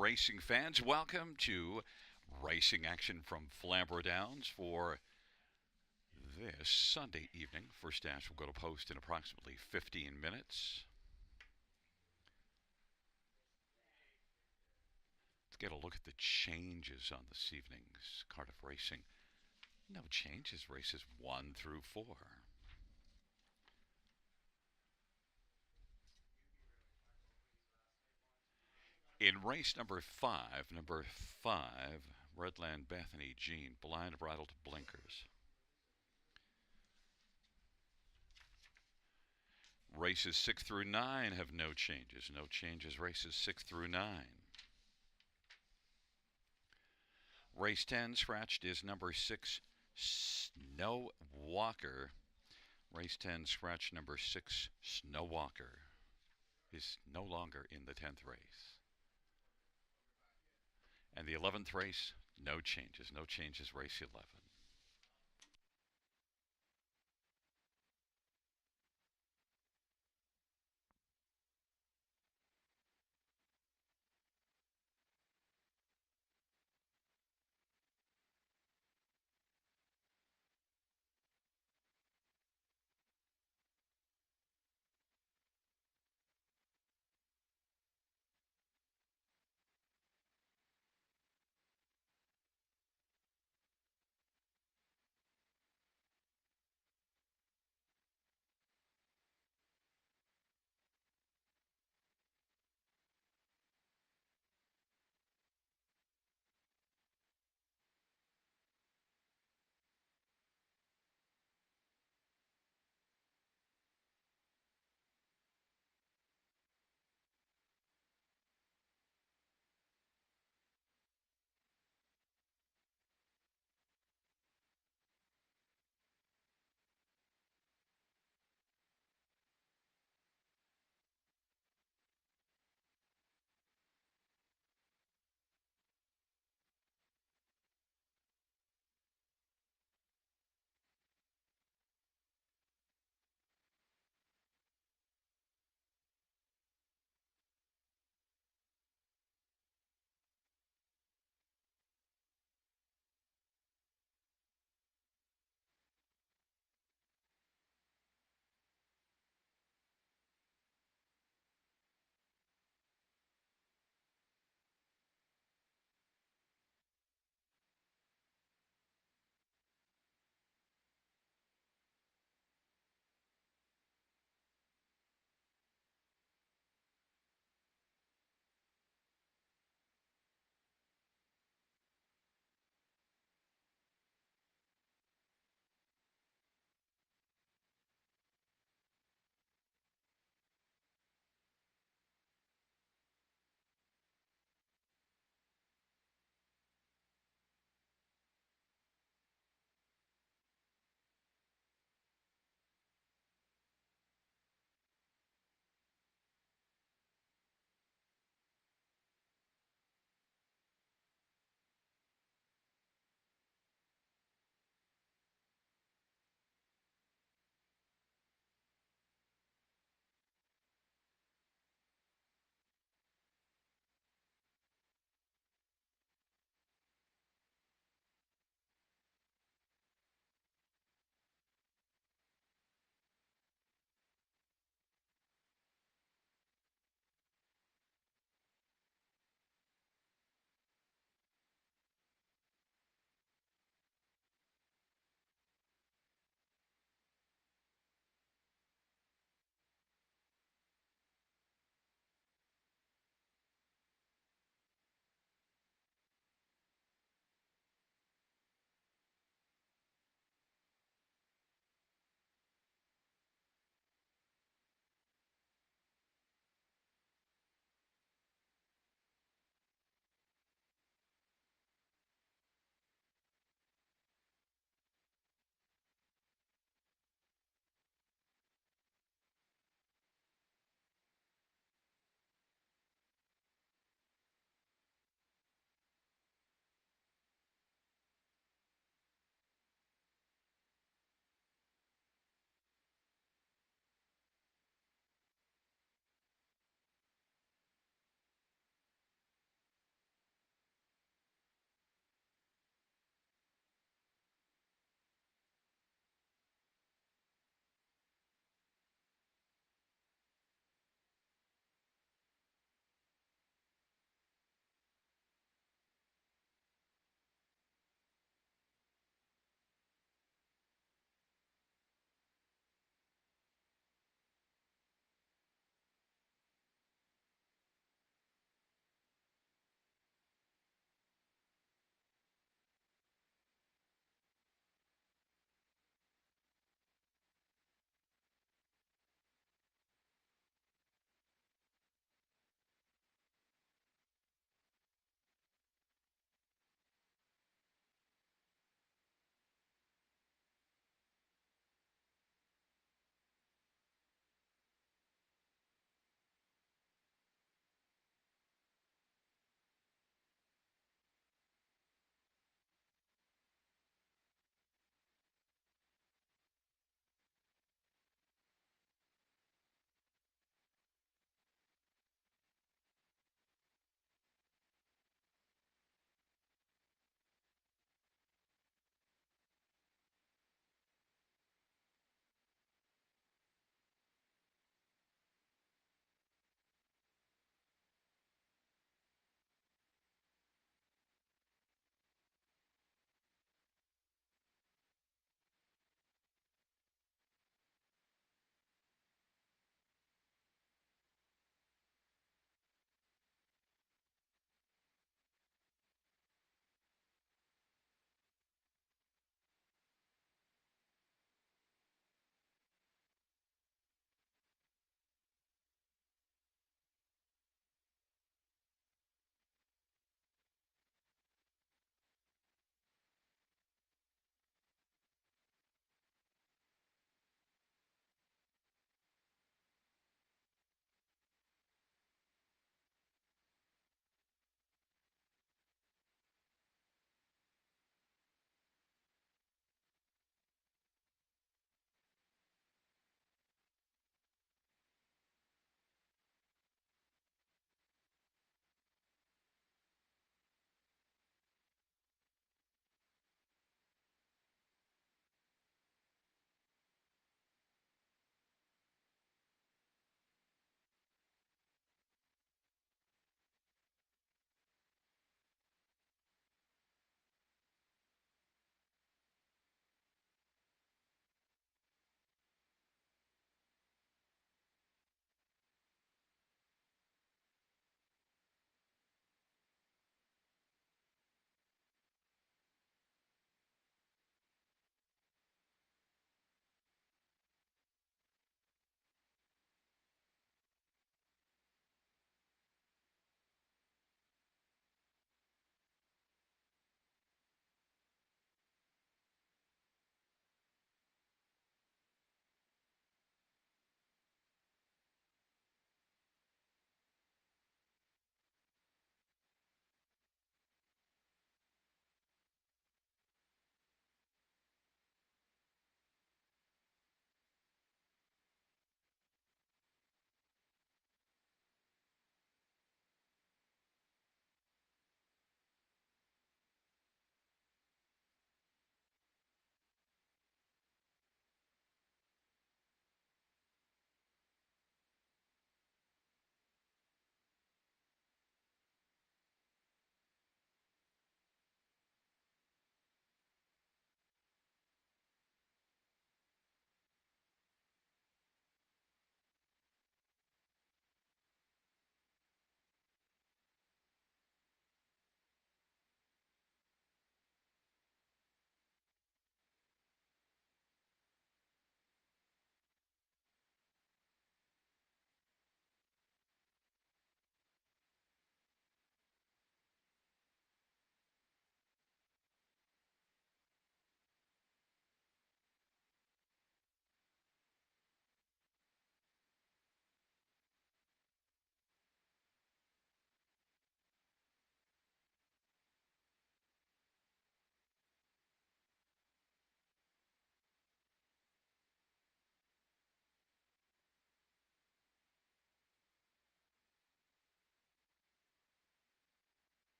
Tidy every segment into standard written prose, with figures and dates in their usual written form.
racing fans. Welcome to Racing Action from Flamboro Downs for this Sunday evening. First dash will go to post in approximately 15 minutes. Let's get a look at the changes on this evening's Cardiff Racing. No changes, races 1 through 4. In race number 5, Redland Bethany Jean, blind bridle to blinkers. Races 6 through 9 have no changes. No changes, races 6 through 9. Race 10, scratched, is number 6, Snow Walker. Race 10, scratch number 6, Snow Walker, is no longer in the 10th race. And the 11th race, no changes. No changes, race 11.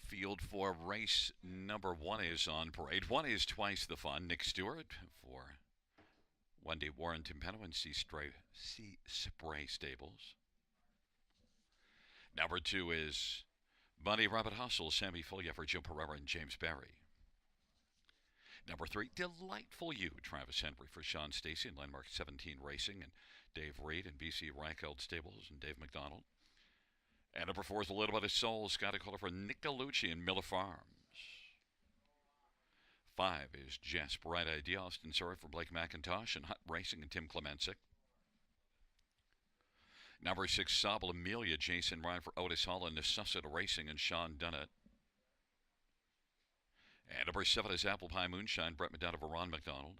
Field for race number one is on parade. One is Twice the Fun. Nick Stewart for Wendy Warren Timpano and Sea Spray Stables. Number two is Bunny Rabbit Hustle, Sammy Folia for Joe Pereira and James Barry. Number three, Delightful You, Travis Henry for Sean Stacy and Landmark 17 Racing and Dave Reed and BC Reichelt Stables and Dave McDonald. And number four is A Little Bit of Soul, Scotty Caller for Nick Galucci and Miller Farms. Five is Jess Bright Idea, Austin Surrey for Blake McIntosh and Hut Racing and Tim Clemencic. Number six, Sabal Amelia, Jason Ryan for Otis Hall and Necessita Racing and Sean Dunnett. And number seven is Apple Pie Moonshine, Brett Medina for Ron McDonald.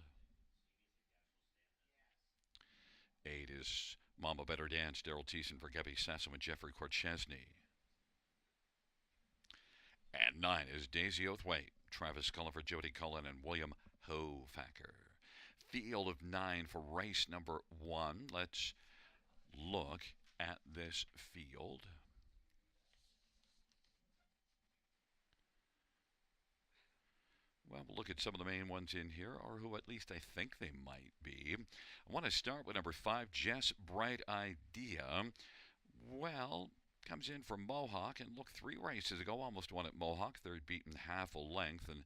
Eight is Mama Better Dance, Daryl Thiessen for Gabby Sasso and Jeffrey Korchesny. And nine is Daisy Oathwaite, Travis Cullen for Jody Cullen and William Hofacker. Field of nine for race number one. Let's look at this field. Well, we'll look at some of the main ones in here, or who at least I think they might be. I want to start with number five, Jess Bright Idea. Well, comes in from Mohawk, and look, 3 races ago, almost won at Mohawk, third beaten half a length, and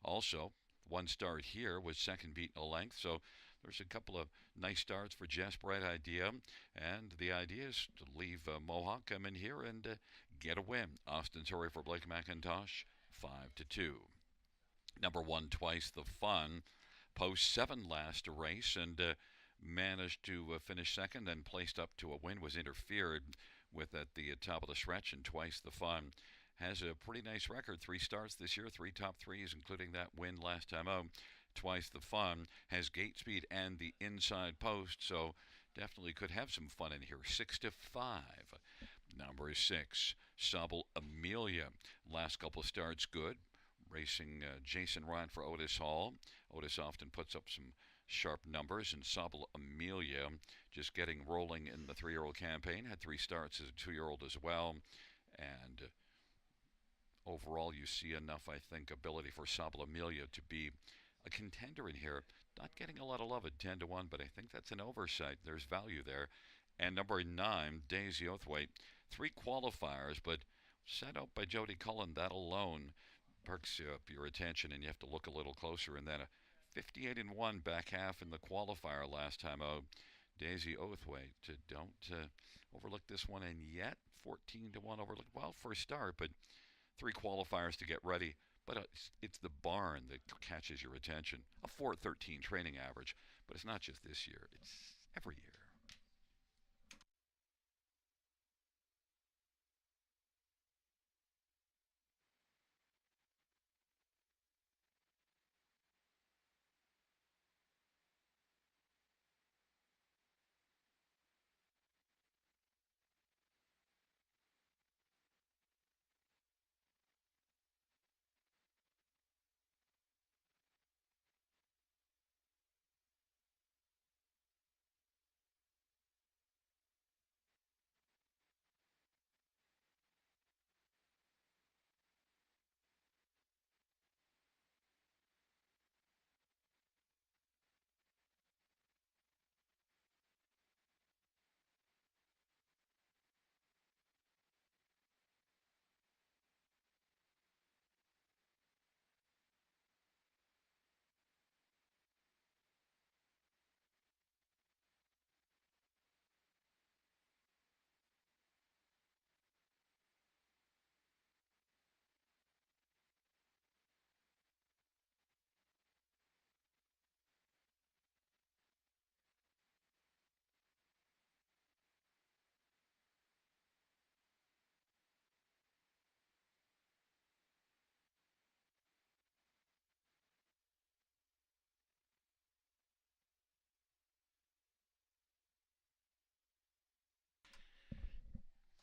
also one start here was second beaten a length, so there's a couple of nice starts for Jess Bright Idea, and the idea is to leave Mohawk, come in here and get a win. Austin Surrey for Blake McIntosh, 5-2. Number one, Twice the Fun, post 7 last race and managed to finish second and placed up to a win, was interfered with at the top of the stretch, and Twice the Fun has a pretty nice record. 3 starts this year, 3 top threes, including that win last time out. Twice the Fun has gate speed and the inside post, so definitely could have some fun in here. 6-5. Number 6, Sabal Amelia. Last couple of starts good. Racing Jason Ryan for Otis Hall. Otis often puts up some sharp numbers, and Sabal Amelia just getting rolling in the 3-year-old campaign. Had 3 starts as a 2-year-old as well. And overall, you see enough, I think, ability for Sabal Amelia to be a contender in here. Not getting a lot of love at 10-1, but I think that's an oversight. There's value there. And number 9, Daisy Oathwaite. 3 qualifiers, but set out by Jody Cullen. That alone perks up your attention, and you have to look a little closer. And then a 58-1 back half in the qualifier last time out. Daisy Oathwaite. Don't overlook this one, and yet 14-1 overlook. Well, for a start, but 3 qualifiers to get ready. But it's the barn that catches your attention. A 4.13 training average, but it's not just this year. It's every year.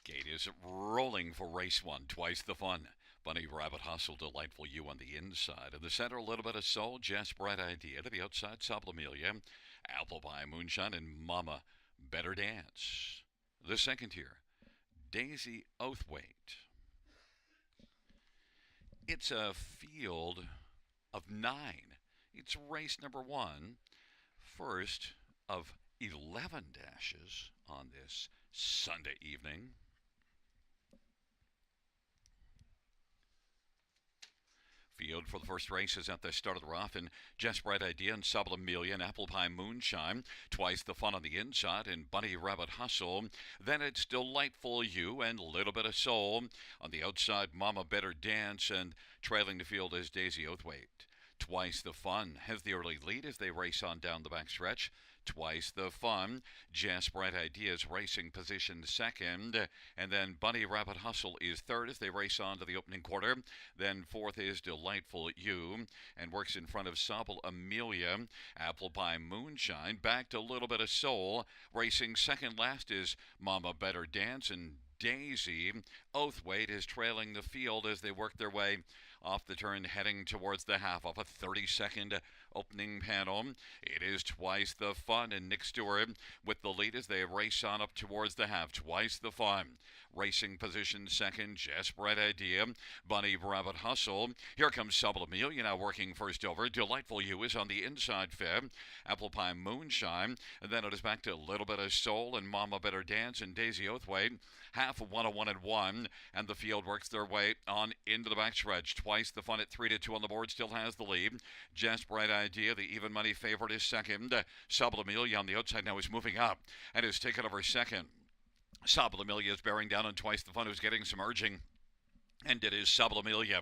Gate is rolling for race one. Twice the Fun. Bunny Rabbit Hustle, Delightful You on the inside. In the center, A Little Bit of Soul, Jess Bright Idea. To the outside, Sabal Amelia. Apple Pie Moonshine, and Mama Better Dance. The second here, Daisy Oathwaite. It's a field of 9. It's race number 1, first of 11 dashes on this Sunday evening. Field for the first race is at the start of the rough, and Just Bright Idea and Sublimelia and Apple Pie Moonshine. Twice the Fun on the inside and Bunny Rabbit Hustle. Then it's Delightful You and Little Bit of Soul. On the outside, Mama Better Dance, and trailing the field is Daisy Oathwaite. Twice the Fun has the early lead as they race on down the backstretch. Twice the Fun. Just Bright Ideas racing position second. And then Bunny Rabbit Hustle is third as they race on to the opening quarter. Then fourth is Delightful You and works in front of Sobble Amelia. Apple Pie Moonshine. Back to a Little Bit of Soul. Racing second last is Mama Better Dance, and Daisy Oathwaite is trailing the field as they work their way off the turn, heading towards the half of a 30-second opening panel. It is Twice the Fun and Nick Stewart with the lead as they race on up towards the half. Twice the Fun racing position second, Just Bright Idea, Bunny Rabbit Hustle. Here comes Sublimelia now working first over. Delightful You is on the inside fib. Apple Pie Moonshine, and then it is back to a Little Bit of Soul and Mama Better Dance and Daisy Oathwaite. Half of 101 and 1, and the field works their way on into the backstretch. Twice the Fun at 3-2 on the board still has the lead. Just Bright Idea, the even money favorite, is second. Sublimelia on the outside now is moving up and is taken over second. Sublimelia is bearing down on Twice the Fun, who's getting some urging, and it is Sublimelia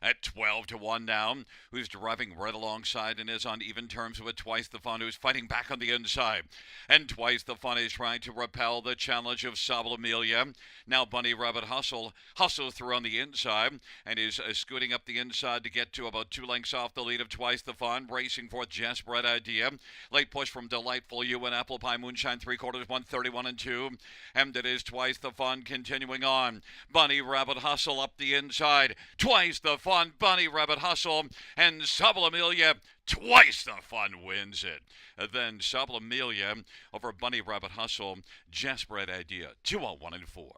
at 12-1 now, who's driving right alongside and is on even terms with Twice the Fun, who's fighting back on the inside. And Twice the Fun is trying to repel the challenge of Sublimelia. Now Bunny Rabbit hustles through on the inside and is scooting up the inside to get to about 2 lengths off the lead of Twice the Fun, racing for Just Bright Idea. Late push from Delightful You and Apple Pie Moonshine, 3/4, 131 and 2. And it is Twice the Fun continuing on. Bunny Rabbit Hustle up the inside. Twice the Fun, Bunny Rabbit Hustle, and Sublimelia. Twice the Fun wins it. Then Sublimelia over Bunny Rabbit Hustle. Just Bright Idea, 201 and 4.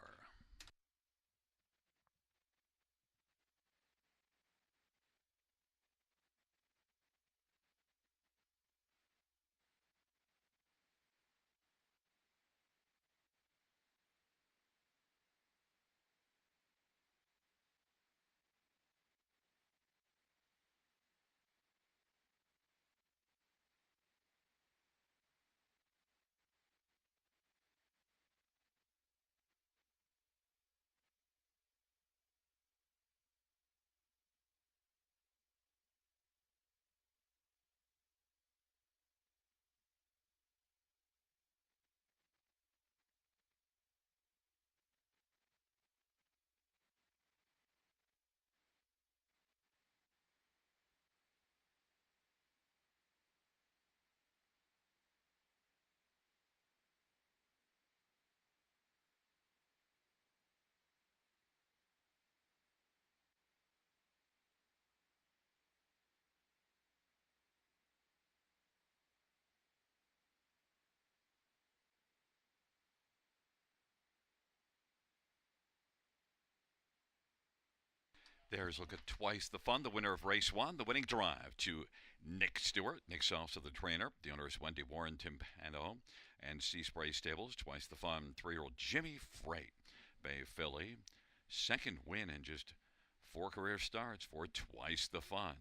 There's look at Twice the Fun, the winner of race 1, the winning drive to Nick Stewart. Nick's also the trainer. The owner is Wendy Warren Timpano and Sea Spray Stables. Twice the Fun, 3-year-old Jimmy Freight, Bay filly. Second win in just 4 career starts for Twice the Fun.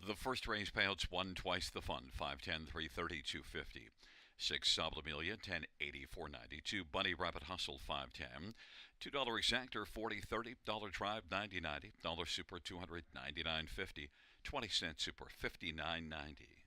The first race payouts won twice the fund, 510, 330, 250. 6 Sublimelia, 1080, 492. Bunny Rabbit Hustle, 510. $2 Exactor, 40.30. Dollar Drive, 90.90. Dollar Super, 299.50. 20-cent Super, 59.90.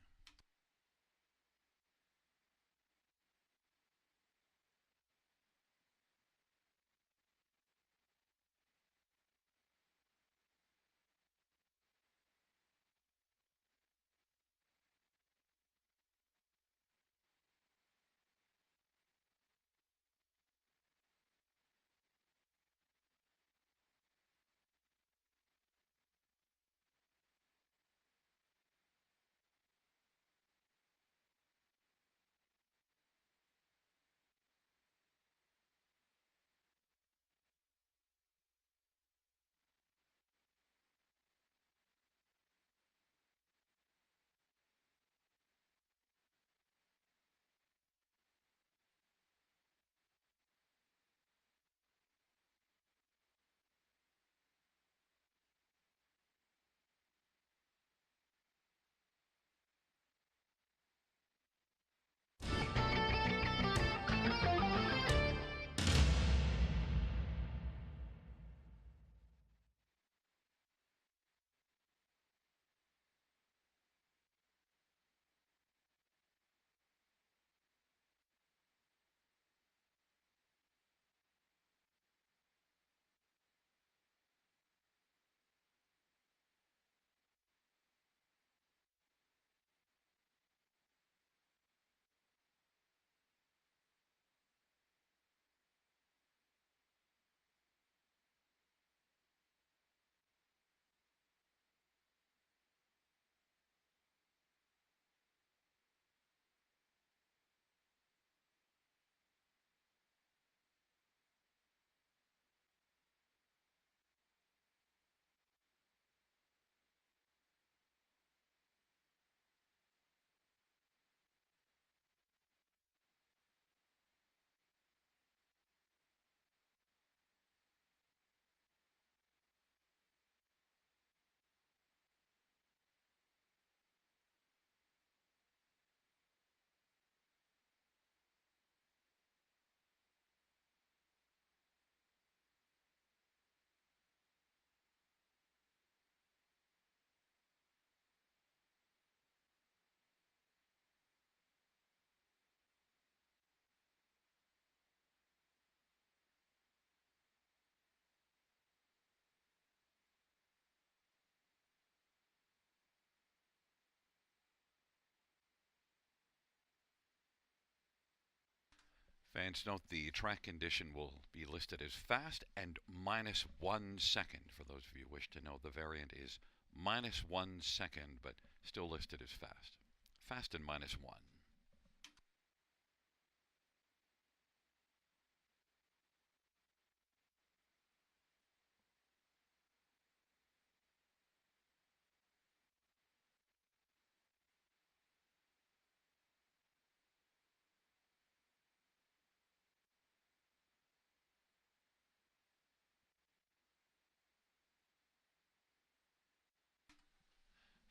Fans note the track condition will be listed as fast and minus 1 second. For those of you who wish to know, the variant is minus 1 second, but still listed as fast. Fast and minus 1.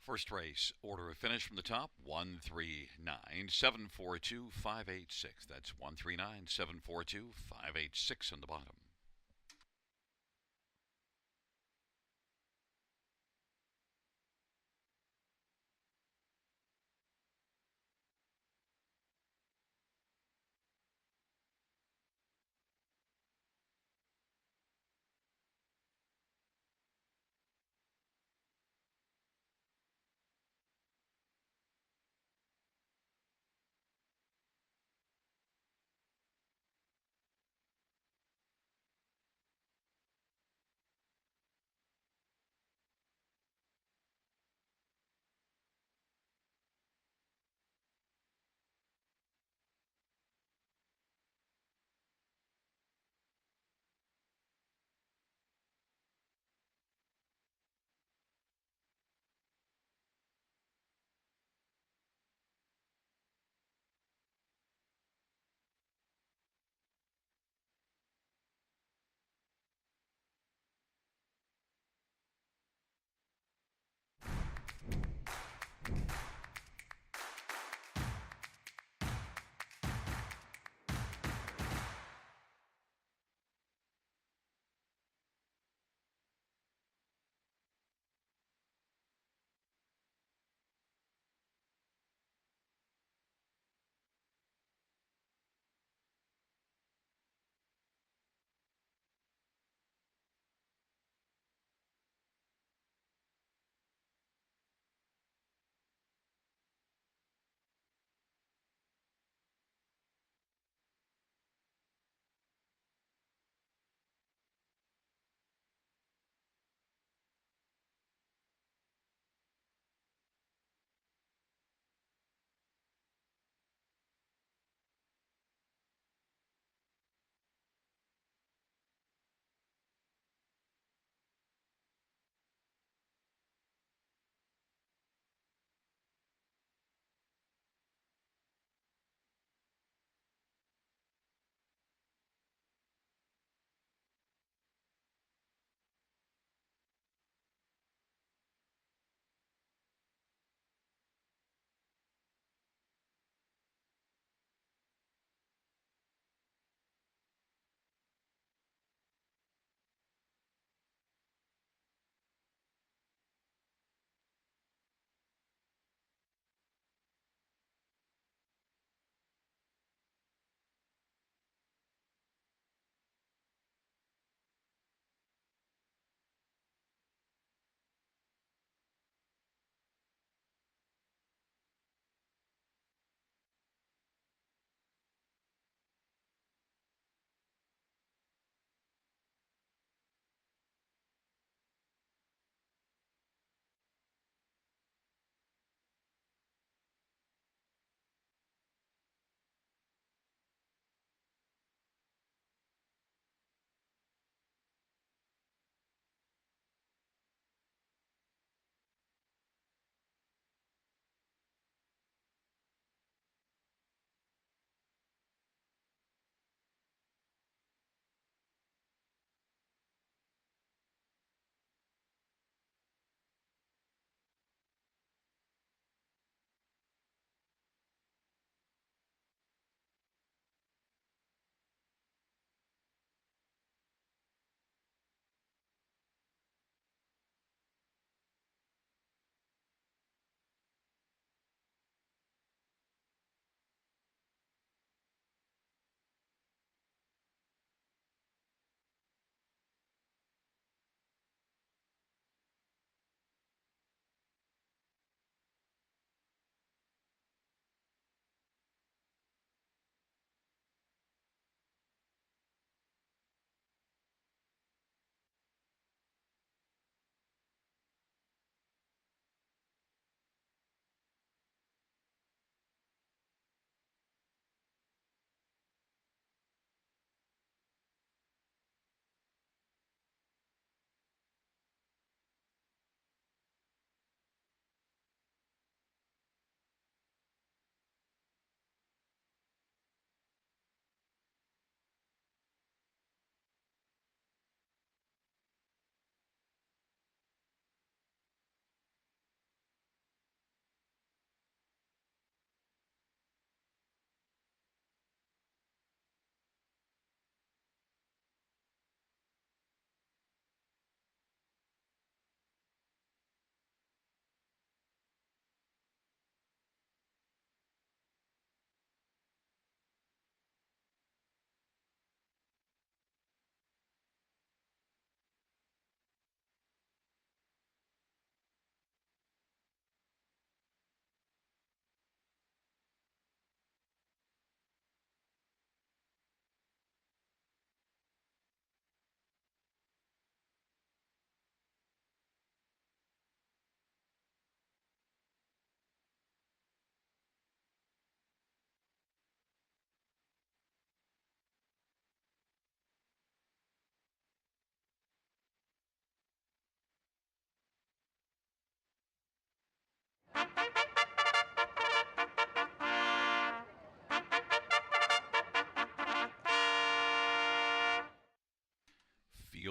First race, order of finish from the top, 139,742,586. That's 139,742,586 on the bottom.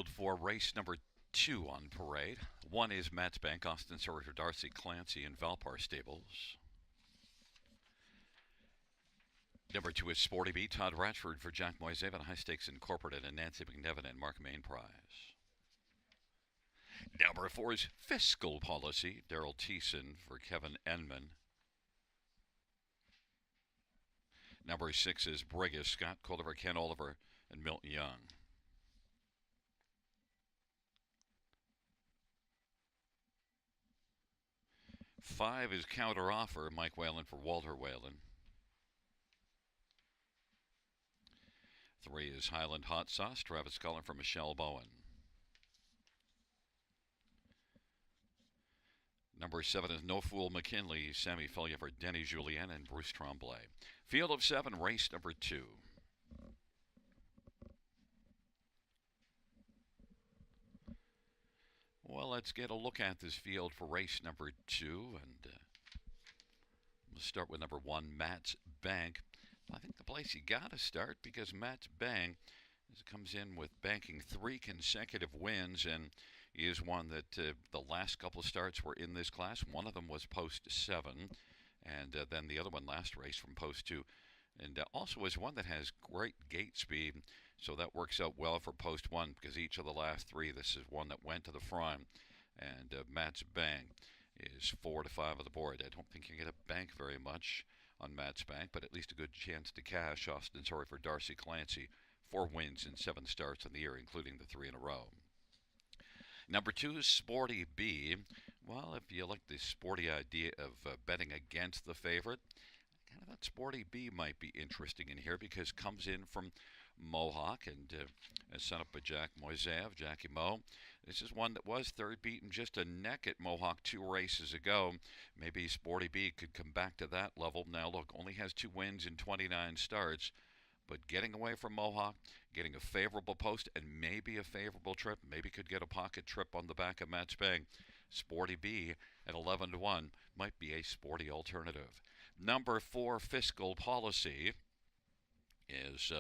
field for race number 2 on parade. 1 is Matt's Bank, Austin Senator Darcy Clancy in Valpar Stables. Number 2 is Sporty B, Todd Ratchford for Jack Moisevan, High Stakes Incorporated, and Nancy McNevin and Mark Main Prize. Number 4 is Fiscal Policy, Daryl Thiessen for Kevin Enman. Number 6 is Brigus, Scott Culliver, Ken Oliver, and Milton Young. Five is Counter Offer, Mike Whalen for Walter Whalen. 3 is Highland Hot Sauce, Travis Cullen for Michelle Bowen. Number 7 is No Fool McKinley, Sammy Follier for Denny Julien and Bruce Tremblay. Field of 7, race number 2. Well, let's get a look at this field for race number 2, and we'll start with number 1, Matt's Bank. I think the place you got to start because Matt's Bank comes in with banking 3 consecutive wins and is one that the last couple of starts were in this class. One of them was post 7, and then the other one last race from post 2. And also is one that has great gate speed, so that works out well for post 1 because each of the last 3, this is one that went to the front. And Matt's Bank is 4 to 5 of the board. I don't think you get a bank very much on Matt's Bank, but at least a good chance to cash. Austin Sorry for Darcy Clancy, 4 wins in 7 starts in the year, including the 3 in a row. Number 2 is Sporty B. Well, if you like the sporty idea of betting against the favorite, kind of that Sporty B might be interesting in here because comes in from Mohawk and is set up by Jack Moisev, Jackie Mo. This is one that was third beaten just a neck at Mohawk 2 races ago. Maybe Sporty B could come back to that level. Now, look, only has 2 wins in 29 starts, but getting away from Mohawk, getting a favorable post, and maybe a favorable trip, maybe could get a pocket trip on the back of Matt's Bank. Sporty B at 11 to 1 might be a sporty alternative. Number 4, Fiscal Policy, is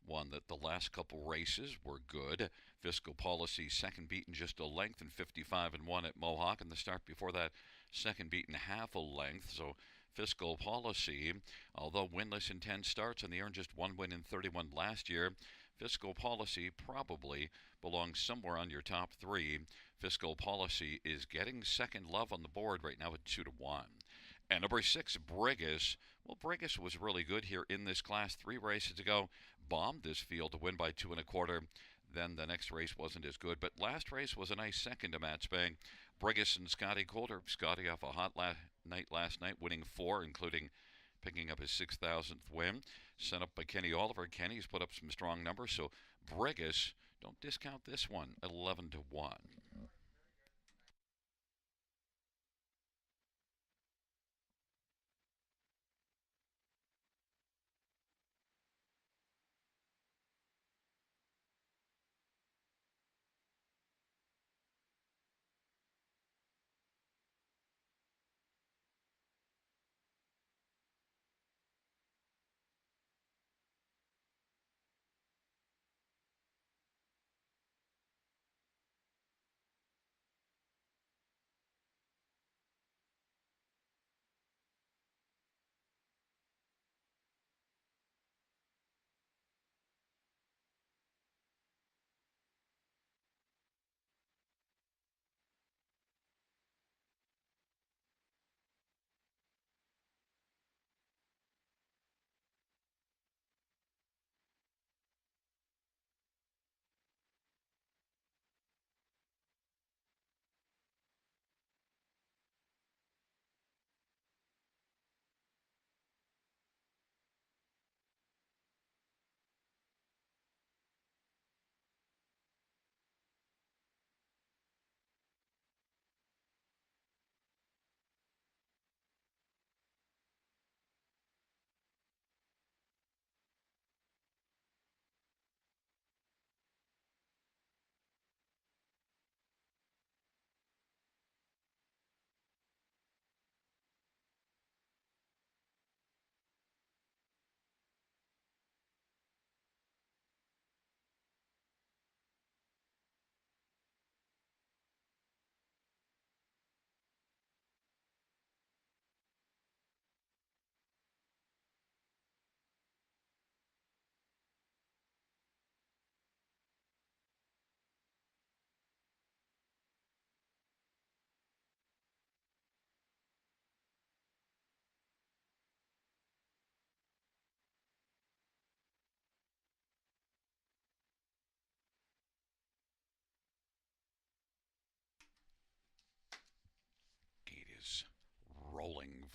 one that the last couple races were good. Fiscal Policy second beaten just a length in 55 and 1 at Mohawk, and the start before that second beaten half a length. So Fiscal Policy, although winless in 10 starts and they earned just 1 win in 31 last year, Fiscal Policy probably belongs somewhere on your top 3. Fiscal Policy is getting second love on the board right now at 2 to 1. And number 6, Brigus. Well, Brigus was really good here in this class 3 races ago. Bombed this field to win by 2 1/4. Then the next race wasn't as good, but last race was a nice second to Matt's Bank. Brigus and Scotty Coulter. Scotty off a hot night last night, winning 4, including picking up his 6,000th win. Sent up by Kenny Oliver. Kenny's put up some strong numbers, so Brigus, don't discount this one at 11 to 1.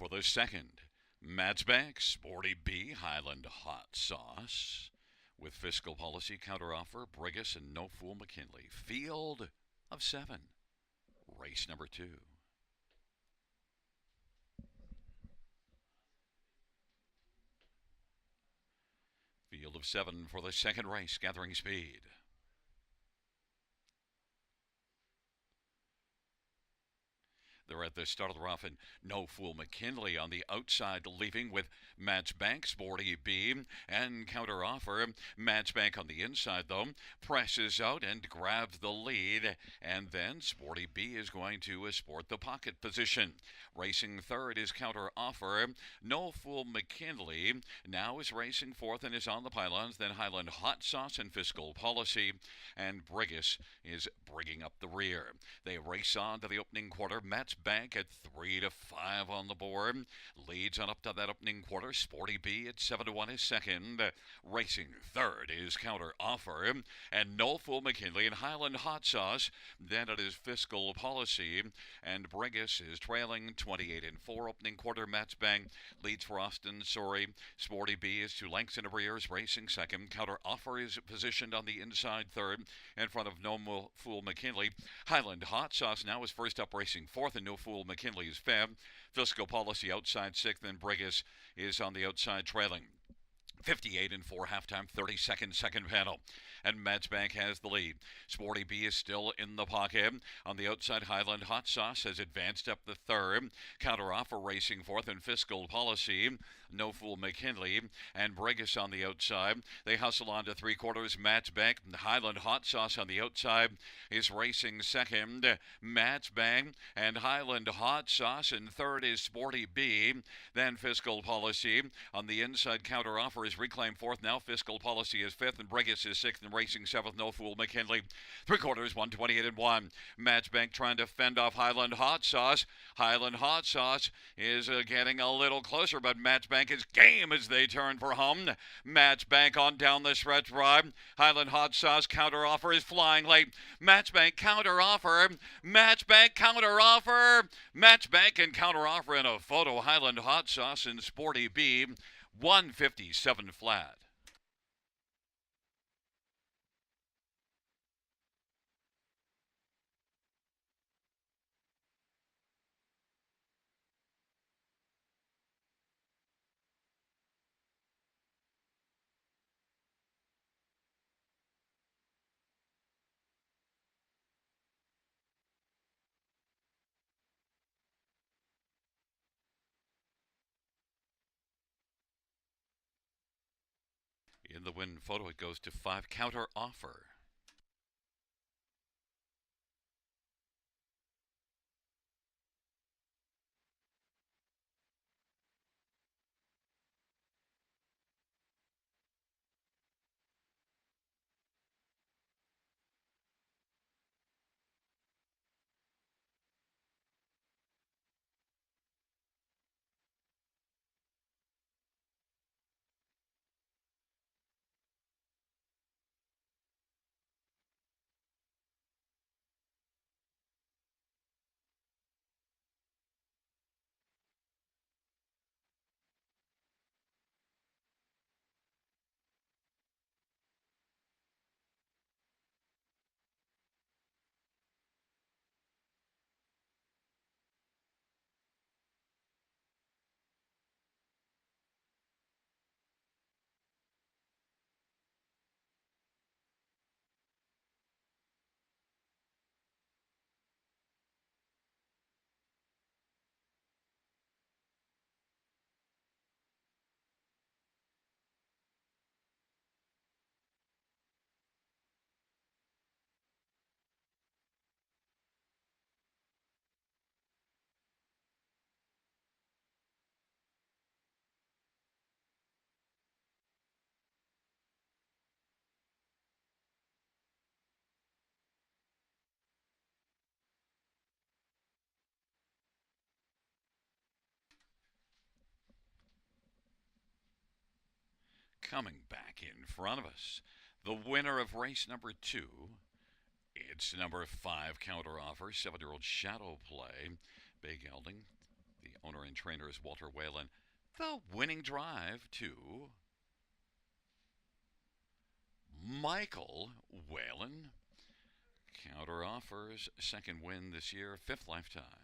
For the second, Matt's Bank Sporty B Highland Hot Sauce with Fiscal Policy Counteroffer, Brigus and No Fool McKinley. Field of 7. Race number 2. Field of 7 for the second race, gathering speed. They're at the start of the rough, and No Fool McKinley on the outside, leaving with Match Bank, Sporty B, and Counter Offer. Match Bank on the inside, though, presses out and grabs the lead, and then Sporty B is going to sport the pocket position. Racing third is Counter Offer. No Fool McKinley now is racing fourth and is on the pylons. Then Highland Hot Sauce and Fiscal Policy, and Brigus is bringing up the rear. They race on to the opening quarter. Matt's Bank at 3-5 on the board. Leads on up to that opening quarter. Sporty B at 7-1 is second. Racing third is Counter Offer. And No Fool McKinley and Highland Hot Sauce. Then it is Fiscal Policy. And Brigus is trailing 28-4. Opening quarter, Matt's Bank leads for Austin Sorry. Sporty B is 2 lengths in arrears, racing second. Counter Offer is positioned on the inside third in front of No Fool McKinley. Highland Hot Sauce now is first up, racing fourth, and No Fool McKinley is fifth. Fiscal Policy outside sixth, and Brigus is on the outside trailing. 58-4 halftime, 32nd second panel. And Matt's Bank has the lead. Sporty B is still in the pocket. On the outside, Highland Hot Sauce has advanced up the third. Counter Offer racing fourth, and Fiscal Policy. No Fool McKinley and Brigus on the outside. They hustle on to three quarters. Matt's Bank, Highland Hot Sauce on the outside is racing second. Matt's Bank and Highland Hot Sauce, and third is Sporty B. Then Fiscal Policy on the inside. Counter Offer is reclaimed fourth. Now Fiscal Policy is fifth, and Brigus is sixth, and racing seventh. No Fool McKinley. Three quarters, 128-1. Matt's Bank trying to fend off Highland Hot Sauce. Highland Hot Sauce is getting a little closer, but Matt's Bank is game as they turn for home. Matt's Bank on down the stretch ride. Highland Hot Sauce Counter Offer is flying late. Matt's Bank Counter Offer. Matt's Bank Counter Offer. Matt's Bank and Counter Offer in a photo. Highland Hot Sauce and Sporty B. 157 flat. In the win photo, it goes to 5. Counter Offer. Coming back in front of us, the winner of race number 2. It's number 5, Counter Offer, 7-year-old Shadow Play. Big Gelding, the owner and and trainers Walter Whalen. The winning drive to Michael Whalen. Counter offers, second win this year, fifth lifetime.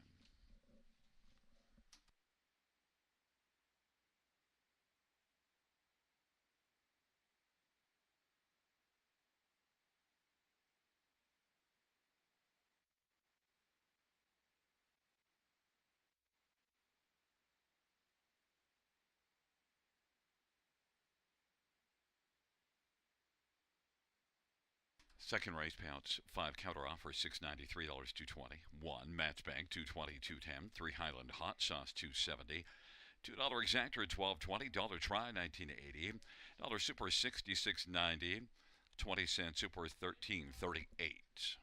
Second race payouts, 5 counter offers, $693, 220. 1 match bank, 220, 210. 3 Highland hot sauce, 270. $2 exactor, 12.20. Dollar try, 19.80. Dollar super, 66.90. 20-cent super, 13.38.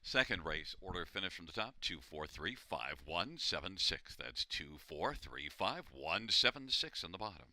Second race, order finish from the top, 2435176. That's 2435176 on the bottom.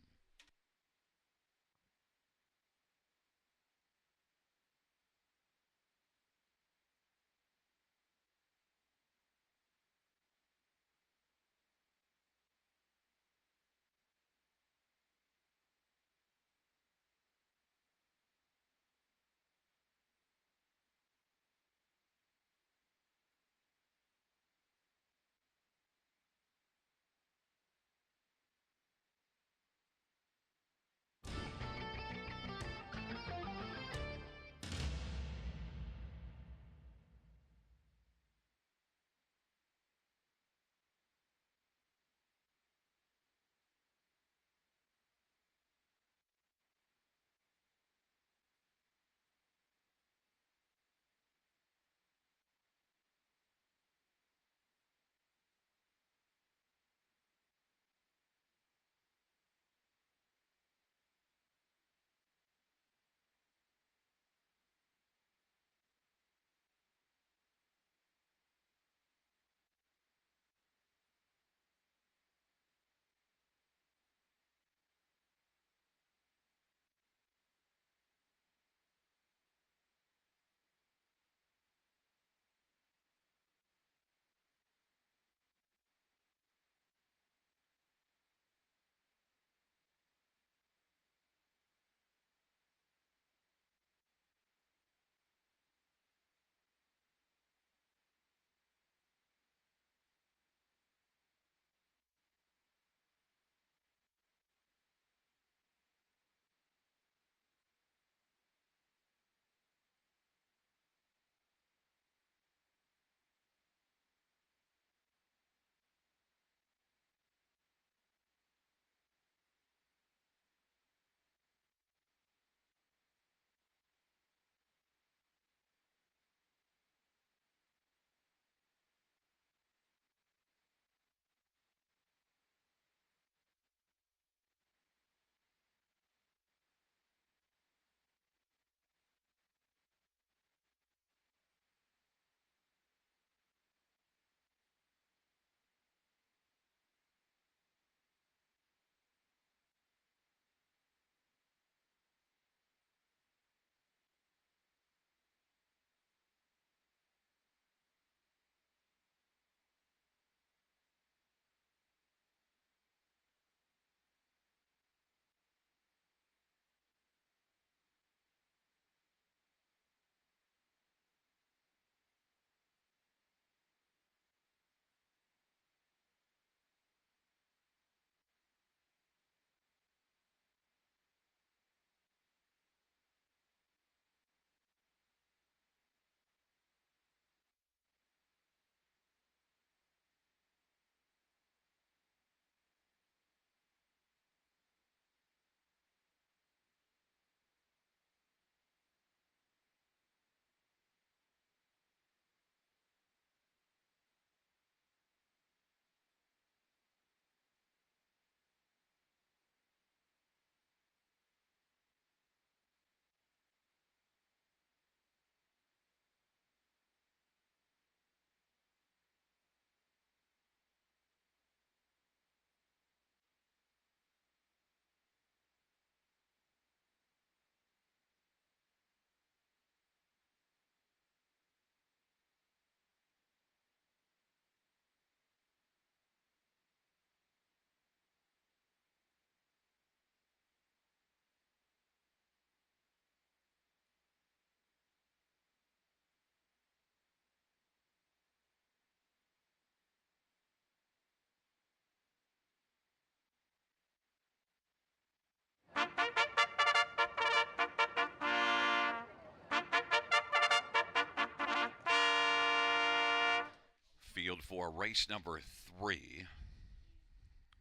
Field for race number 3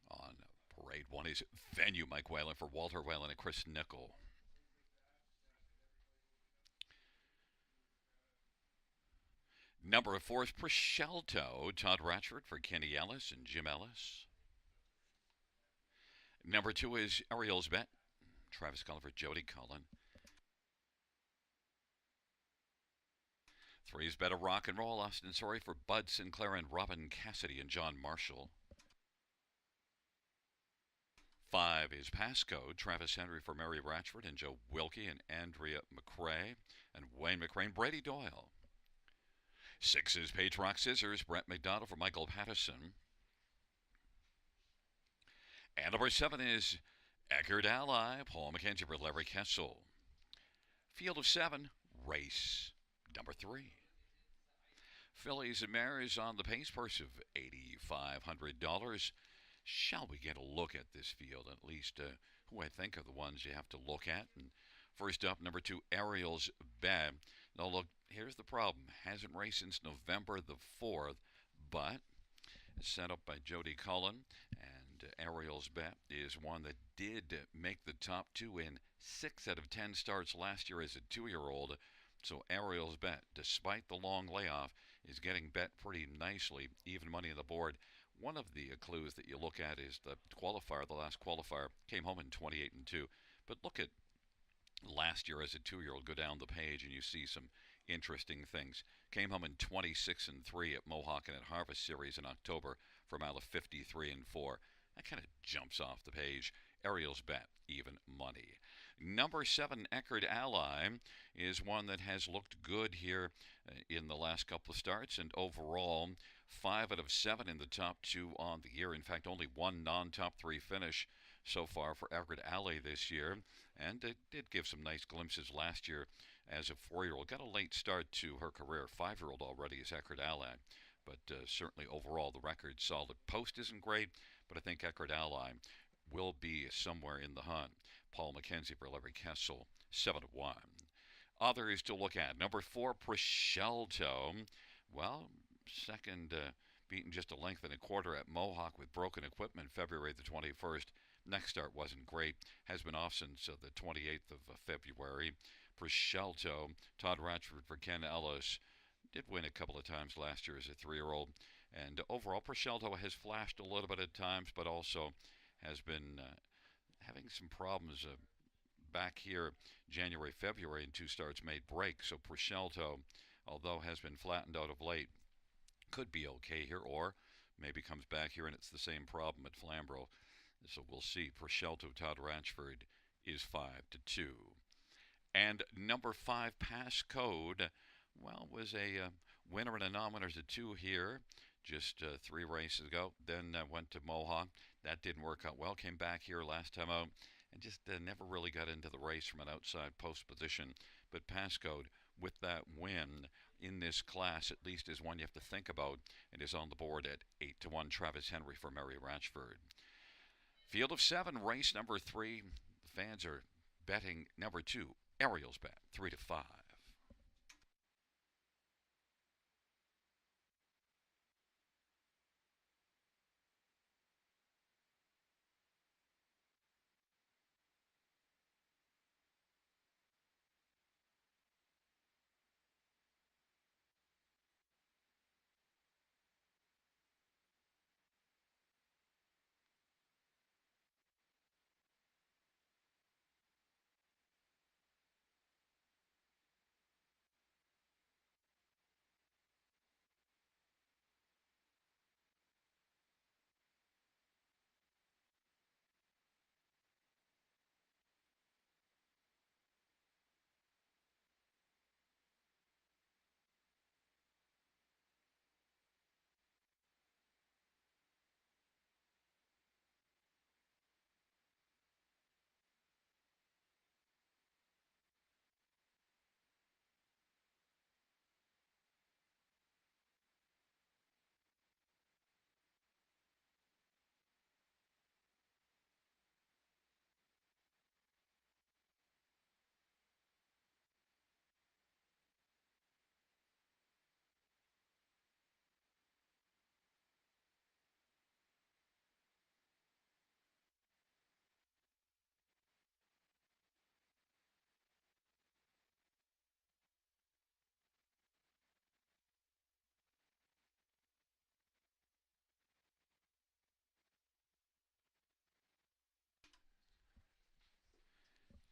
on parade 1 is Venue Mike Whalen for Walter Whalen and Chris Nickel. Number 4 is Prosciutto, Todd Ratchford for Kenny Ellis and Jim Ellis. Number 2 is Ariel's Bet, Travis Cullen for Jody Cullen. Three's Better Rock and Roll, Austin Sorry for Bud Sinclair and Robin Cassidy and John Marshall. 5 is Passcode, Travis Henry for Mary Ratchford and Joe Wilkie and Andrea McRae and Wayne McCrane, Brady Doyle. 6 is Page Rock Scissors, Brett McDonald for Michael Patterson. And number 7 is Eckerd Ally, Paul McKenzie for Larry Kessel. Field of 7, race number 3. Fillies and Mares on the pace purse of $8,500. Shall we get a look at this field, at least who I think are the ones you have to look at? And first up, number 2, Ariel's Bet. Now look, here's the problem. Hasn't raced since November the 4th, but it's set up by Jody Cullen. And Ariel's Bet is one that did make the top 2 in 6 out of 10 starts last year as a 2-year-old. So Ariel's Bet, despite the long layoff, is getting bet pretty nicely, even money on the board. One of the clues that you look at is the qualifier. The last qualifier came home in 28-2. But look at last year as a 2-year-old. Go down the page and you see some interesting things. Came home in 26-3 at Mohawk and at Harvest Series in October for a mile of 53-4. That kind of jumps off the page. Ariel's Bet, even money. Number 7, Eckerd Ally, is one that has looked good here in the last couple of starts, and overall 5 out of 7 in the top 2 on the year. In fact, only one non-top 3 finish so far for Eckerd Ally this year, and it did give some nice glimpses last year as a 4-year-old. Got a late start to her career. 5-year-old already is Eckerd Ally, but certainly overall the record's solid. Post isn't great, but I think Eckerd Ally will be somewhere in the hunt. Paul McKenzie for Larry Kessel, 7-1. Others to look at. Number 4, Prosciutto. Well, second beaten just a length and a quarter at Mohawk with broken equipment February the 21st. Next start wasn't great. Has been off since the 28th of February. Prosciutto, Todd Ratchford for Ken Ellis. Did win a couple of times last year as a 3-year-old. And overall, Prosciutto has flashed a little bit at times, but also has been having some problems back here January, February, and 2 starts made break. So Prosciutto, although has been flattened out of late, could be okay here, or maybe comes back here and it's the same problem at Flamboro. So we'll see. Prosciutto, Todd Ratchford is 5-2. And number 5, Passcode, well, was a winner and a nominator to 2 here just 3 races ago. Then went to Mohawk. That didn't work out well. Came back here last time out and just never really got into the race from an outside post position. But Passcode, with that win in this class, at least is one you have to think about, and is on the board at 8-1. Travis Henry for Mary Ratchford. Field of 7, race number 3. The fans are betting number 2, Ariel's Bet, 3-5.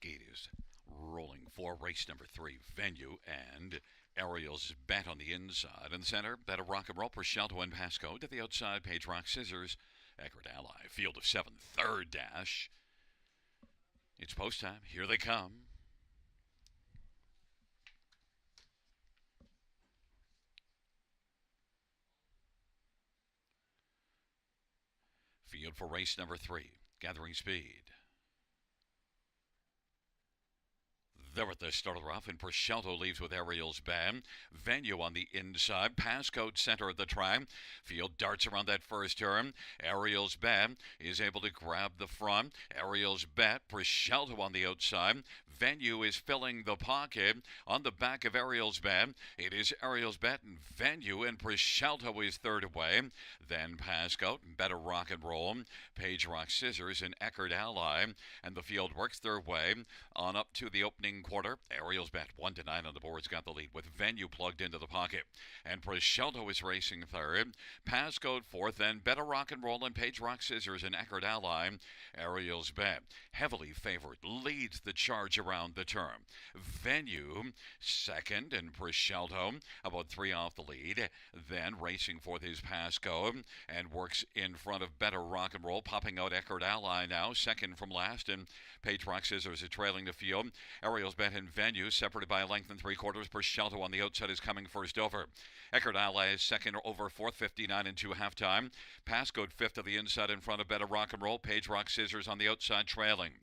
Gate is rolling for race number 3, venue, and Ariel's Bet on the inside. In the center, Better Rock and Roll, Prosciutto and Pasco. To the outside, Page Rock Scissors, Eckerd Ally. Field of 7, third dash. It's post time. Here they come. Field for race number 3. Gathering speed. They're at the start of the rough, and Prosciutto leaves with Ariel's Band. Venue on the inside. Passcode center of the track. Field darts around that first turn. Ariel's Band is able to grab the front. Ariel's Bet. Prosciutto on the outside. Venue is filling the pocket. On the back of Ariel's Band, it is Ariel's Bet and Venue, and Prosciutto is third away. Then Passcode, Better Rock and Roll, Page Rock Scissors, and Eckerd Ally. And the field works their way on up to the opening quarter. Ariel's Bet 1 to 9 on the board's got the lead with Venue plugged into the pocket. And Prosciutto is racing third. Passcode fourth, then Better Rock and Roll and Page Rock Scissors and Eckerd Ally. Ariel's Bet, heavily favored, leads the charge around the turn. Venue second, and Prosciutto about 3 off the lead. Then racing fourth is Passcode and works in front of Better Rock and Roll, popping out Eckerd Ally now, second from last, and Page Rock Scissors is trailing the field. Ariel's Bet and Venue separated by a length and 3/4. Prosciutto on the outside is coming first over. Eckerd Ally is second over fourth, 59 and 2 halftime. Passcode fifth to the inside in front of Better Rock and Roll. Page Rock Scissors on the outside trailing.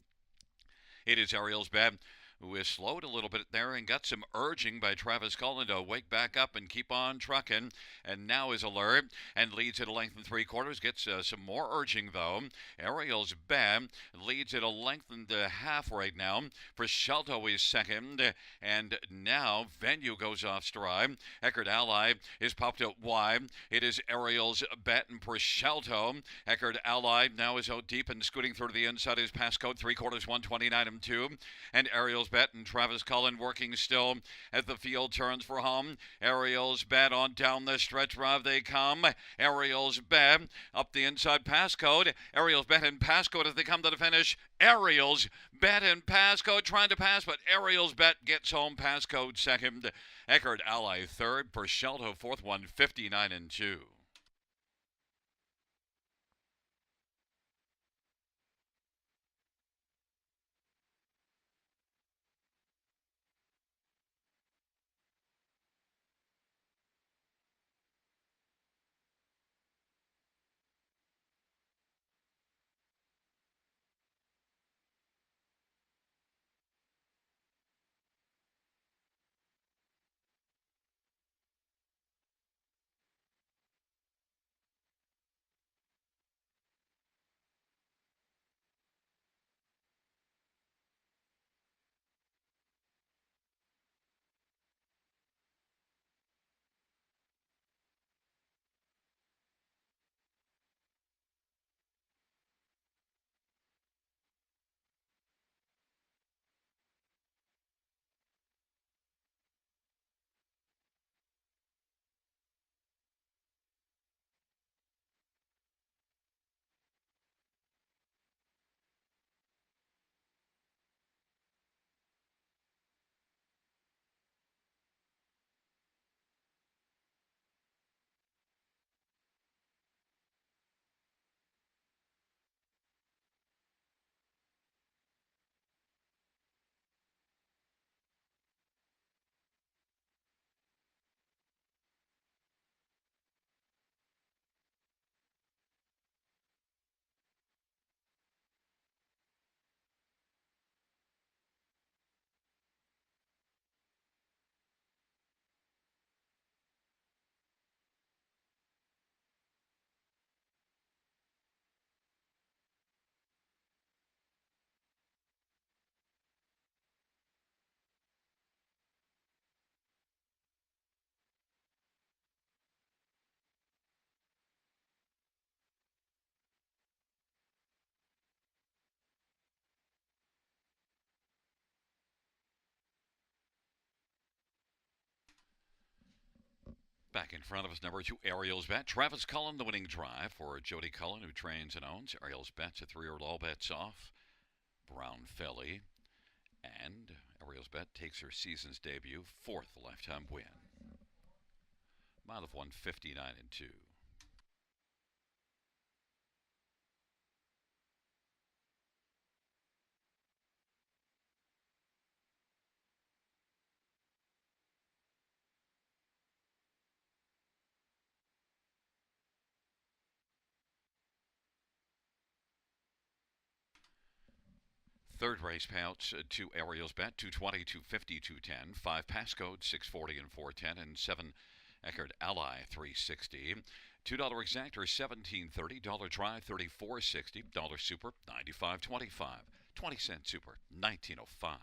It is Ariel's Bet, who is slowed a little bit there and got some urging by Travis Cullen to wake back up and keep on trucking, and now is alert and leads at a length and 3/4. Gets some more urging, though. Ariel's Bet leads at a length and a half right now. Prosciutto is second, and now Venue goes off stride. Eckerd Ally is popped out wide. It is Ariel's Bet and Prosciutto. Eckerd Ally now is out deep and scooting through to the inside is Passcode 3/4, 129 and 2, and Ariel's Bet and Travis Cullen working still as the field turns for home. Ariel's Bet on down the stretch drive they come. Ariel's Bet up the inside, Passcode. Ariel's Bet and Passcode as they come to the finish. Ariel's Bet and Passcode trying to pass, but Ariel's Bet gets home. Passcode second. Eckerd Ally third. Prosciutto fourth, 159 and 2. Back in front of us, number 2, Ariel's Bet. Travis Cullen, the winning drive for Jody Cullen, who trains and owns. Ariel's Bet's a 3-year-old all bets off. Brown filly. And Ariel's Bet takes her season's debut, fourth lifetime win. Mile of 159 and 2. Third race payouts to Ariel's Bet 220, 250, 210. 5 passcode 640 and 410. And 7 Eckerd Ally 360. $2 exactor 1730. Dollar dry 34.60. Dollar super 95.25. 20-cent super 19.05.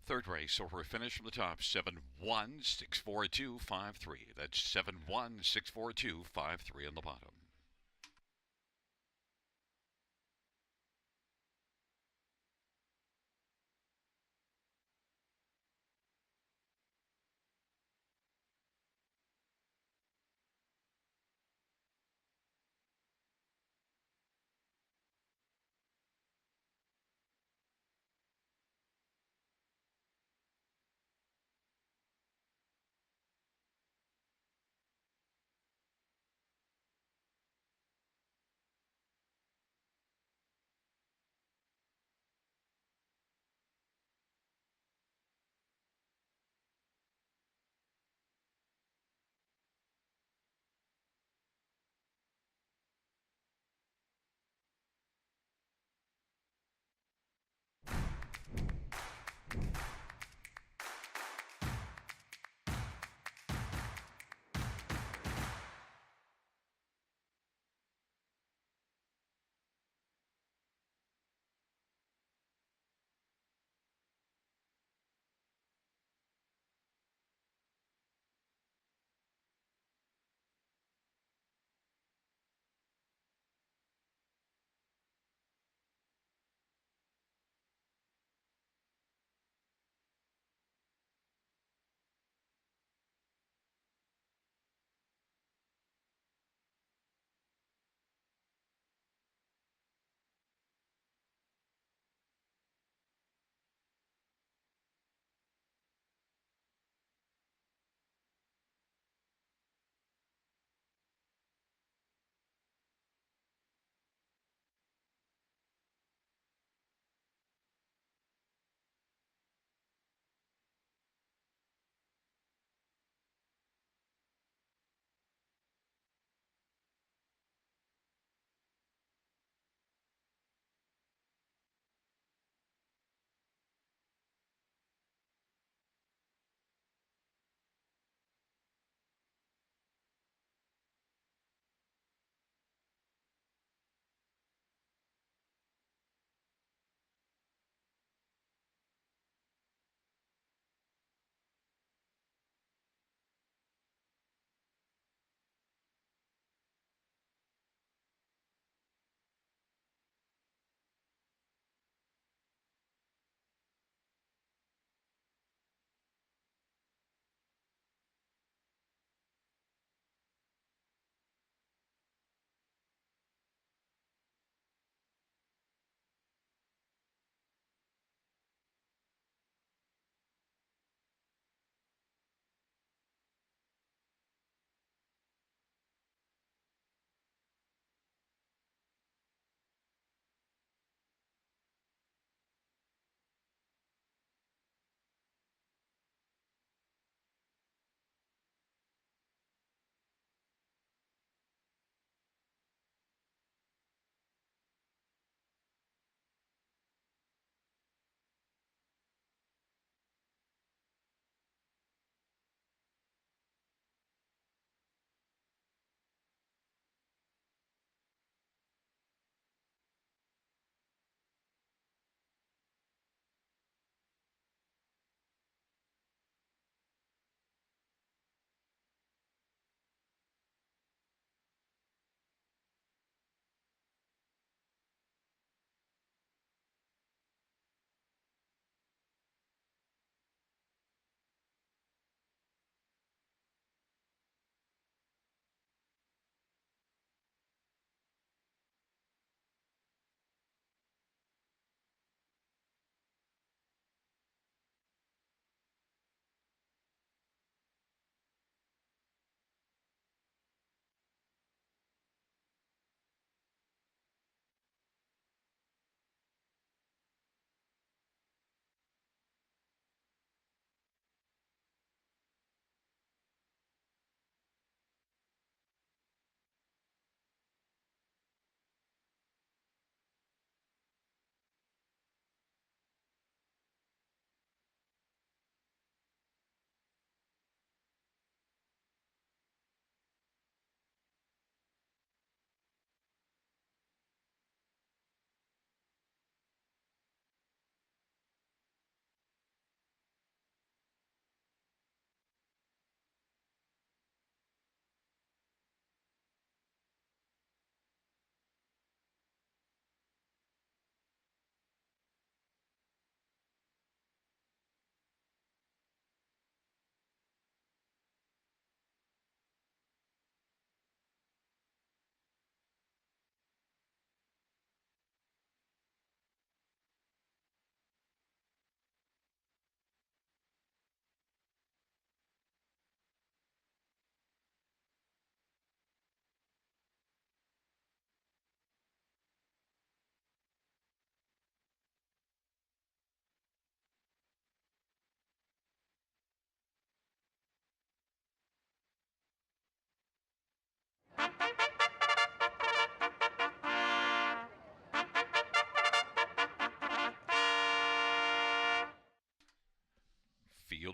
Third race, over a finish from the top, 7-1-6-4-2-5-3. That's 7-1-6-4-2-5-3 on the bottom.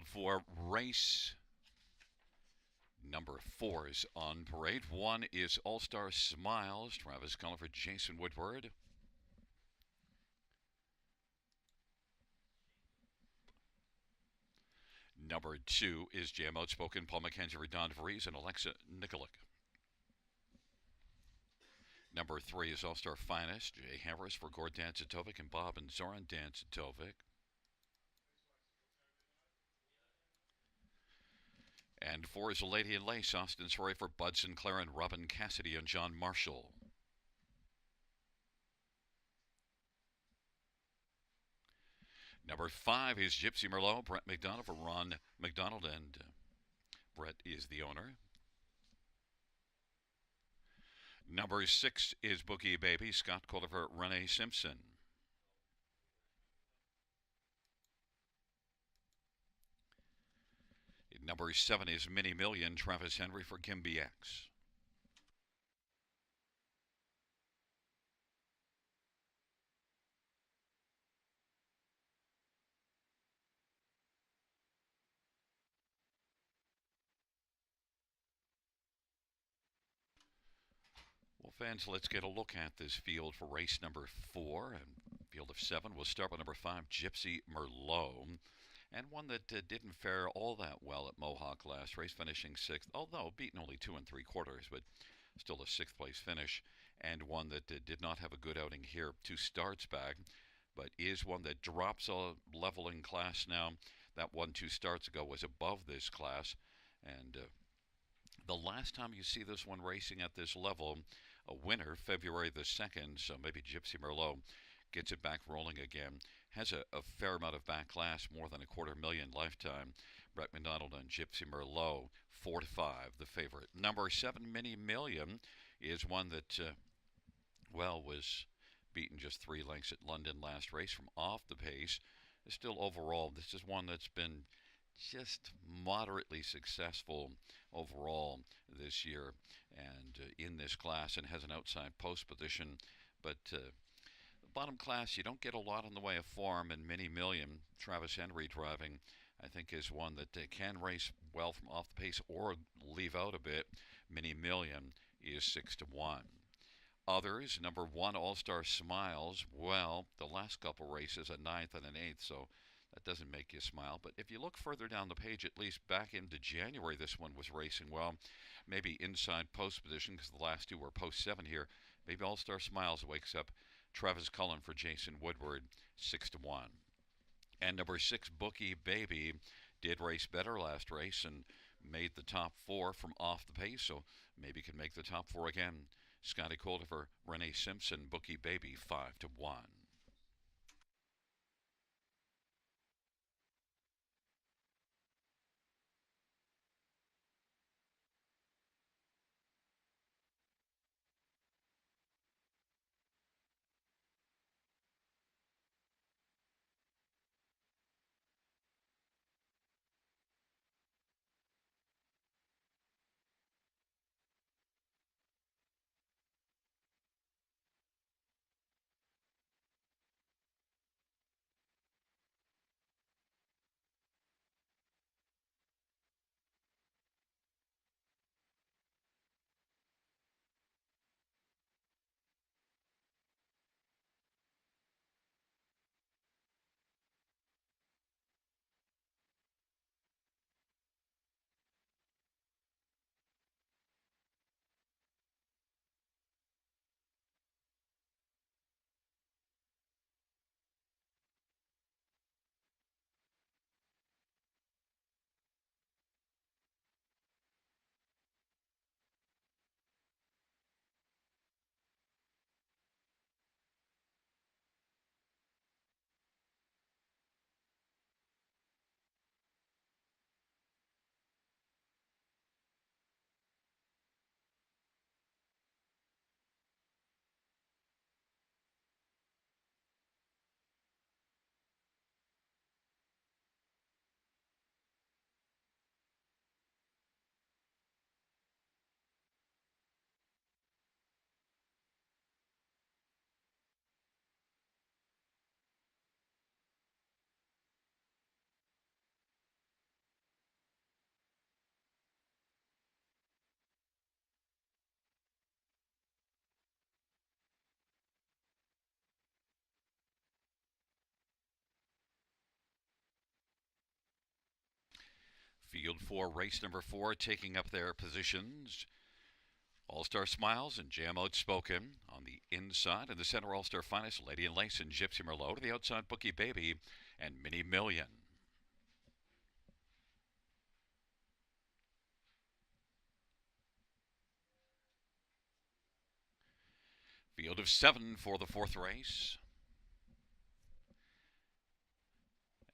field for race number 4 is on parade. 1 is All Star Smiles, Travis Culliford, Jason Woodward. Number 2 is Jam Outspoken, Paul McKenzie, Don Vries, and Alexa Nikolic. Number 3 is All Star Finest, Jay Harris for Gord Danzatovic and Bob and Zoran Danzatovic. And 4 is A Lady in Lace, Austin Sorey for Bud Sinclair and Robin Cassidy and John Marshall. Number 5 is Gypsy Merlot, Brett McDonald for Ron McDonald, and Brett is the owner. Number 6 is Bookie Baby, Scott Colliver, Renee Simpson. Number 7 is Mini Million, Travis Henry for Kimby X. Well, fans, let's get a look at this field for race number 4. And field of 7, we'll start with number 5, Gypsy Merlot. And one that didn't fare all that well at Mohawk last race, finishing 6th, although beaten only 2 3/4, but still a 6th place finish. And one that did not have a good outing here 2 starts back, but is one that drops a level in class now. That one 2 starts ago was above this class. And the last time you see this one racing at this level, a winner, February the 2nd, so maybe Gypsy Merlot gets it back rolling again. Has a fair amount of backlash, more than $250,000 lifetime. Brett McDonald and Gypsy Merlot, 4-5, the favorite. Number 7, Mini Million, is one that, was beaten just 3 lengths at London last race from off the pace. Still, overall, this is one that's been just moderately successful overall this year and in this class, and has an outside post position. But bottom class, you don't get a lot in the way of form, and Mini Million, Travis Henry driving, I think is one that can race well from off the pace or leave out a bit. Mini Million is 6-1. Others, number 1, All Star Smiles. Well, the last couple races, a 9th and an 8th, so that doesn't make you smile. But if you look further down the page, at least back into January, this one was racing well. Maybe inside post position, because the last 2 were post 7 here. Maybe All Star Smiles wakes up Travis Cullen for Jason Woodward, 6-1. And number 6, Bookie Baby, did race better last race and made the top 4 from off the pace, so maybe can make the top 4 again. Scotty Coldifer, Renee Simpson, Bookie Baby, 5-1. Field 4, race number 4, taking up their positions. All-Star Smiles and Jam Outspoken on the inside. In the center, All-Star Finest, Lady and Lace and Gypsy Merlot. To the outside, Bookie Baby and Mini Million. Field of 7 for the 4th race.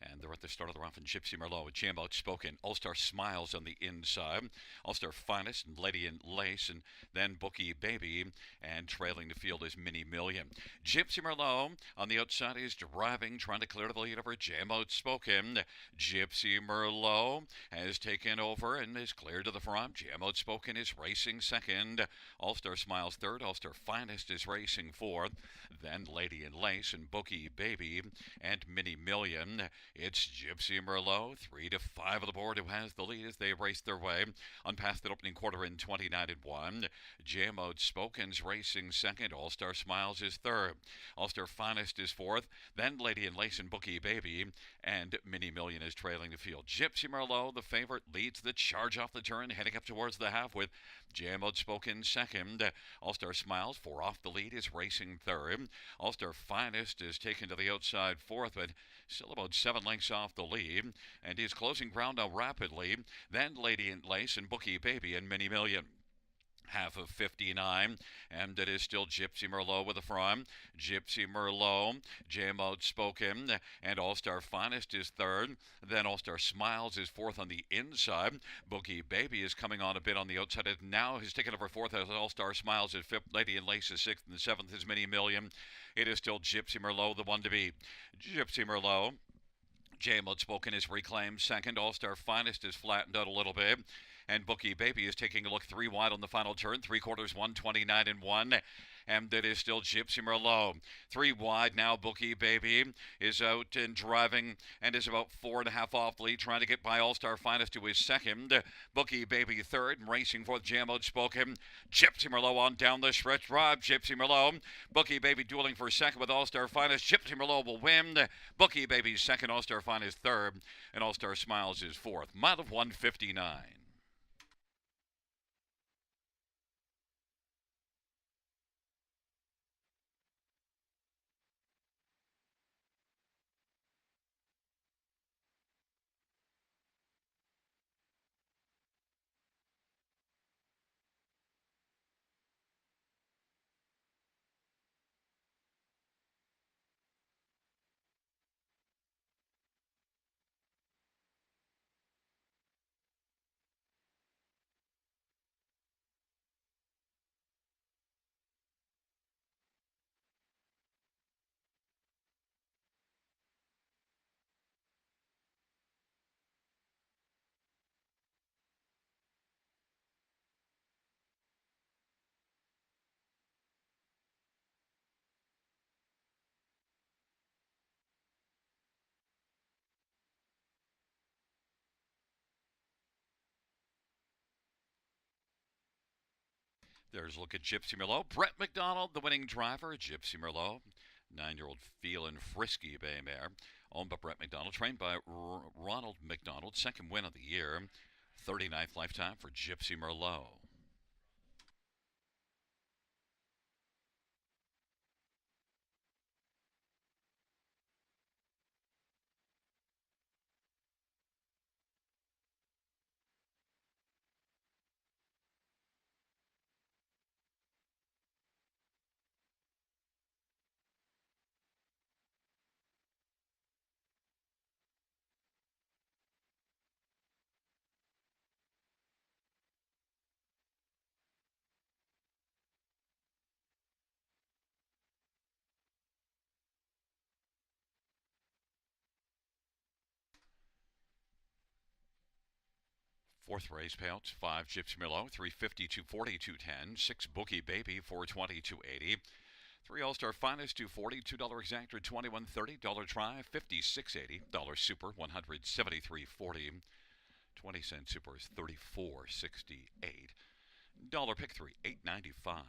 And they're at the start of the round from Gypsy Merlot with Jam Outspoken. All-Star Smiles on the inside. All-Star Finest and Lady and Lace. And then Bookie Baby. And trailing the field is Mini Million. Gypsy Merlot on the outside is driving, trying to clear the lead over Jam Outspoken. Gypsy Merlot has taken over and is cleared to the front. Jam Outspoken is racing second. All-Star Smiles third. All-Star Finest is racing fourth. Then Lady and Lace and Bookie Baby and Mini Million. It's Gypsy Merlot, 3 to 5 of the board, who has the lead as they race their way on past that opening quarter in 29 and 1. Jam Outspoken's racing second. All-Star Smiles is third. All-Star Finest is fourth. Then Lady and Lace and Bookie Baby and Mini Million is trailing the field. Gypsy Merlot, the favorite, leads the charge off the turn, heading up towards the half with Jam Outspoken second. All-Star Smiles, 4 off the lead, is racing third. All-Star Finest is taken to the outside fourth, but still about 7 lengths off the lead, and is closing ground now rapidly. Then Lady and Lace and Bookie Baby and Mini Million. Half of 59, and it is still Gypsy Merlot with the front. Gypsy Merlot, Jam Outspoken, and All-Star Finest is third. Then All-Star Smiles is fourth on the inside. Bookie Baby is coming on a bit on the outside. It now has taken over fourth as All-Star Smiles is fifth. Lady and Lace is sixth, and seventh is Mini Million. It is still Gypsy Merlot, the one to beat. Gypsy Merlot. Jam Outspoken is reclaimed second. All-Star Finest is flattened out a little bit. And Bookie Baby is taking a look 3 wide on the final turn. 3/4, 129 and 1. And it is still Gypsy Merlot. 3 wide now. Bookie Baby is out and driving and is about 4.5 off lead, trying to get by All-Star Finest, who is second. Bookie Baby third, and racing for Jam Outspoken. Gypsy Merlot on down the stretch. Drive Gypsy Merlot. Bookie Baby dueling for second with All-Star Finest. Gypsy Merlot will win. Bookie Baby second. All-Star Finest third. And All-Star Smiles is fourth. Mile of 159. There's a look at Gypsy Merlot. Brett McDonald, the winning driver. Gypsy Merlot, 9-year-old feeling frisky bay mare, owned by Brett McDonald, trained by Ronald McDonald. Second win of the year. 39th lifetime for Gypsy Merlot. Fourth race payouts: 5 Gypsy Merlot, 350, 240, 210. 6 Bookie Baby, 420, 280. 3 All-Star Finest, 240. $2 exactor, 21.30. Dollar try, 56.80. Dollar super, 173.40. 20-cent super is 34.68. Dollar pick 3, 8.95.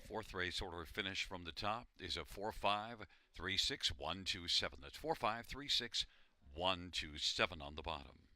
Fourth race order finish from the top is a 4-5-3-6-1-2-7. That's 4-5-3-6-1-2-7 on the bottom.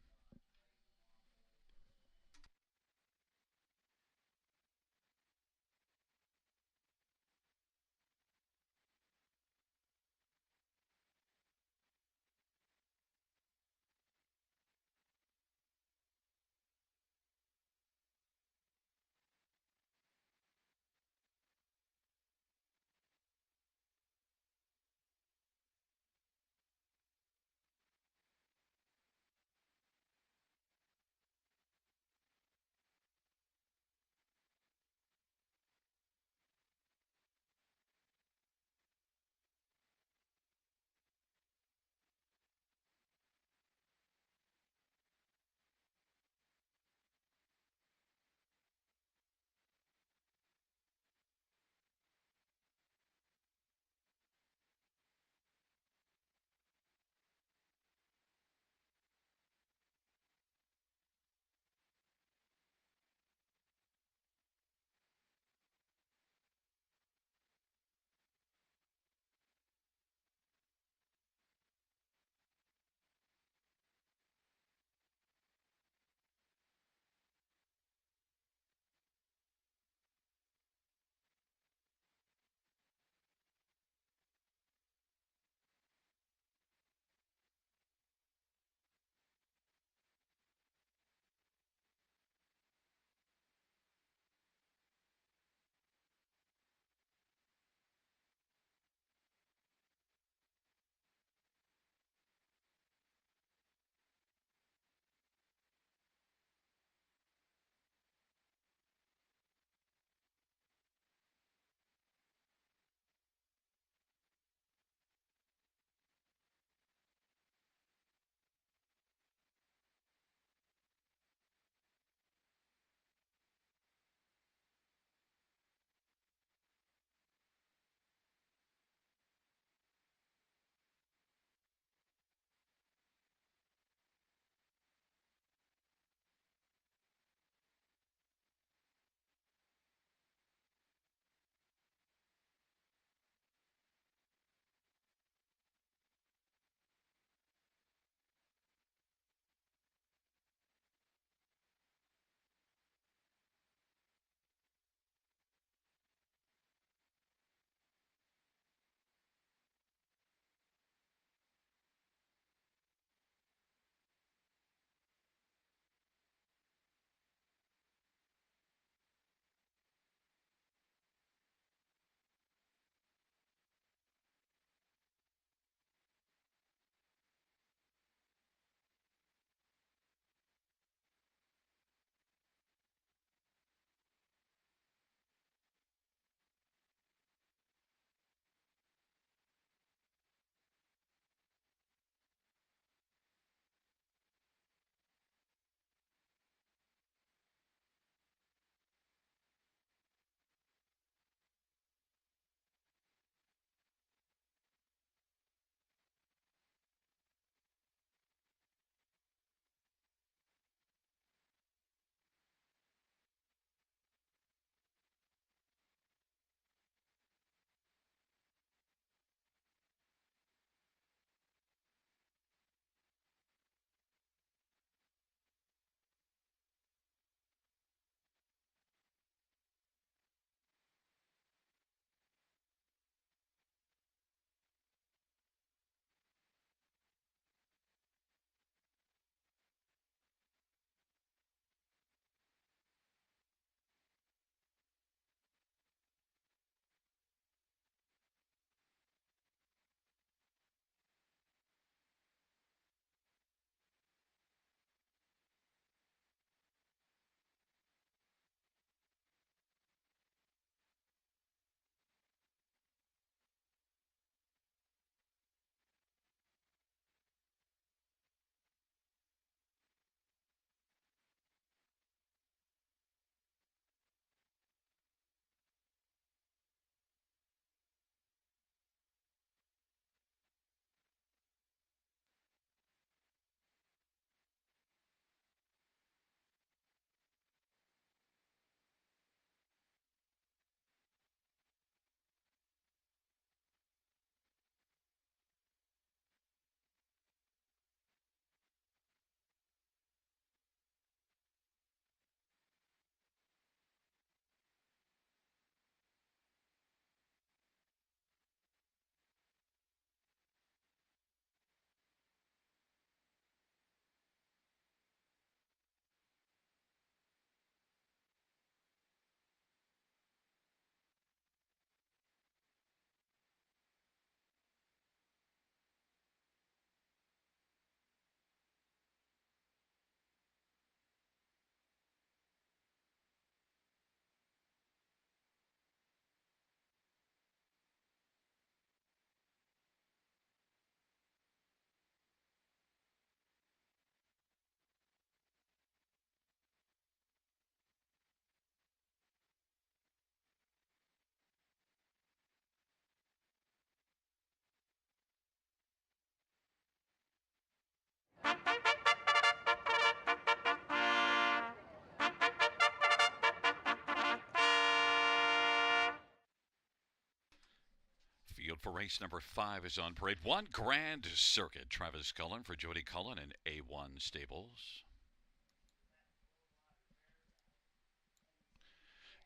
field for race number 5 is on parade. One Grand Circuit. Travis Cullen for Jody Cullen and A1 Stables.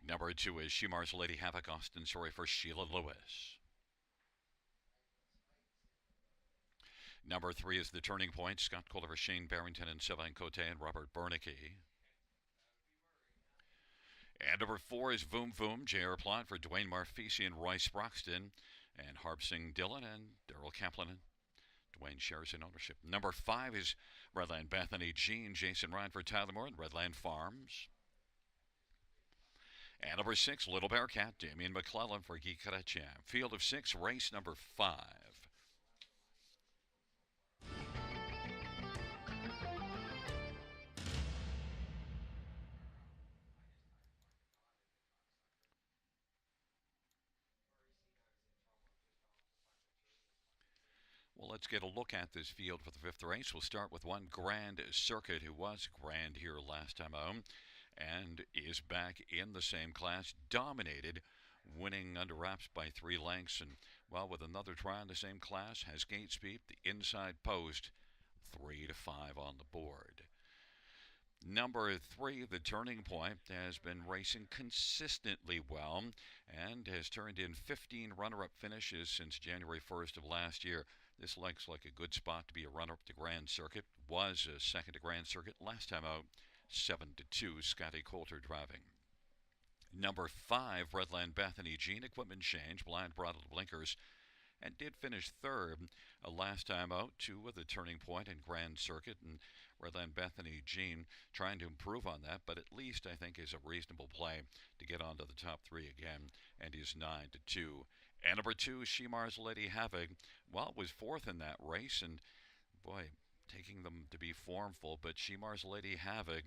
Number 2 is Shimar's Lady Havoc, Austin Story for Sheila Lewis. Number 3 is The Turning Point, Scott Kohler for Shane Barrington and Sylvain Cote and Robert Bernicke. And number 4 is Voom Voom, J.R. Plot for Dwayne Marfisi and Royce Broxton, and Harb Singh Dillon and Daryl Kaplan and Dwayne shares in ownership. Number 5 is Redland Bethany Jean, Jason Ryan for Tyler Moore and Redland Farms. And number 6, Little Bearcat, Damian McClellan for Guy Chrétien. Field of 6, race number 5. Well, let's get a look at this field for the 5th race. We'll start with one Grand Circuit, who was grand here last time out, and is back in the same class, dominated, winning under wraps by 3 lengths. And, well, with another try in the same class, has gate speed, the inside post, 3 to 5 on the board. Number 3, The Turning Point, has been racing consistently well and has turned in 15 runner-up finishes since January 1st of last year. This looks like a good spot to be a runner-up to Grand Circuit. Was a second to Grand Circuit last time out, 7-2, Scotty Coulter driving. Number 5, Redland Bethany Jean, equipment change, blind throttle blinkers, and did finish 3rd last time out, 2 with The Turning Point and Grand Circuit, and Redland Bethany Jean trying to improve on that, but at least I think is a reasonable play to get onto the top 3 again, and is 9-2. And number 2, Shimar's Lady Havoc, well, was 4th in that race, and boy, taking them to be formful, but Shimar's Lady Havoc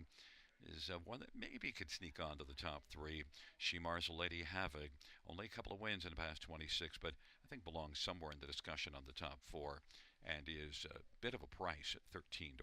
is one that maybe could sneak onto the top 3. Shimar's Lady Havoc, only a couple of wins in the past 26, but I think belongs somewhere in the discussion on the top 4, and is a bit of a price at 13-1.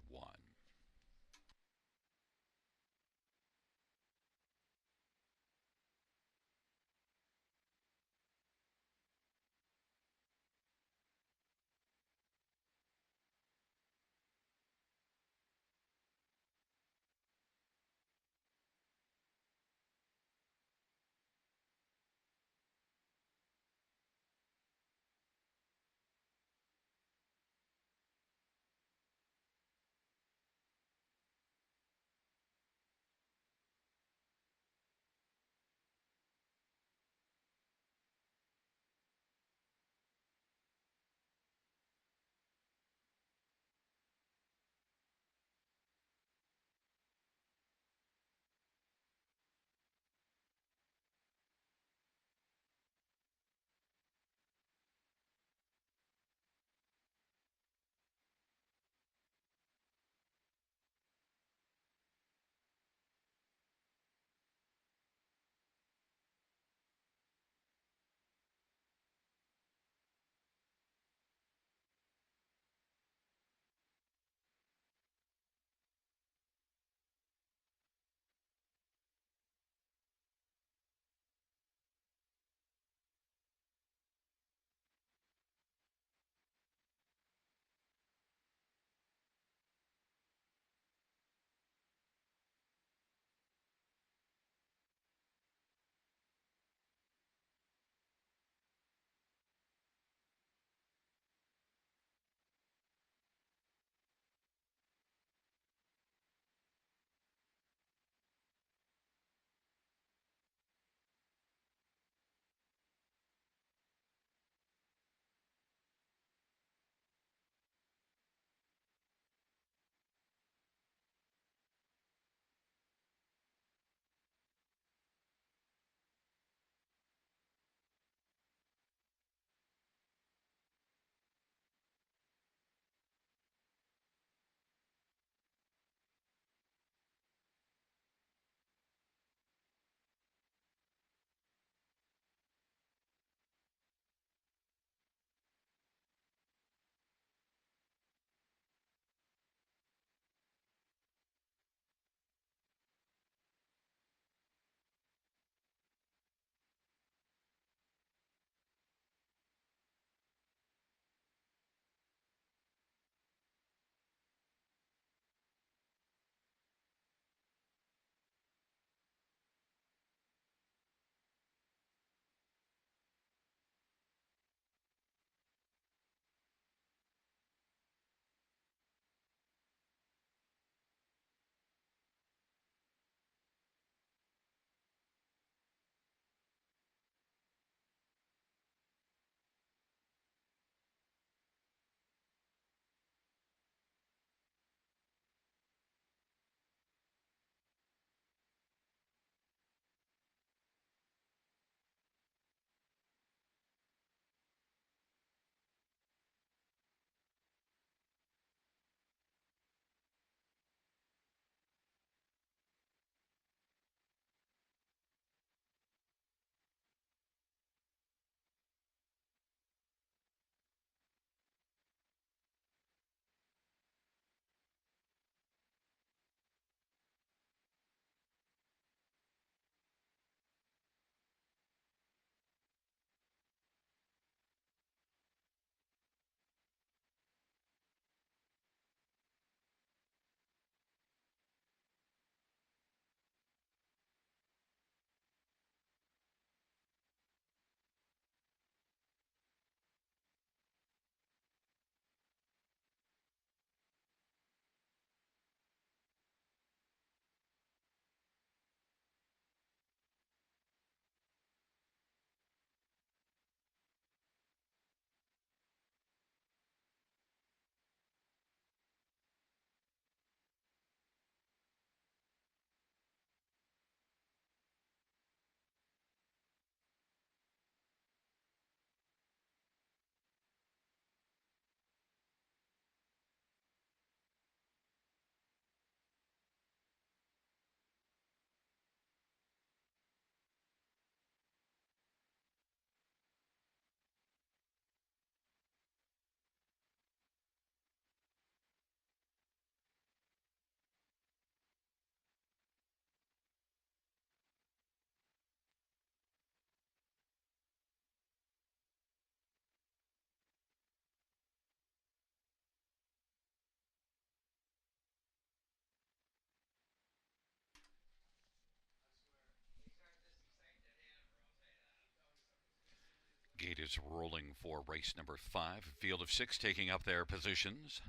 gate is rolling for race number 5. Field of 6 taking up their positions.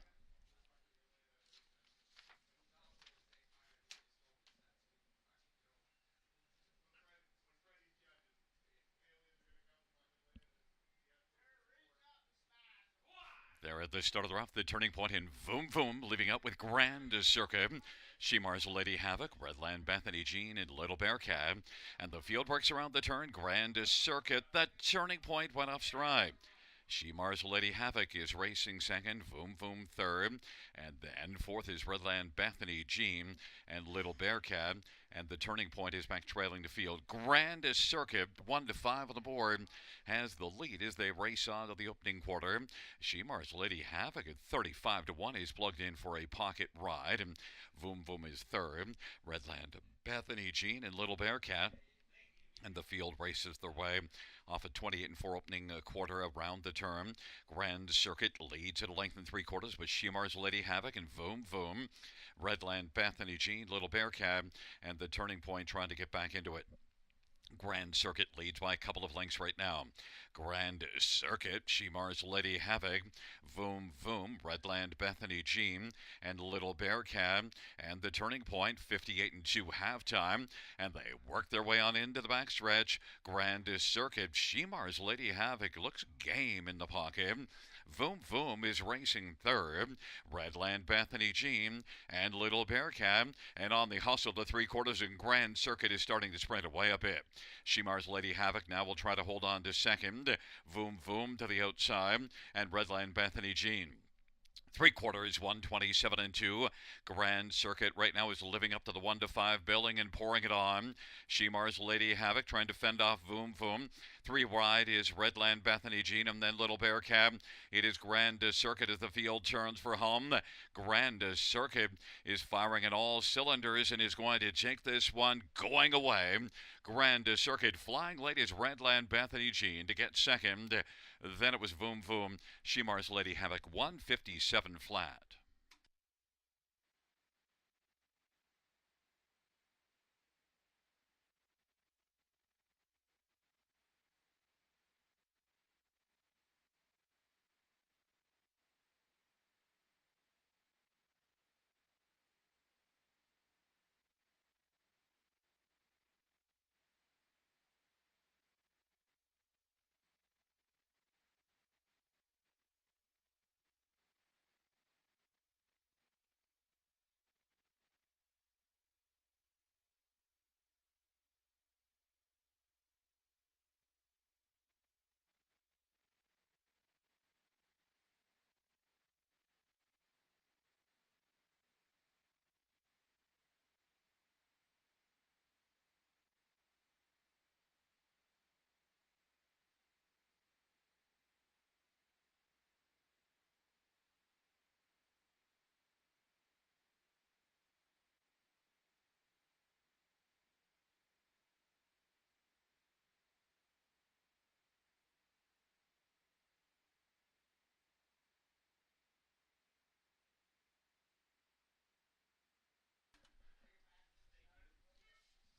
There at the start of the rough, the turning point in Voom Voom, leaving up with Grand Circuit. Shemar's Lady Havoc, Redland Bethany Jean, and Little Bearcat. And the field works around the turn. Grand Circuit, the turning point went off stride. Shemar's Lady Havoc is racing second, Voom Voom third, and then fourth is Redland Bethany Jean and Little Bearcat, and the turning point is back trailing the field. Grand Circuit, 1 to 5 on the board, has the lead as they race on to the opening quarter. Shemar's Lady Havoc at 35 to 1 is plugged in for a pocket ride, and Voom Voom is third. Redland Bethany Jean and Little Bearcat. And the field races their way off a 28 and 4 opening quarter around the turn. Grand Circuit leads at a length and 3/4 with Shemar's Lady Havoc and Voom Voom. Redland Bethany Jean, Little Bearcat, and the turning point trying to get back into it. Grand Circuit leads by a couple of lengths right now. Grand Circuit, Shemar's Lady Havoc, Voom Voom, Redland Bethany Jean, and Little Bearcat, and the turning point, 58 and 2 halftime, and they work their way on into the backstretch. Grand Circuit, Shemar's Lady Havoc looks game in the pocket. Voom Voom is racing third. Redland Bethany Jean and Little Bearcat. And on the hustle, the 3/4 and Grand Circuit is starting to spread away a bit. Shemar's Lady Havoc now will try to hold on to second. Voom Voom to the outside. And Redland Bethany Jean. 3/4, 127 and 2. Grand Circuit right now is living up to the 1 to 5 billing and pouring it on. Shemar's Lady Havoc trying to fend off Voom Voom. 3 wide is Redland Bethany Jean and then Little Bearcat. It is Grand Circuit as the field turns for home. Grand Circuit is firing on all cylinders and is going to take this one going away. Grand Circuit flying late is Redland Bethany Jean to get second. Then it was Voom Voom. Shemar's Lady Havoc, 157 flat.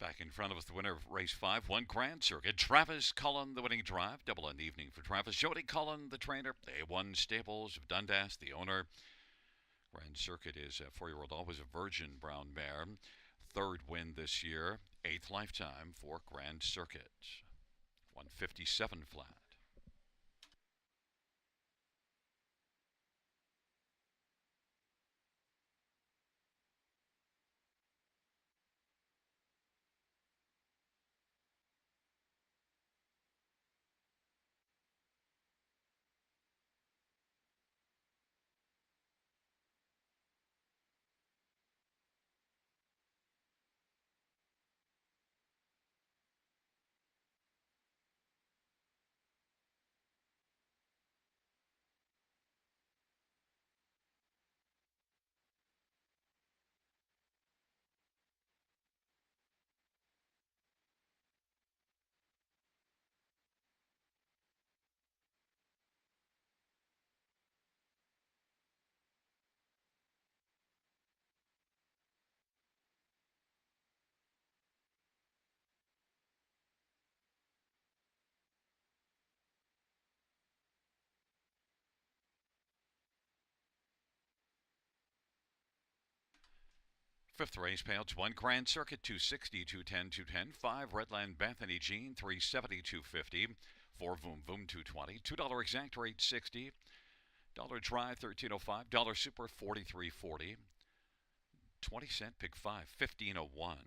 Back in front of us, the winner of race 5, 1 Grand Circuit. Travis Cullen, the winning drive. Double in the evening for Travis. Jody Cullen, the trainer. A1 Stables of Dundas, the owner. Grand Circuit is a 4-year-old, always a virgin brown mare. Third win this year. 8th lifetime for Grand Circuit. 157 flat. Fifth race payouts 1 Grand Circuit 260, 210, 210. 5 Redland Bethany Jean 370, 250. 4 Voom Voom 220. $2 exact rate 60. Dollar Try 1305. Dollar Super 43.40. 20-cent Pick 5 1501.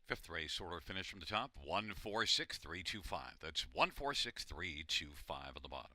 Fifth race order finish from the top 146325. That's 146325 on the bottom.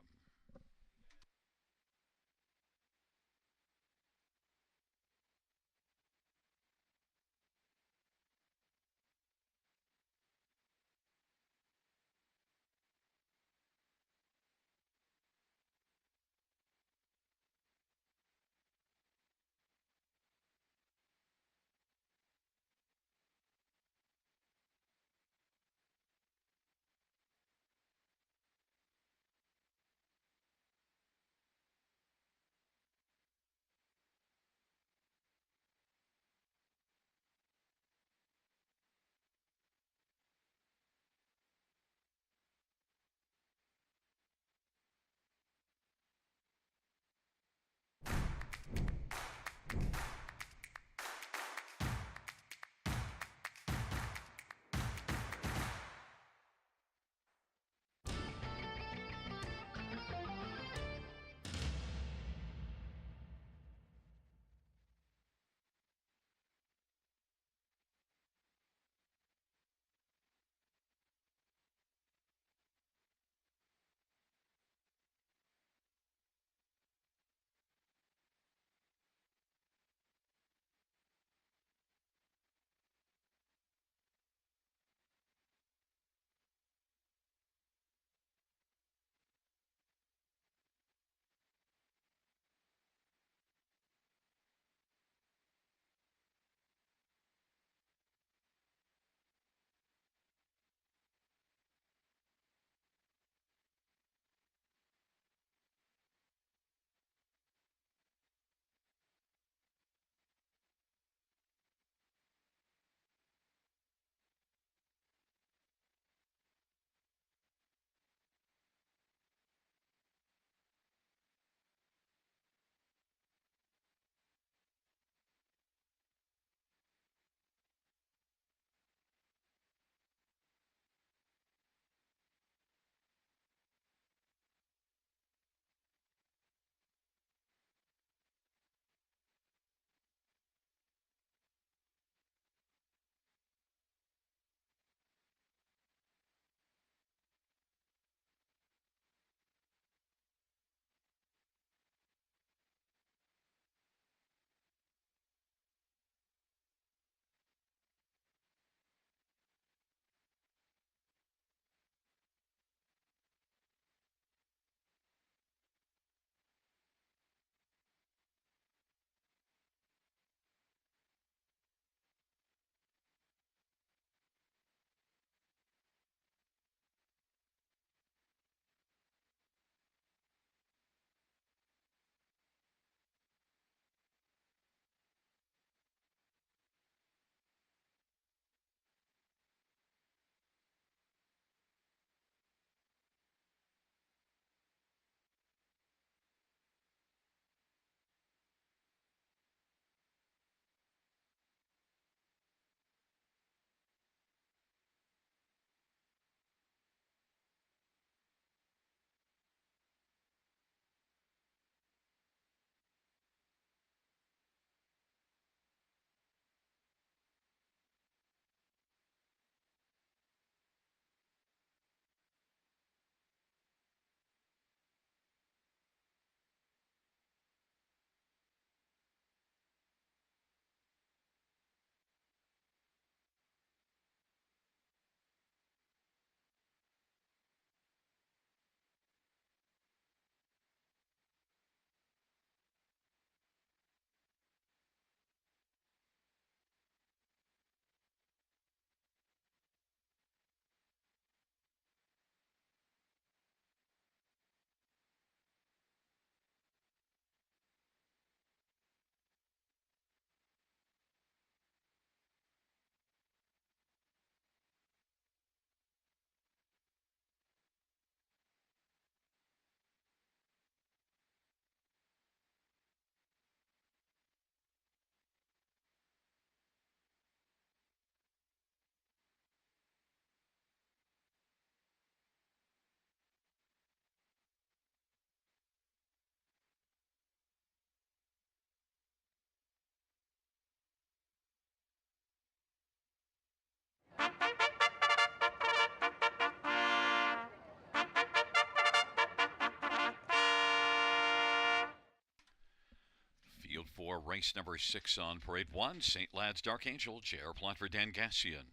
for race number 6 on Parade 1, St. Lad's Dark Angel, J.R. Plantford Dangassian.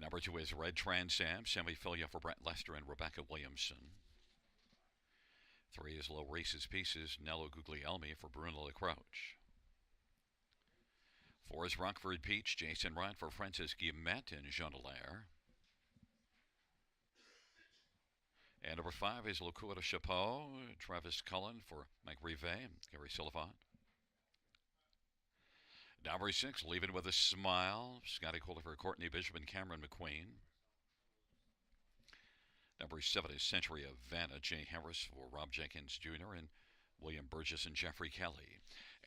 Number 2 is Red Trans Am, Sammy Filia for Brett Lester and Rebecca Williamson. 3 is Low Races Pieces, Nello Guglielmi for Bruno Lacroix. 4 is Rockford Peach, Jason Ryan for Francis Guillemette and Jean Dallaire. And number 5 is Le Coeur de Chapeau, Travis Cullen for Mike Rivet and Gary Sullivan. Number 6, Leaving with a Smile, Scotty Kohler for Courtney Bishop and Cameron McQueen. Number 7 is Century of Vanna, Jay Harris for Rob Jenkins Jr. and William Burgess and Jeffrey Kelly.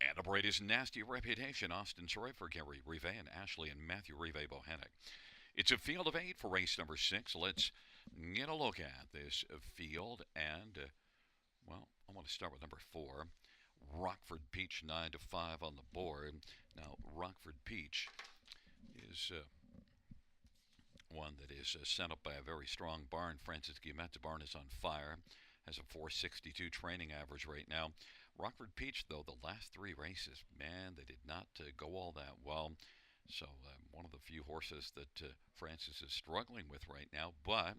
And number 8 is Nasty Reputation, Austin Surrey for Gary Rivet and Ashley and Matthew Rivet Bohannic. It's a field of 8 for race number 6. Let's get a look at this field. And, I want to start with number 4. Rockford Peach, 9 to 5 on the board. Now, Rockford Peach is one that is sent up by a very strong barn. Francis Guillemette barn is on fire. Has a 462 training average right now. Rockford Peach, though, the last 3 races, man, they did not go all that well. So one of the few horses that Francis is struggling with right now. But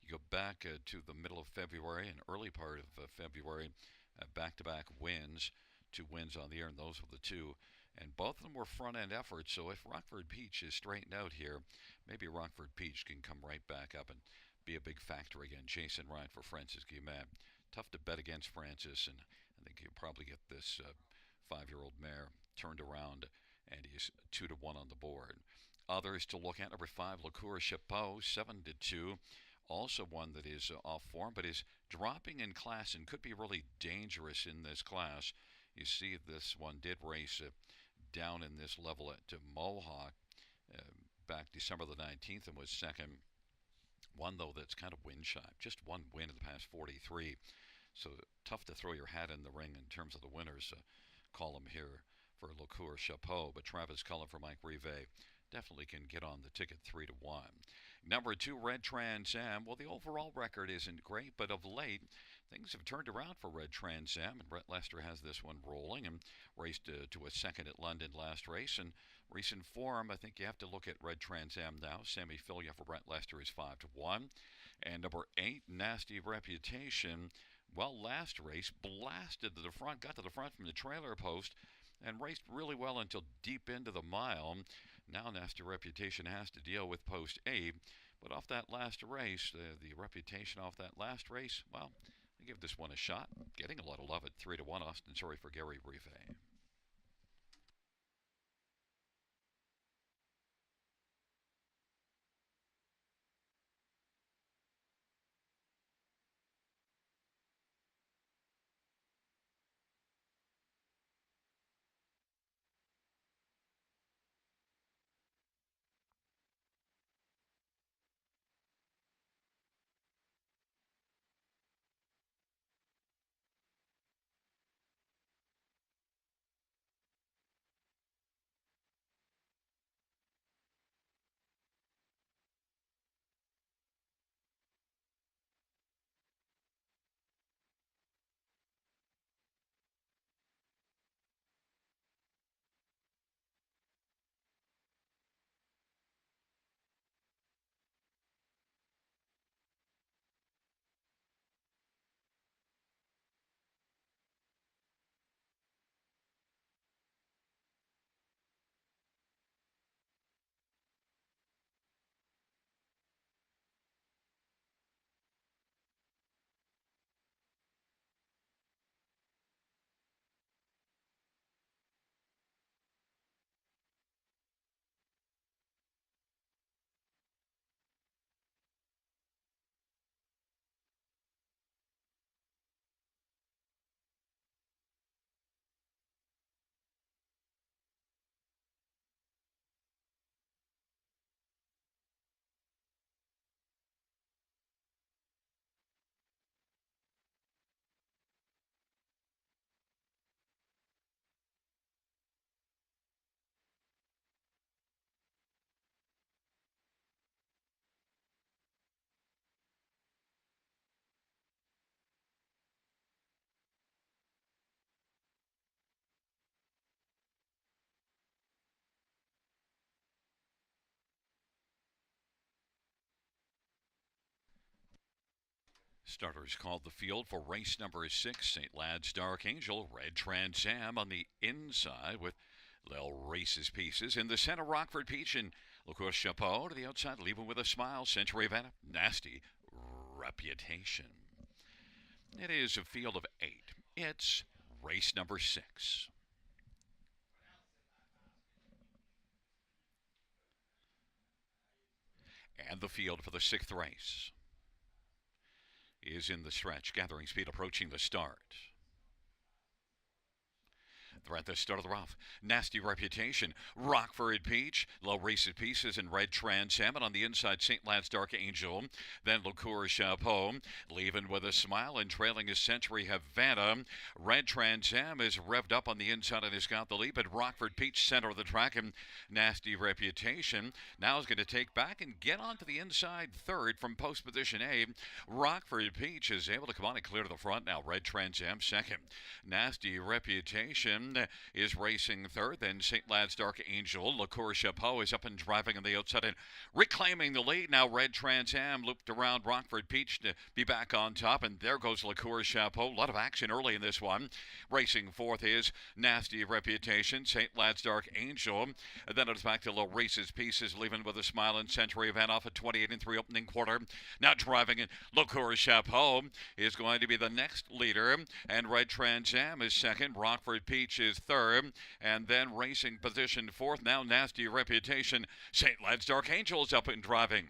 you go back to the middle of February and early part of February, back-to-back wins, 2 wins on the year, and those were the 2. And both of them were front-end efforts. So if Rockford Peach is straightened out here, maybe Rockford Peach can come right back up and be a big factor again. Jason Ryan for Francis Guillemette. Tough to bet against Francis, and I think he'll probably get this 5-year-old mare turned around, and he's 2 to 1 on the board. Others to look at: number 5, Le Coeur Chapeau, 7 to 2. Also one that is off form, but is dropping in class and could be really dangerous in this class. You see, this one did race down in this level at Mohawk back December the 19th and was second. One, though, that's kind of win shy. Just one win in the past 43. So tough to throw your hat in the ring in terms of the winners column here for Le Coeur Chapeau. But Travis Cullen for Mike Rivet definitely can get on the ticket 3 to 1. Number 2, Red Trans Am. Well, the overall record isn't great, but of late, things have turned around for Red Trans Am, and Brett Lester has this one rolling and raced to a second at London last race. And recent form, I think you have to look at Red Trans Am now. Sammy Filia for Brett Lester is 5 to 1. And number 8, Nasty Reputation. Well, last race, blasted to the front, got to the front from the trailer post, and raced really well until deep into the mile. Now Nasty Reputation has to deal with post A, but off that last race, the reputation off that last race, well, I give this one a shot. Getting a lot of love at 3 to 1. Austin Surrey for Gary Rivet. Starters called the field for race number 6, St. Lad's Dark Angel, Red Trans Am on the inside with Lil Race's Pieces. In the center, Rockford Peach and Liqueur Chapeau to the outside, leaving with a smile, Century Havana, Nasty Reputation. It is a field of 8. It's race number 6. And the field for the 6th race is in the stretch, gathering speed approaching the start. They're at the start of the rough. Nasty Reputation, Rockford Peach, Low Races Pieces, and Red Trans Am. On the inside, St. Lad's Dark Angel. Then Liqueur Chapeau, leaving with a smile and trailing his Century Havana. Red Trans Am is revved up on the inside and has got the lead, but Rockford Peach, center of the track, and Nasty Reputation now is going to take back and get onto the inside third from post position A. Rockford Peach is able to come on and clear to the front now. Red Trans Am second. Nasty Reputation is racing third. Then St. Lad's Dark Angel. Liqueur Chapeau is up and driving on the outside and reclaiming the lead. Now Red Trans Am looped around Rockford Peach to be back on top. And there goes Liqueur Chapeau. A lot of action early in this one. Racing fourth is Nasty Reputation. St. Lad's Dark Angel. And then it's back to Low Races Pieces, leaving with a smile and Century Van off at 28 and 3 opening quarter. Now driving in Liqueur Chapeau is going to be the next leader. And Red Trans Am is second. Rockford Peach is third, and then racing position fourth. Now Nasty Reputation. St. Lad's Dark Angel is up and driving.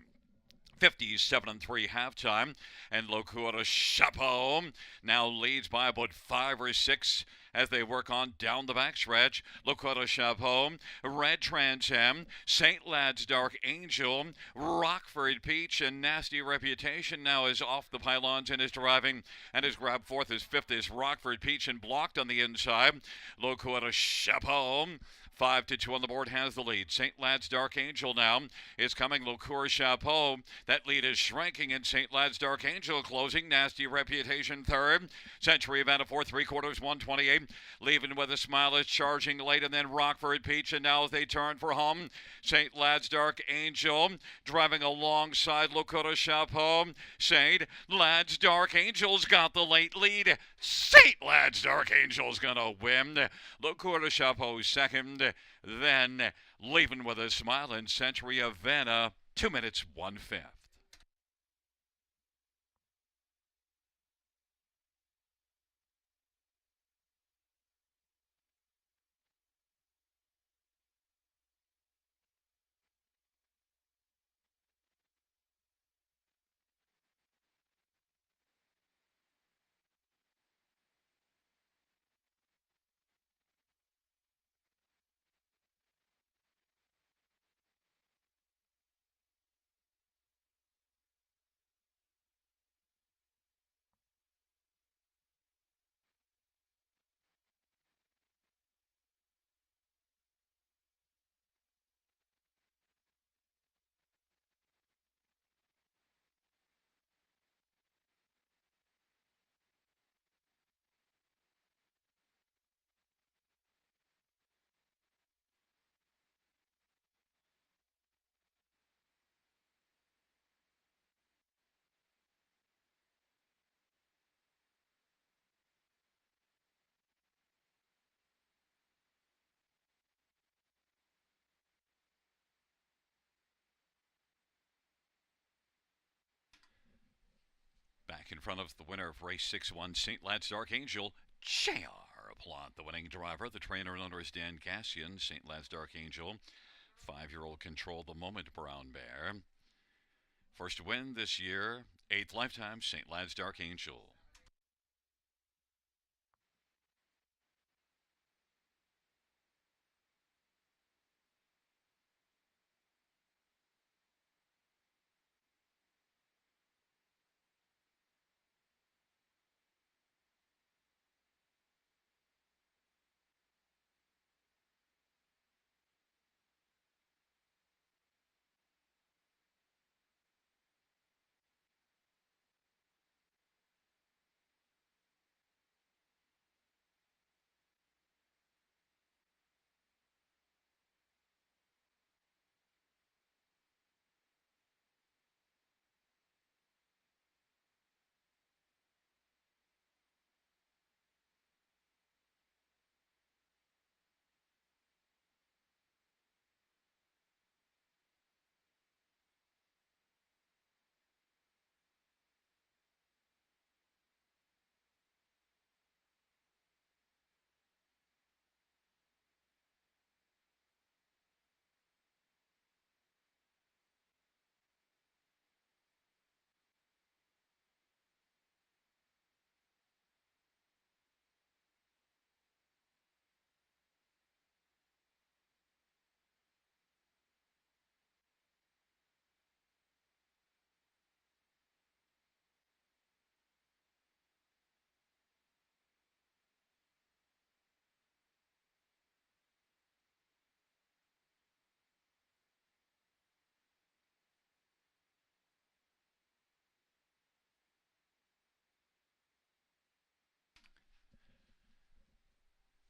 57 and 3 halftime, and Liqueur Chapeau now leads by about 5 or 6 as they work on down the backstretch. Liqueur Chapeau, Red Trans Am, St. Lad's Dark Angel, Rockford Peach, and Nasty Reputation now is off the pylons and is driving, and is grabbed fourth. As fifth is Rockford Peach and blocked on the inside. Liqueur Chapeau, 5-2 on the board, has the lead. St. Lad's Dark Angel now is coming. Liqueur Chapeau. That lead is shrinking, and St. Lad's Dark Angel closing. Nasty Reputation third. Century Havana fourth, 3/4, 128. Leaving with a smile is charging late, and then Rockford Peach, and now as they turn for home, St. Lad's Dark Angel driving alongside Liqueur Chapeau. St. Lad's Dark Angel's got the late lead. St. Lad's Dark Angel's gonna win. Liqueur Chapeau second. Then leaving with a smile in Century Havana, 2 minutes, 1/5. Back in front of the winner of race 6-1, St. Lad's Dark Angel, J.R. Plot, the winning driver. The trainer and owner is Dan Cassian. St. Lad's Dark Angel, 5-year-old Control the Moment Brown Bear. First win this year, 8th lifetime, St. Lad's Dark Angel.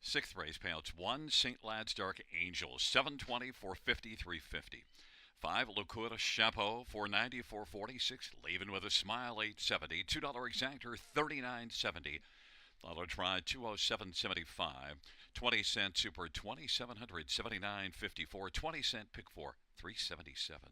Sixth race payouts 1 St. Lad's Dark Angel, 720, 450, 350. 5 Locura Chapeau, 490, 446. Leaving with a Smile, 870. $2 exactor, 39.70. Dollar try, 207.75. 20-cent super, 2779.54. 20-cent pick four, 377.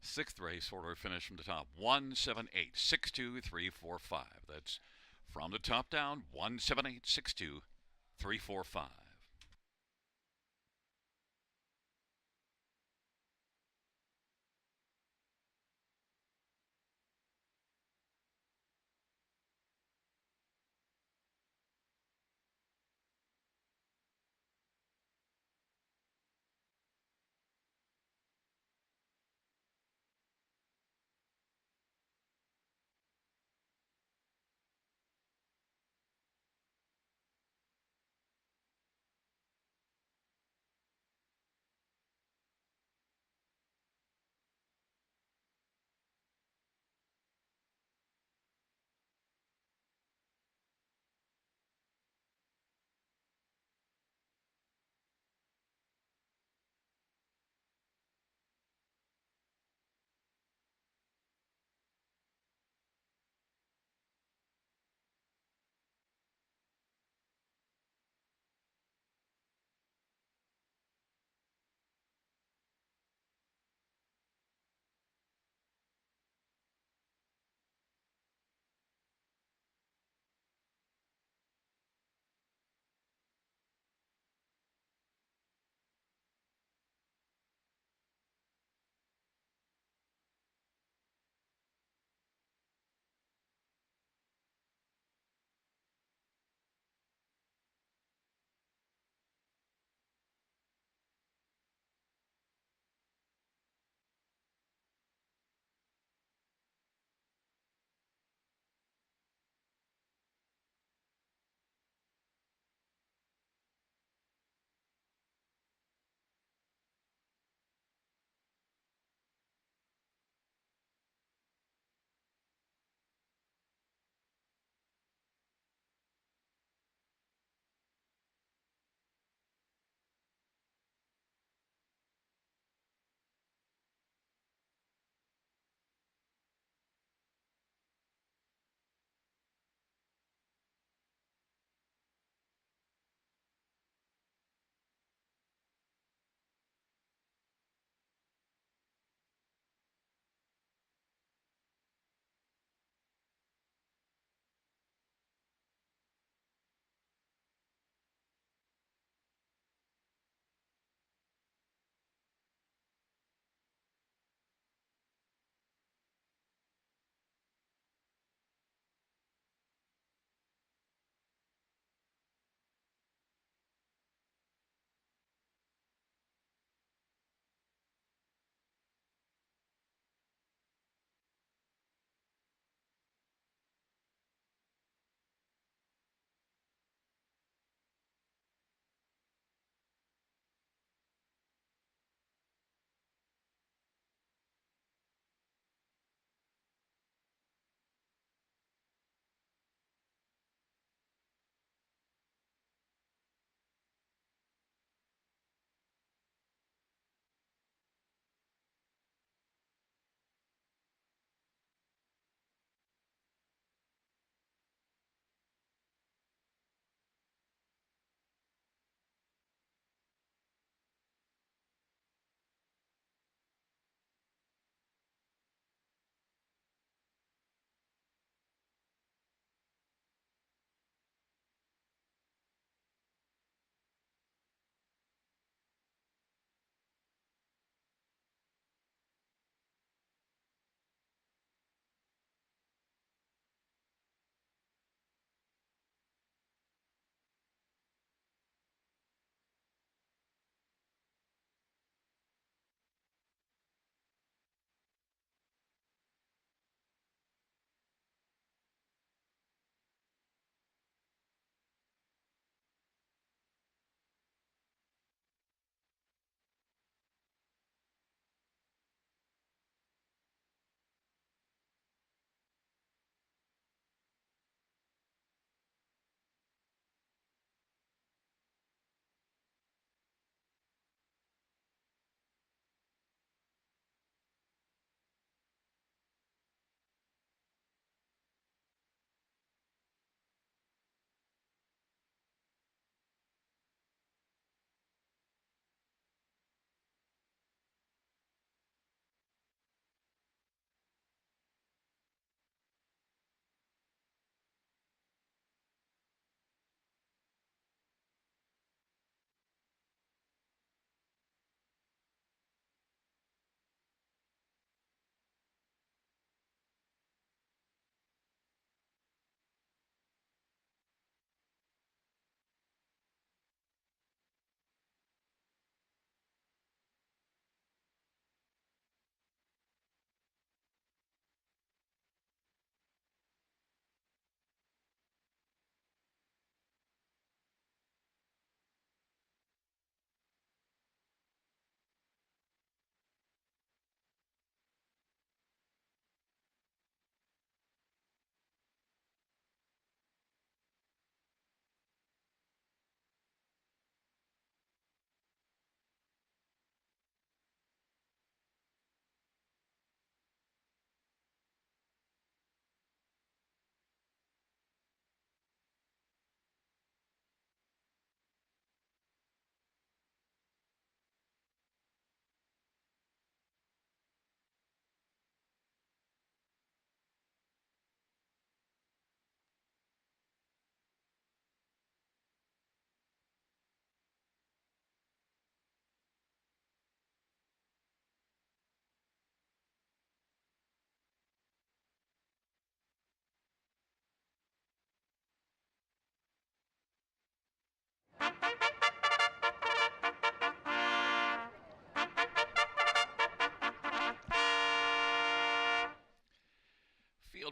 Sixth race order finish from the top, 178, 62, 345. That's from the top down, 178, 62, 345.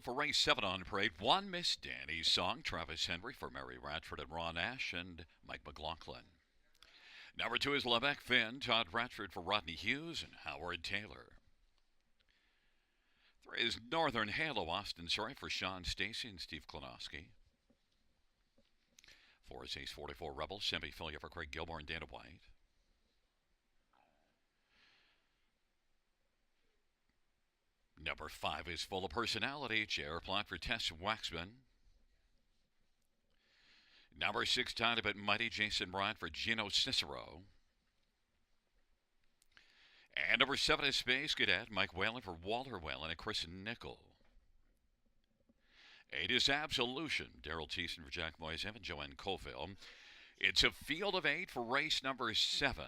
for race 7 on parade. 1, Miss Danny's Song, Travis Henry for Mary Ratchford and Ron Ash and Mike McLaughlin. Number 2 is Lebec Finn, Todd Ratchford for Rodney Hughes and Howard Taylor. 3 is Northern Halo, Austin Surrey for Sean Stacy and Steve Klonowski. 4 is Ace 44 Rebel, Semi-Filia for Craig Gilmore and Dana White. Number 5 is Full of Personality, J.R. Platt for Tess Waxman. Number 6, Tied Up at Mighty, Jason Bryant for Gino Cicero. And number 7 is Space Cadet, Mike Whalen for Walter Whalen and Chris Nickel. 8 is Absolution, Daryl Thiessen for Jack Moisev and Joanne Colville. It's a field of 8 for race number 7.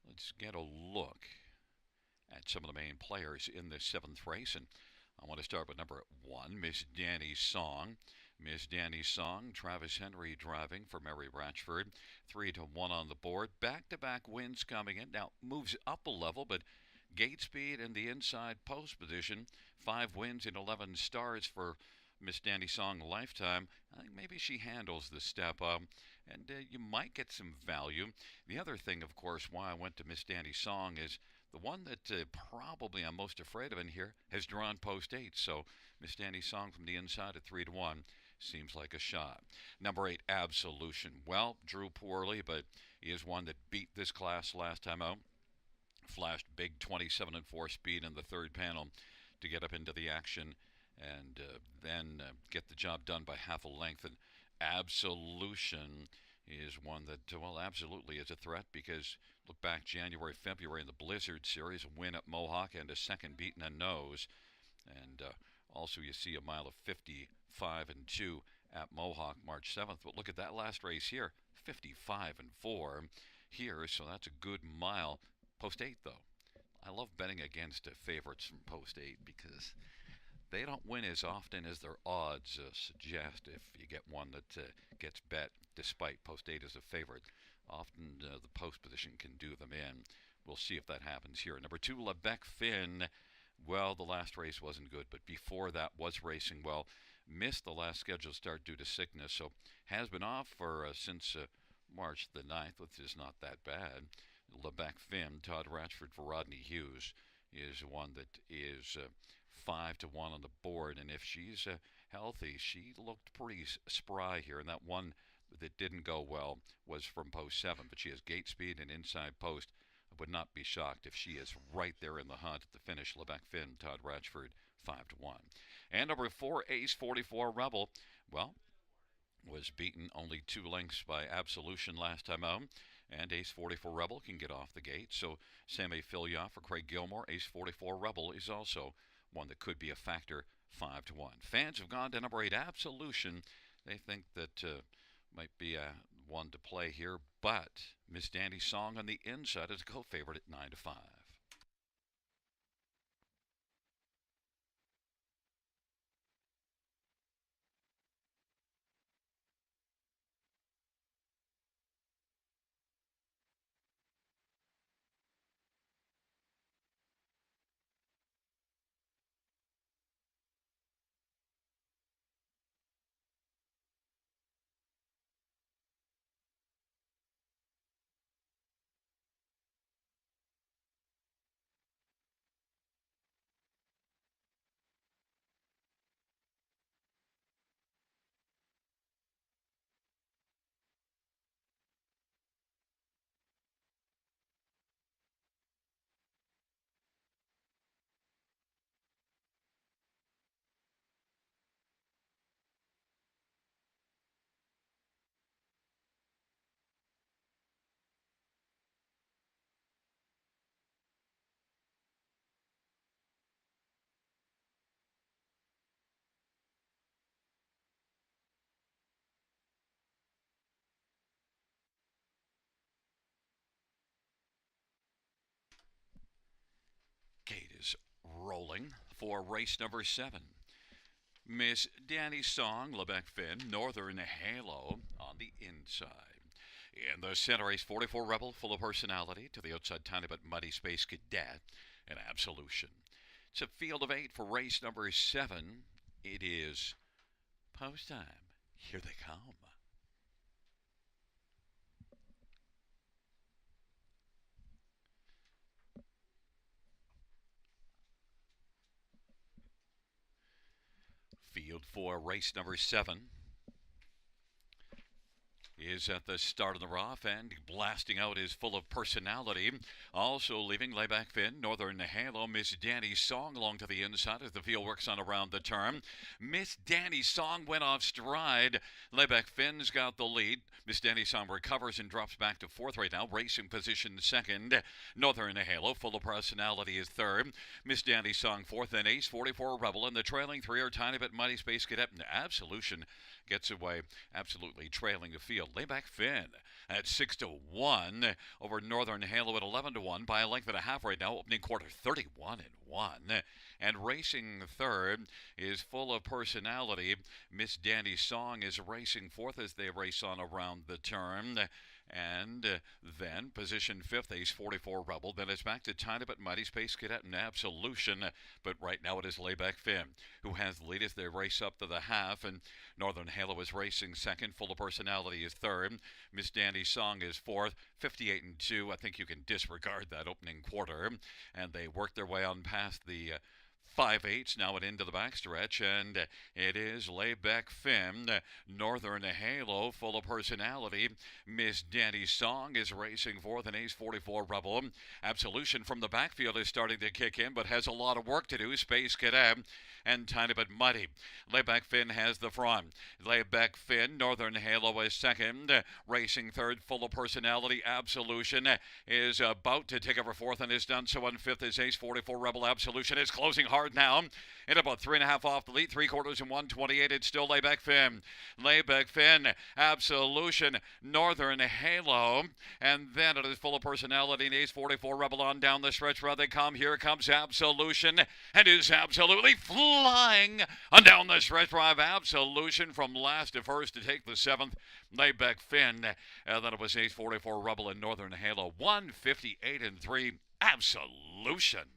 Let's get a look at some of the main players in this 7th race. And I want to start with number 1, Miss Danny's Song. Miss Danny's Song, Travis Henry driving for Mary Ratchford. 3-1 on the board. Back-to-back wins coming in. Now moves up a level, but gate speed and the inside post position. 5 wins and 11 starts for Miss Danny's Song lifetime. I think maybe she handles the step up, and you might get some value. The other thing, of course, why I went to Miss Danny's Song is the one that probably I'm most afraid of in here has drawn post 8. So Miss Danny's Song from the inside at 3-1 seems like a shot. Number 8, Absolution. Well, drew poorly, but he is one that beat this class last time out. Flashed big 27-4 speed in the third panel to get up into the action and then get the job done by half a length. And Absolution is one that, well, absolutely is a threat because look back January, February in the Blizzard Series, a win at Mohawk and a second beaten a nose. And also you see a mile of 55-2 at Mohawk March 7th. But look at that last race here, 55-4 here, so that's a good mile. Post 8, though. I love betting against favorites from post 8 because they don't win as often as their odds suggest. If you get one that gets bet despite post 8 as a favorite, often the post position can do them in. We'll see if that happens here. Number 2, Lebec Finn. Well, the last race wasn't good, but before that was racing well. Missed the last scheduled start due to sickness, so has been off for since March the 9th, which is not that bad. Lebec Finn, Todd Ratchford for Rodney Hughes, is one that is 5-1 on the board. And if she's healthy, she looked pretty spry here. And that one that didn't go well was from post 7. But she has gate speed and inside post. I would not be shocked if she is right there in the hunt at the finish. Lebec Finn, Todd Ratchford, 5-1. And number 4, Ace 44 Rebel. Well, was beaten only 2 lengths by Absolution last time out. And Ace 44 Rebel can get off the gate. So Sammy Filia for Craig Gilmore. Ace 44 Rebel is also one that could be a factor, 5-1. Fans have gone to number 8, Absolution. They think that might be one to play here. But Miss Danny's Song on the inside is a co-favorite at 9-5. Gate is rolling for race number 7. Miss Danny's Song, Lebec Finn, Northern Halo on the inside. In the center race, 44 Rebel, full of personality. To the outside, tiny but muddy Space Cadet and Absolution. It's a field of 8 for race number 7. It is post time. Here they come. Field 4, race number 7. Is at the start of the rough and blasting out is full of personality. Also leaving Layback Finn, Northern Halo, Miss Danny's Song along to the inside as the field works on around the turn. Miss Danny's Song went off stride. Layback Finn's got the lead. Miss Danny's Song recovers and drops back to 4th right now. Racing position 2nd. Northern Halo, full of personality, is 3rd. Miss Danny's Song 4th and Ace 44 Rebel. And the trailing 3 are Tiny Bit Muddy Space Cadet and Absolution gets away, absolutely trailing the field. Layback Finn at 6-1 over Northern Halo at 11-1 by a length and a half right now. Opening quarter 31-1. And racing 3rd is full of personality. Miss Danny's Song is racing 4th as they race on around the turn. And then position 5th, Ace 44 Rebel. Then it's back to Tiny But Mighty Space Cadet and Absolution. But right now it is Layback Finn who has the lead as they race up to the half. And Northern Halo is racing 2nd. Full of Personality is 3rd. Miss Dandy's Song is 4th. 58-2. I think you can disregard that opening quarter. And they work their way on past the 5/8 now and into the backstretch, and it is Layback Finn, Northern Halo, full of personality. Miss Danny's Song is racing 4th, and Ace 44 Rebel. Absolution from the backfield is starting to kick in, but has a lot of work to do. Space Cadet and Tiny But Muddy. Layback Finn has the front. Layback Finn, Northern Halo is 2nd, racing 3rd, full of personality. Absolution is about to take over 4th and is done so on 5th is Ace 44 Rebel. Absolution is closing hard now, in about 3.5 off the lead, 3/4 and 128. It's still Layback Finn. Layback Finn, Absolution, Northern Halo, and then it is full of personality and Ace 44 Rebel on down the stretch. Where they come, here comes Absolution, and is absolutely flying on down the stretch drive. Absolution from last to first to take the 7th. Layback Finn, and then it was Ace 44 Rebel and Northern Halo. 158-3. Absolution.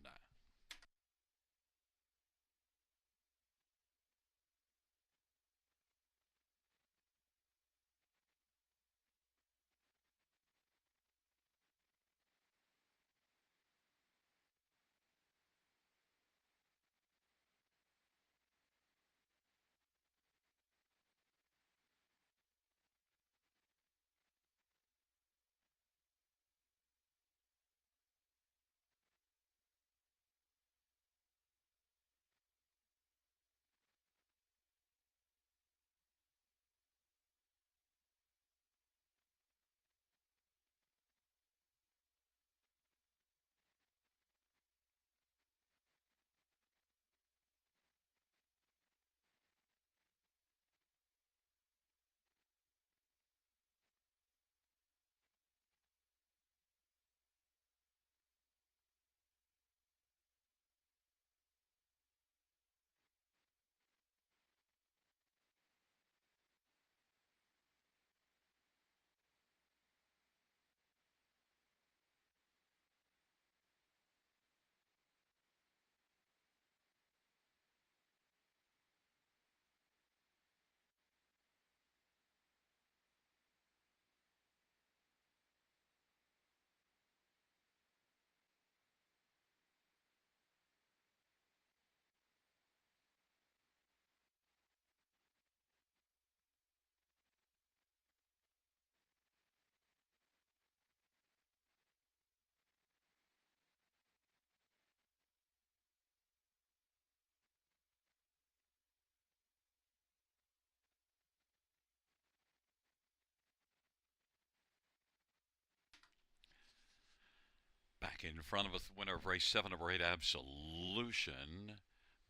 Back in front of us, winner of race 7 of 8, Absolution.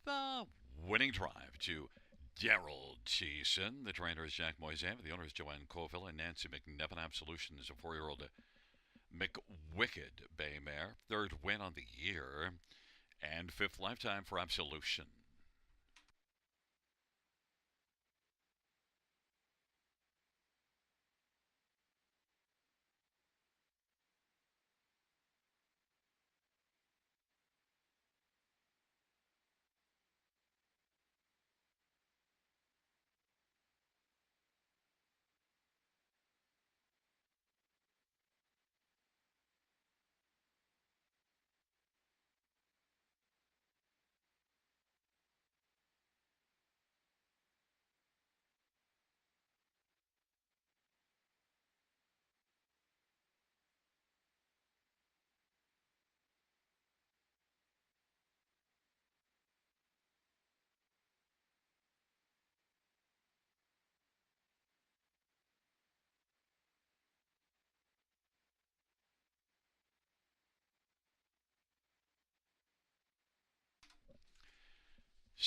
The winning drive to Daryl Thiessen. The trainer is Jack Moisan. The owner is Joanne Colville and Nancy McNevin. Absolution is a 4-year-old McWicked Bay mare. 3rd win on the year and 5th lifetime for Absolution.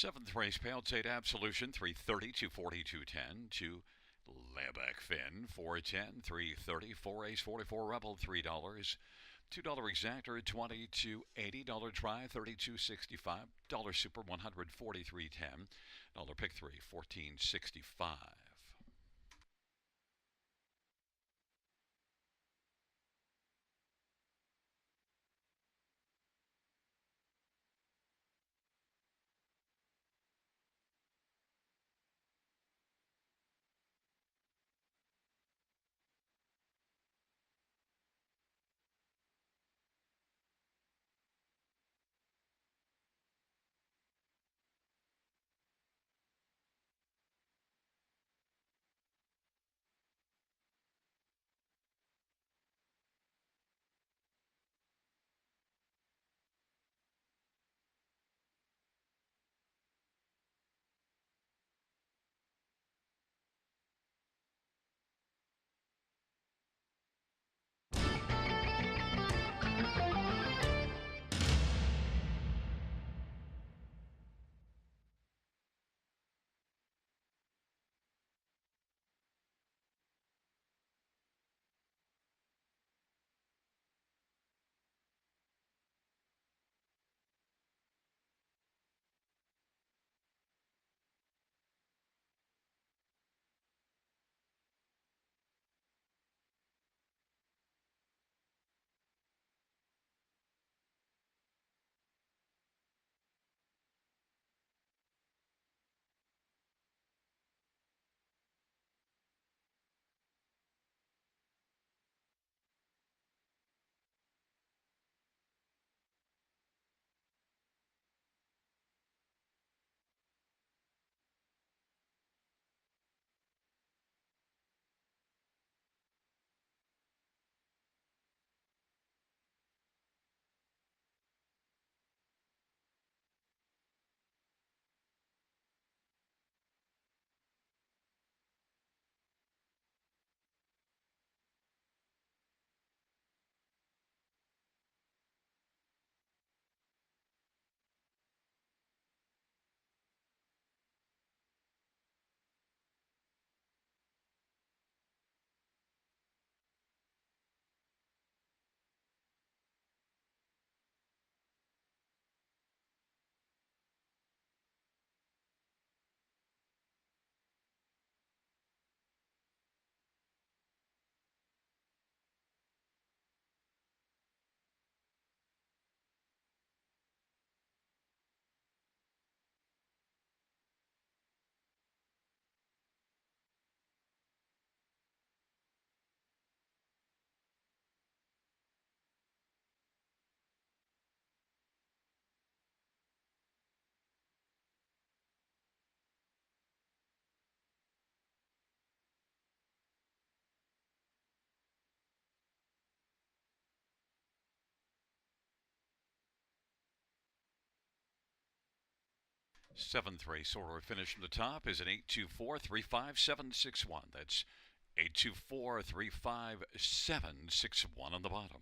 Seventh race, Pale-Tate Absolution, 330 to 42.10. To Lambeck Finn, 410, 330. 4 Ace 44 Rebel, $3. $2 exactor, 20 to $80. Try, 32.65. Dollar Super, 143.10. Dollar Pick 3, 14.65. Seventh race order finish from the top is an 824-35761. That's 824-35761 on the bottom.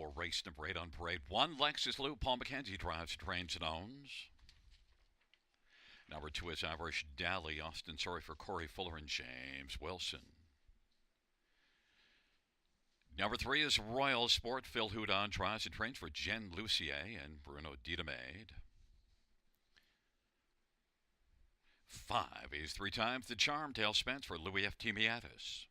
for race number 8 on parade 1. Lexus Lou. Paul McKenzie drives, trains, and owns. Number 2 is Irish Dally. Austin Sorry for Corey Fuller and James Wilson. Number 3 is Royal Sport. Phil Houdon drives and trains for Jen Lucier and Bruno Dietemaid. 5 is 3 times the Charm Tail Spence for Louis F. Timiatis.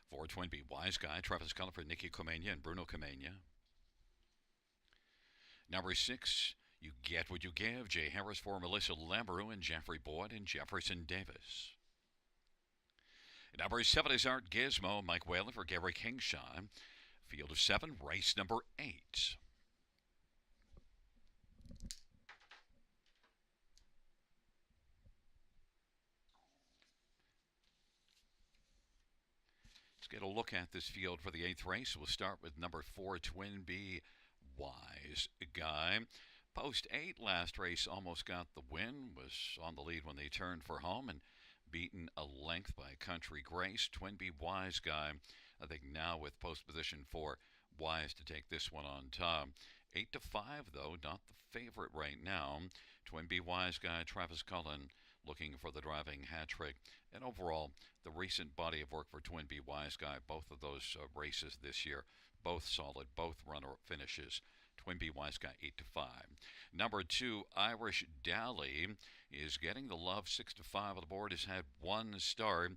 4 Twin B Wise Guy. Travis Cullen for Nikki Comania and Bruno Comania. Number 6, You Get What You Give. Jay Harris for Melissa Lambert and Jeffrey Boyd and Jefferson Davis. Number 7 is Art Gizmo. Mike Whalen for Gary Kingshaw. Field of 7, race number 8. Let's get a look at this field for the 8th race. We'll start with number 4, Twin B Wise Guy. Post 8 last race almost got the win, was on the lead when they turned for home and beaten a length by Country Grace. Twin B Wise Guy, I think now with post position 4, Wise to take this one on top. 8-5 though, not the favorite right now. Twin B Wise Guy, Travis Cullen looking for the driving hat trick. And overall, the recent body of work for Twin B Wise Guy, both of those races this year, both solid, both runner-up finishes. Twin B Wise Guy 8-5. Number 2, Irish Dally is getting the love. 6-5 on the board. Has had 1 start,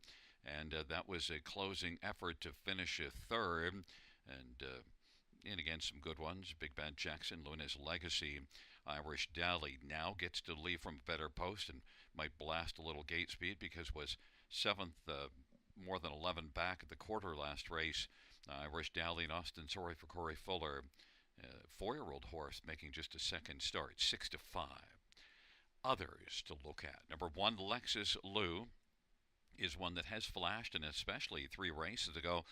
and that was a closing effort to finish a third. And again, some good ones. Big Bad Jackson, Luna's Legacy. Irish Dally now gets to leave from a better post and might blast a little gate speed because was 7th, more than 11 back at the quarter last race. Irish Dally and Austin Sorry for Corey Fuller. 4-year-old horse making just a second start. 6-5. Others to look at. Number 1, Lexus Lou is one that has flashed, and especially 3 races ago.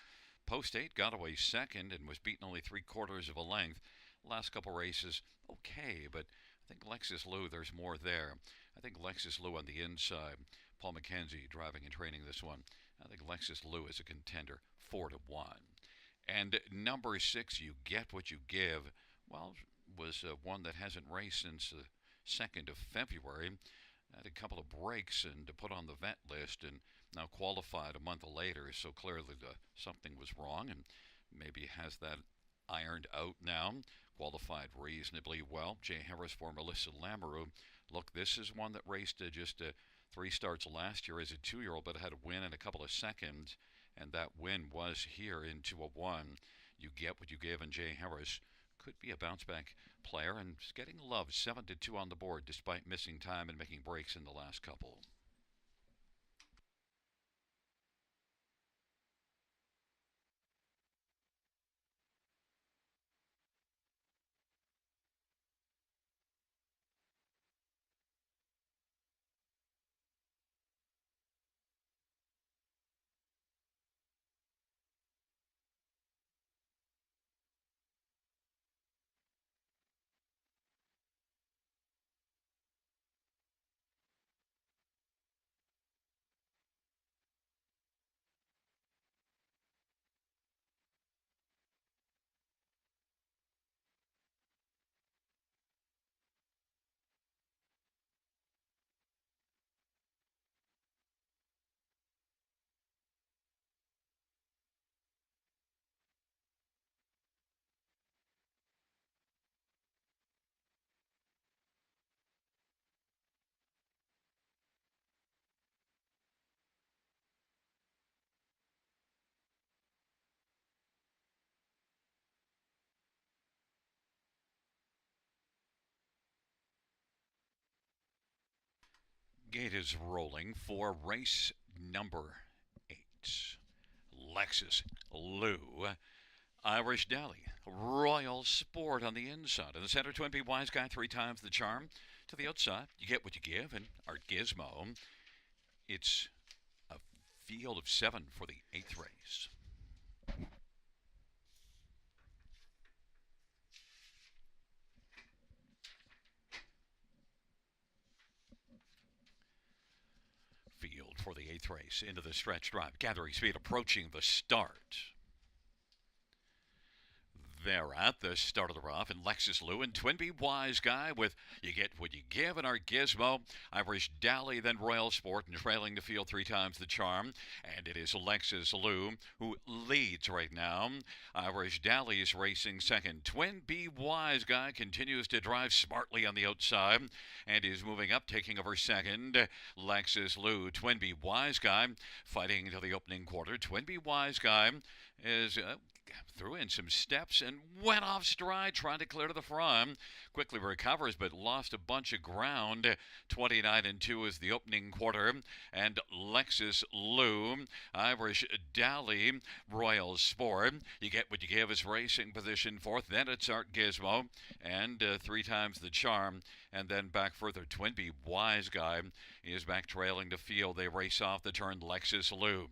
Post 8 got away second and was beaten only 3/4 of a length. Last couple races, okay, but I think Lexus Lou, there's more there. I think Lexus Lou on the inside. Paul McKenzie driving and training this one. I think Lexus Lou is a contender, 4-1. And number 6, You Get What You Give, well, was one that hasn't raced since the 2nd of February. Had a couple of breaks and to put on the vet list and now qualified a month later, so clearly something was wrong and maybe has that ironed out now. Qualified reasonably well. Jay Harris for Melissa Lamoureux. Look, this is one that raced just 3 starts last year as a 2-year-old, but had a win in a couple of seconds, and that win was here in 201. You Get What You Give, and Jay Harris could be a bounce-back player and is getting love. 7-2 on the board despite missing time and making breaks in the last couple. Gate is rolling for race number 8. Lexus Lou, Irish Dally, Royal Sport on the inside. In the center, Twin B Wise Guy, 3 times the Charm. To the outside, You Get What You Give, and Art Gizmo. It's a field of 7 for the 8th race. Field for for the 8th race into the stretch drive. Gathering speed approaching the start. They're at the start of the rough, and Lexus Lou and Twinbee Wise Guy with You Get What You Give in our Gizmo. Irish Dally, then Royal Sport, and trailing the field 3 times the charm. And it is Lexus Lou who leads right now. Irish Dally is racing second. Twinbee Wise Guy continues to drive smartly on the outside and is moving up, taking over second. Lexus Lou, Twinbee Wise Guy fighting to the opening quarter. Twinbee Wise Guy is threw in some steps and went off stride trying to clear to the front. Quickly recovers but lost a bunch of ground. 29-2 is the opening quarter. And Lexus Lou, Irish Dally, Royal Sport. You Get What You Give is racing position fourth. Then it's Art Gizmo and 3 times the charm. And then back further, Twinbee Wise Guy is back trailing the field. They race off the turn. Lexus Lou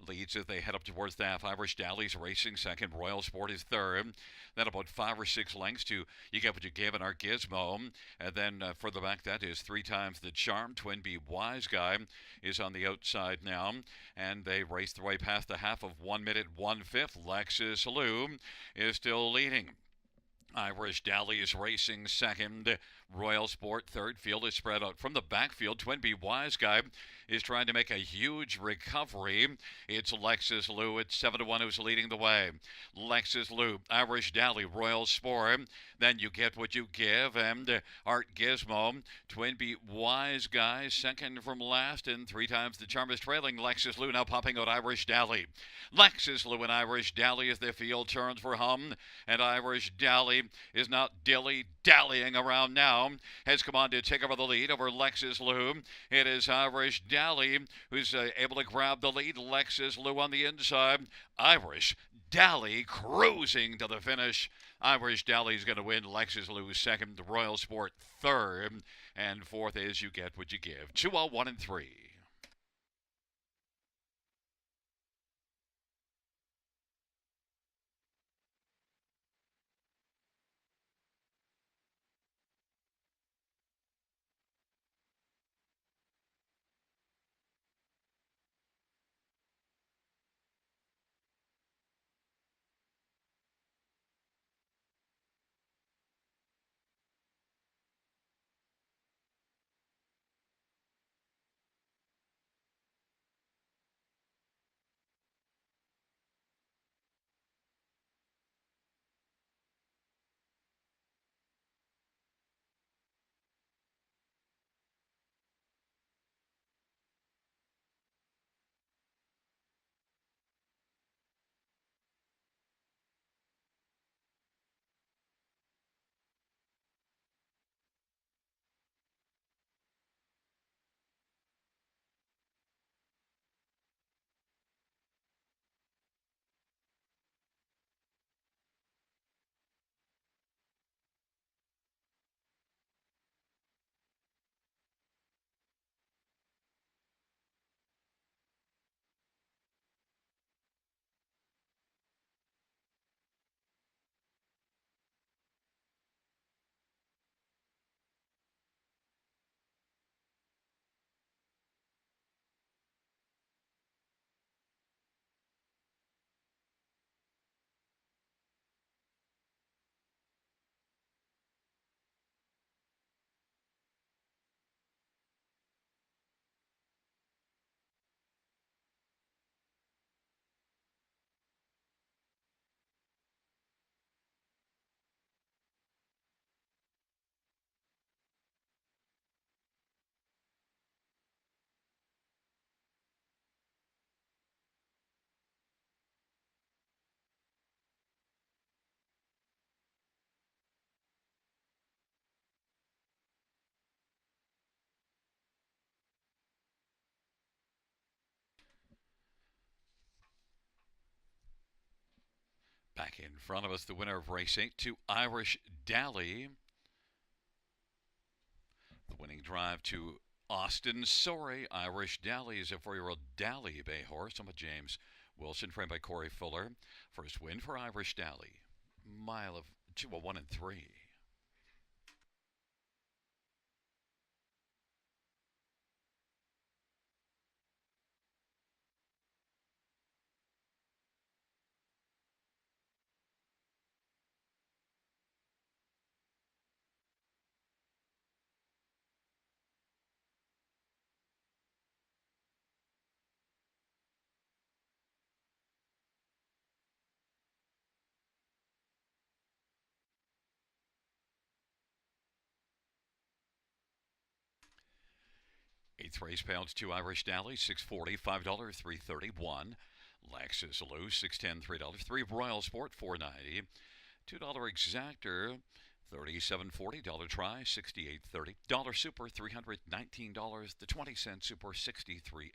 leads as they head up towards staff. Irish Dally's racing second. Royal Sport is third. Then about 5 or 6 lengths to You Get What You Give in our Gizmo. And then further back, that is 3 times the charm. Twinbee Wise Guy is on the outside now. And they race their way past the half of 1 minute 1/5. Lexus Lou is still leading. Irish Dally is racing second. Royal Sport third. Field is spread out from the backfield. Twinbee Wise Guy is trying to make a huge recovery. It's Lexus Lou at 7-1 who's leading the way. Lexus Lou, Irish Dally, Royal Sport. Then You Get What You Give and Art Gizmo. Twinbee Wise Guy second from last and 3 times the charm is trailing. Lexus Lou now popping out Irish Dally. Lexus Lou and Irish Dally as the field turns for hum. And Irish Dally is not dilly-dallying around now. Has come on to take over the lead over Lexus Lou. It is Irish Dally who's able to grab the lead. Lexus Lou on the inside. Irish Dally cruising to the finish. Irish Dally's going to win. Lexus Lou second. Royal Sport third. And fourth is You Get What You Give. 201 and 3. Back in front of us, the winner of race 8 to Irish Dally. The winning drive to Austin Sorry. Irish Dally is a 4-year-old Dally Bay horse. I'm with James Wilson, framed by Corey Fuller. First win for Irish Dally. Mile of 201 and 3. Eighth race, pounds 2 Irish Dally, 640, $5, 331. Lexus Loose, 610, $3. 3 Royal Sport, 490. $2 Exactor, 37.40. Dollar Try, 68.30. Dollar Super, $319. The 20-cent Super, 63.80.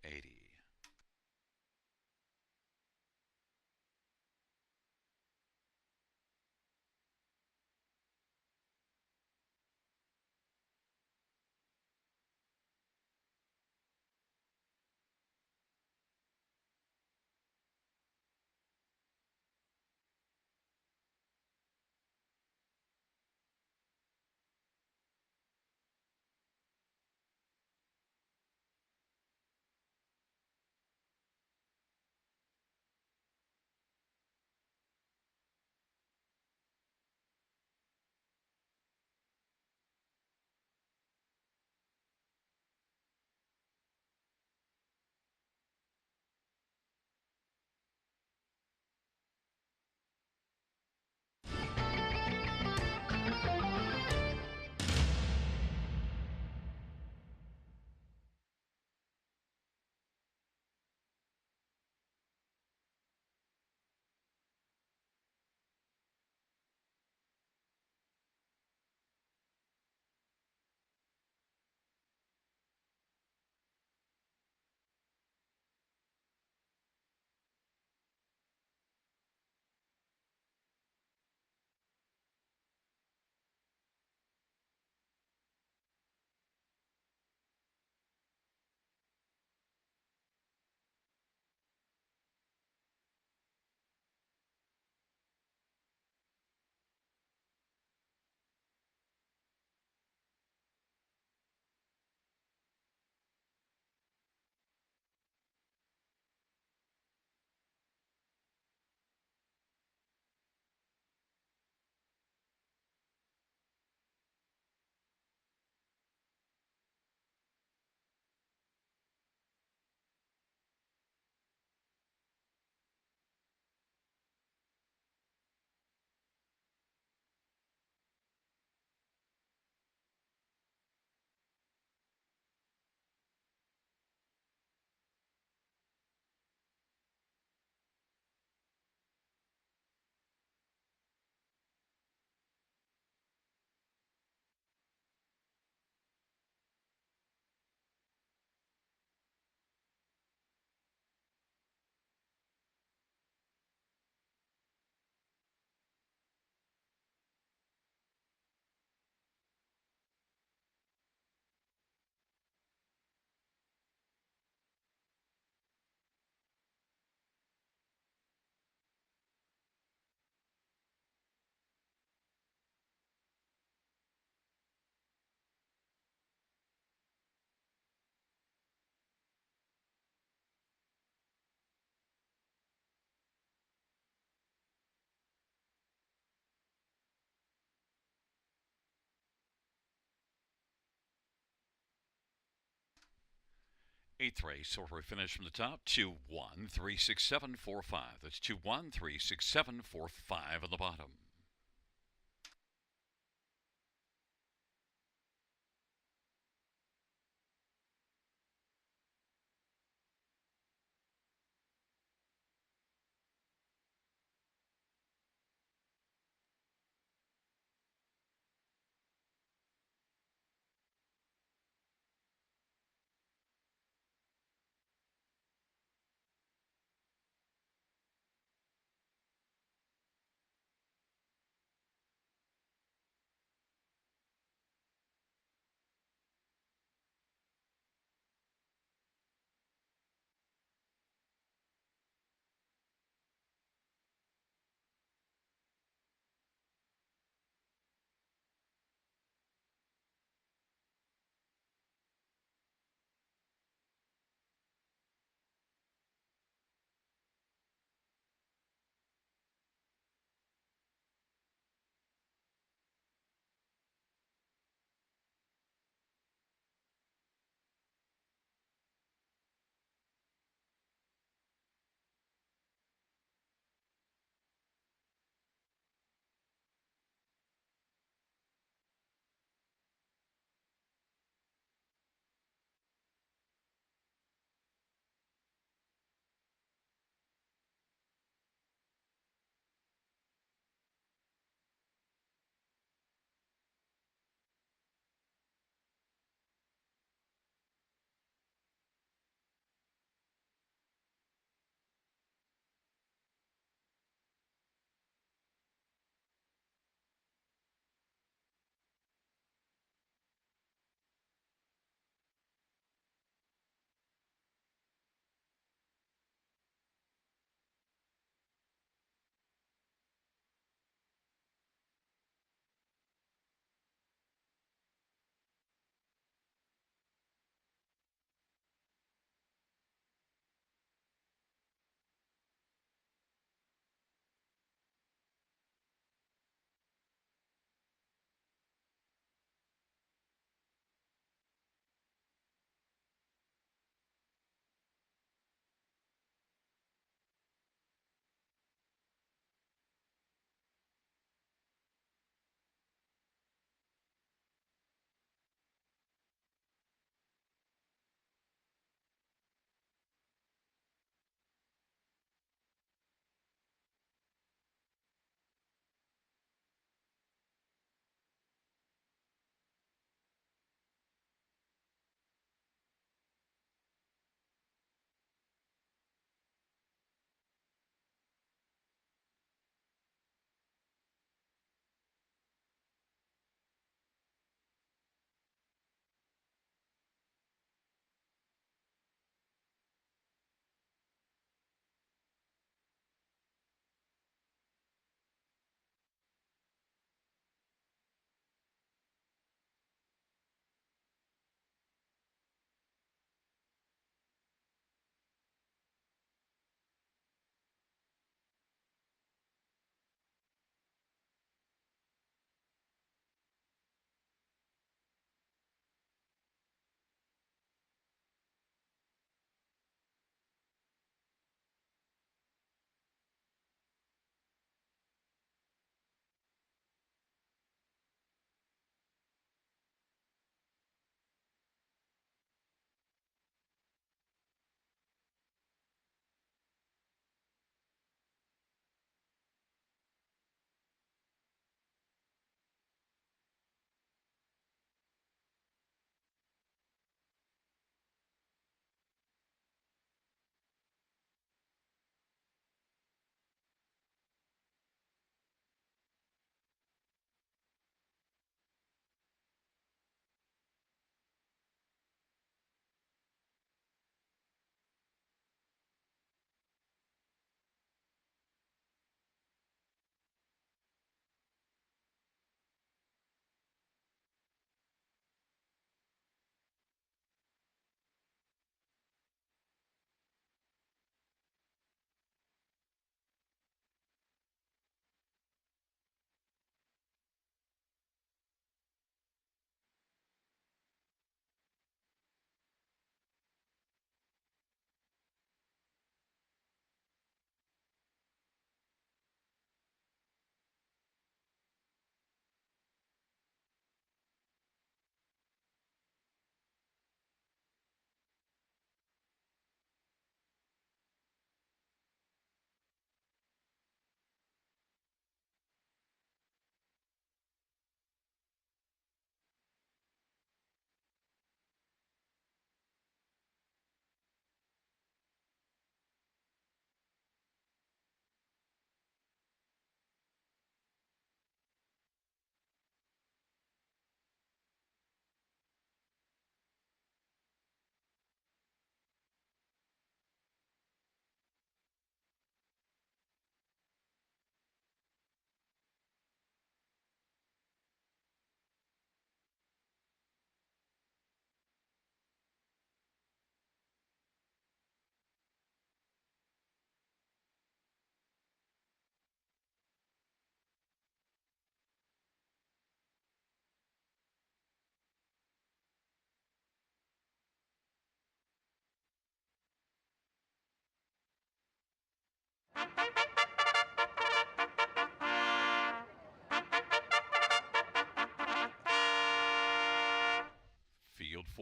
Eighth race, so we finish from the top. 2-1-3-6-7-4-5. That's 2-1-3-6-7-4-5 on the bottom.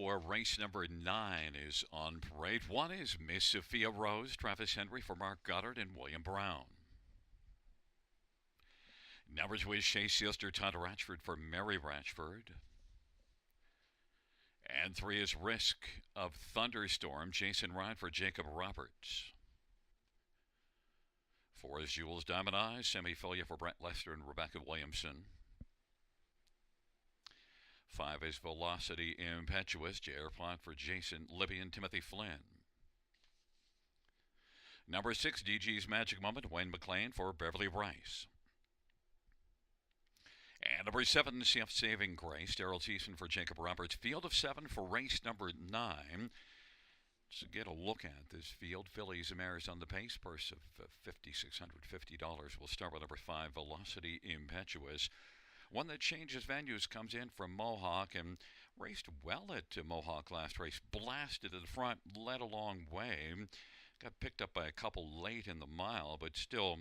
for race number 9 is on parade. 1 is Miss Sophia Rose, Travis Henry for Mark Goddard and William Brown. Number 2 is Shea Sealster, Todd Ratchford for Mary Ratchford. And 3 is Risk of Thunderstorm, Jason Ryan for Jacob Roberts. 4 is Jules Diamond Eyes, Semifilia for Brett Lester and Rebecca Williamson. 5 is Velocity Impetuous, J.R. Plot for Jason Libby and Timothy Flynn. Number 6, DG's Magic Moment, Wayne McLean for Beverly Rice. And number 7, CF Saving Grace, Daryl Thiessen for Jacob Roberts. Field of 7 for race number 9. To get a look at this field, fillies and mares on the pace, purse of $5,650. We'll start with number 5, Velocity Impetuous. One that changes venues, comes in from Mohawk and raced well at Mohawk last race. Blasted to the front, led a long way. Got picked up by a couple late in the mile, but still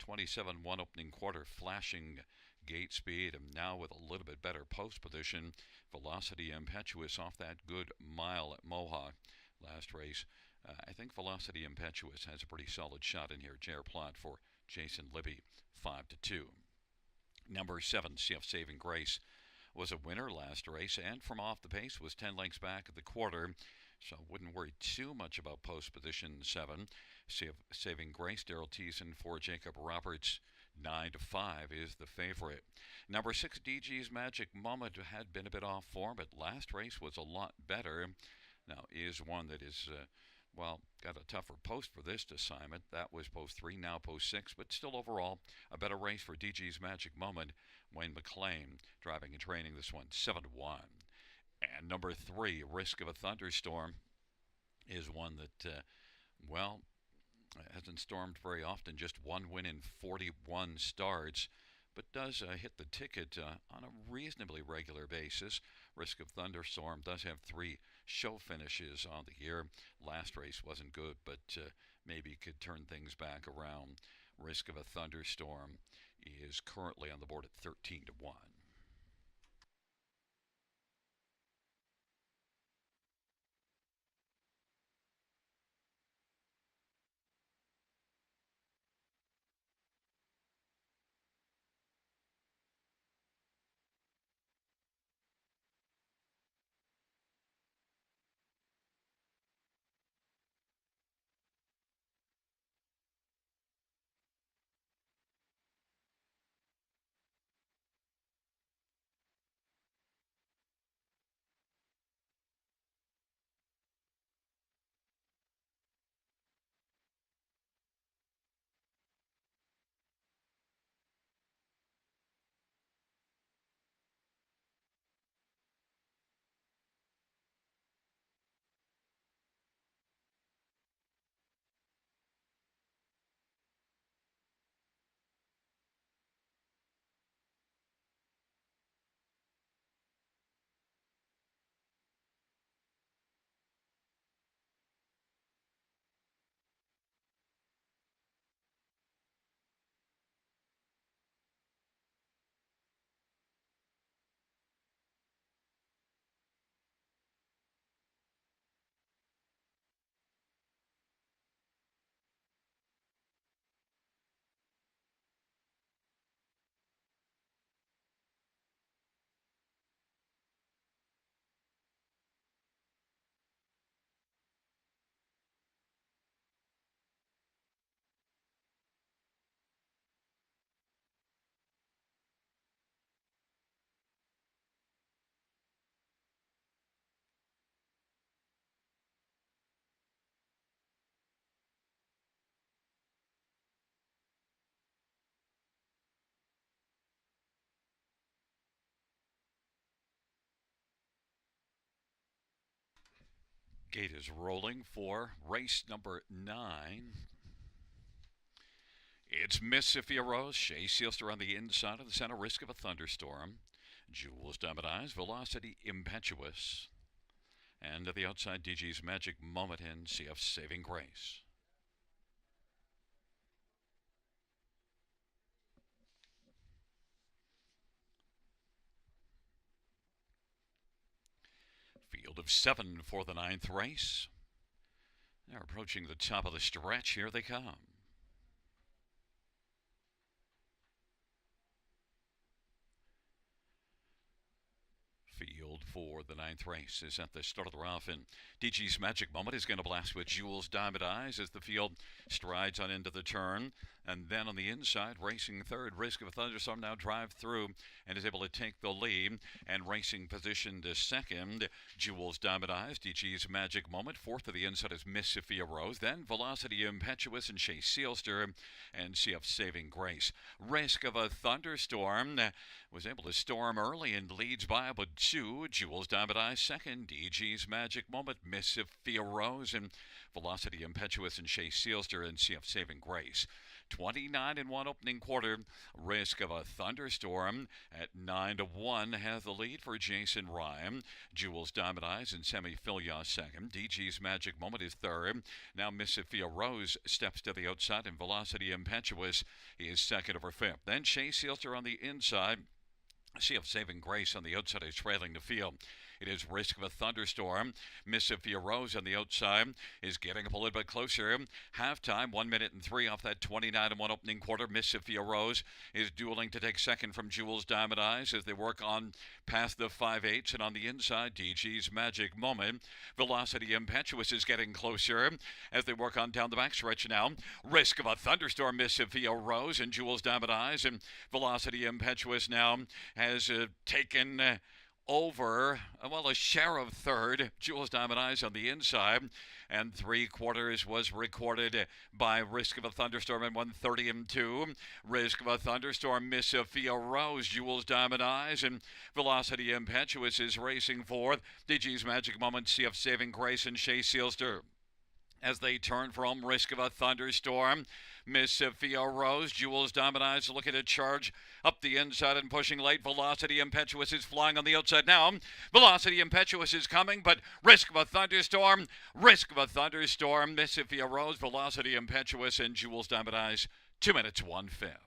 27-1 opening quarter, flashing gate speed, and now with a little bit better post position. Velocity Impetuous off that good mile at Mohawk last race. I think Velocity Impetuous has a pretty solid shot in here. J.R. Plot for Jason Libby, 5-2. Number 7, CF Saving Grace, was a winner last race, and from off the pace was 10 lengths back at the quarter, so wouldn't worry too much about post position 7. CF Saving Grace, Daryl Thiessen for Jacob Roberts, 9-5 is the favorite. Number 6, DG's Magic Moment, had been a bit off form, but last race was a lot better. Now is one that is got a tougher post for this assignment. That was post 3, now post 6, but still overall a better race for DG's Magic Moment. Wayne McLean driving and training this one, 7-1. And number 3, Risk of a Thunderstorm, is one that, hasn't stormed very often, just 1 win in 41 starts, but does hit the ticket on a reasonably regular basis. Risk of Thunderstorm does have 3 show finishes on the year. Last race wasn't good, but maybe could turn things back around. Risk of a Thunderstorm is currently on the board at 13-1. Gate is rolling for race number 9. It's Miss Sophia Rose, Shea Sealster on the inside of the center, Risk of a Thunderstorm. Jules Diamond Eyes, Velocity Impetuous. And at the outside, DG's Magic Moment and CF Saving Grace. Field Field of 7 for the 9th race. They're approaching the top of the stretch. Here they come. Field for the 9th race is at the start of the round, and DG's Magic Moment is going to blast with Jules Diamond Eyes as the field strides on into the turn. And then on the inside, racing third, Risk of a Thunderstorm now drive through and is able to take the lead. And racing position to second, Jules Diamond Eyes, DG's Magic Moment. Fourth of the inside is Miss Sophia Rose. Then Velocity Impetuous and Shea Sealster and CF Saving Grace. Risk of a Thunderstorm was able to storm early and leads by about 2. Jules Diamond Eyes second, DG's Magic Moment, Miss Sophia Rose, and Velocity Impetuous and Shea Sealster and CF Saving Grace. 29 in one opening quarter. Risk of a Thunderstorm at 9-1 has the lead for Jason Ryan. Jules Diamond Eyes and Semi Filia second. DG's Magic Moment is third. Now Miss Sophia Rose steps to the outside, and Velocity Impetuous is second over fifth. Then Shea Sealster on the inside. CF Saving Grace on the outside is trailing the field. It is Risk of a Thunderstorm. Miss Sophia Rose on the outside is getting up a little bit closer. Halftime, 1 minute and 3 off that 29-1 opening quarter. Miss Sophia Rose is dueling to take second from Jules Diamond Eyes as they work on past the 5/8. And on the inside, DG's Magic Moment. Velocity Impetuous is getting closer as they work on down the backstretch now. Risk of a Thunderstorm, Miss Sophia Rose and Jules Diamond Eyes. And Velocity Impetuous now has taken over, a share of third. Jules Diamond Eyes on the inside, and 3/4 was recorded by Risk of a Thunderstorm in 1:30-2. Risk of a Thunderstorm, Miss Sophia Rose, Jules Diamond Eyes, and Velocity Impetuous is racing fourth. DG's Magic Moment, CF Saving Grace, and Shea Sealster as they turn from Risk of a Thunderstorm. Miss Sophia Rose, Jules Diamond Eyes looking to charge up the inside and pushing late. Velocity Impetuous is flying on the outside now. Velocity Impetuous is coming, but Risk of a Thunderstorm, Miss Sophia Rose, Velocity Impetuous, and Jules Diamond Eyes, 2 minutes, 1/5.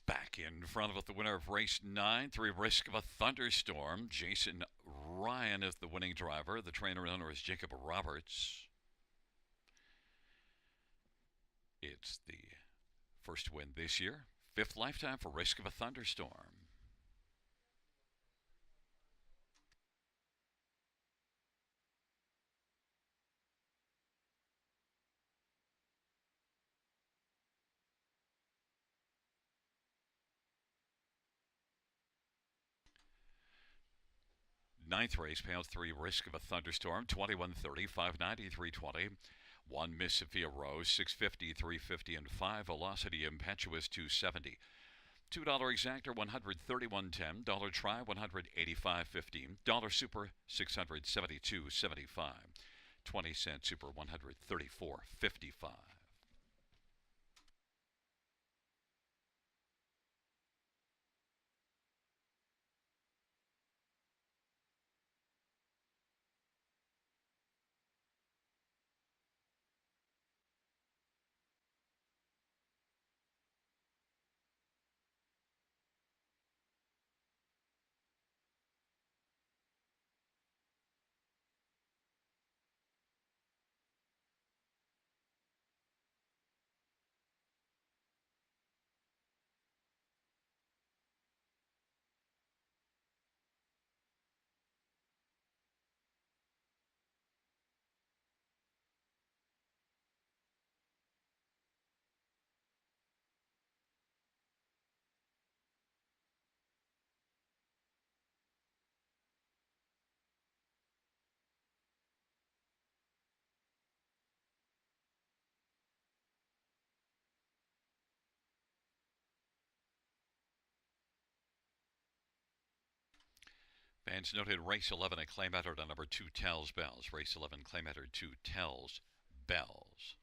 Back in front of it, the winner of race 9, 3 Risk of a Thunderstorm. Jason Ryan is the winning driver. The trainer and owner is Jacob Roberts. It's the first win this year. 5th lifetime for Risk of a Thunderstorm. Ninth race, pounds 3 Risk of a Thunderstorm, 21:30, 5:90, 3:20. 1 Miss Sophia Rose, 6:50, 3:50, and 5 Velocity Impetuous, 2:70. $2 exactor, 131.10. Dollar try, 185.15. Dollar super, 672.75. 20-cent super, 134.55. Fans noted race 11 at claim entered on number 2 Tells Bells. Race 11 claim entered 2 Tells Bells.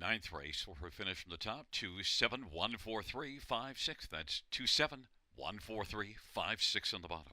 Ninth race for finish from the top, 2714356. That's 2714356 on the bottom.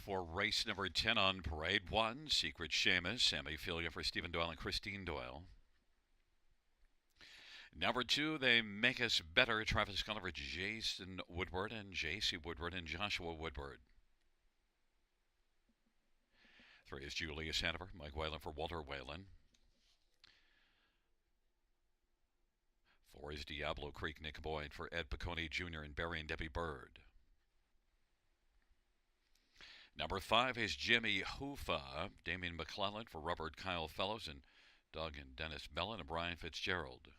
for race number 10 on Parade 1. Secret Seamus, Sammy Filia for Stephen Doyle and Christine Doyle. Number 2, They Make Us Better, Travis Scully for Jason Woodward and J.C. Woodward and Joshua Woodward. 3 is Julius Hanover, Mike Whalen for Walter Whalen. 4 is Diablo Creek, Nick Boyd for Ed Piccone Jr. and Barry and Debbie Bird. Number 5 is Jimmy Hoofa, Damien McClellan for Robert Kyle Fellows and Doug and Dennis Mellon and Brian Fitzgerald.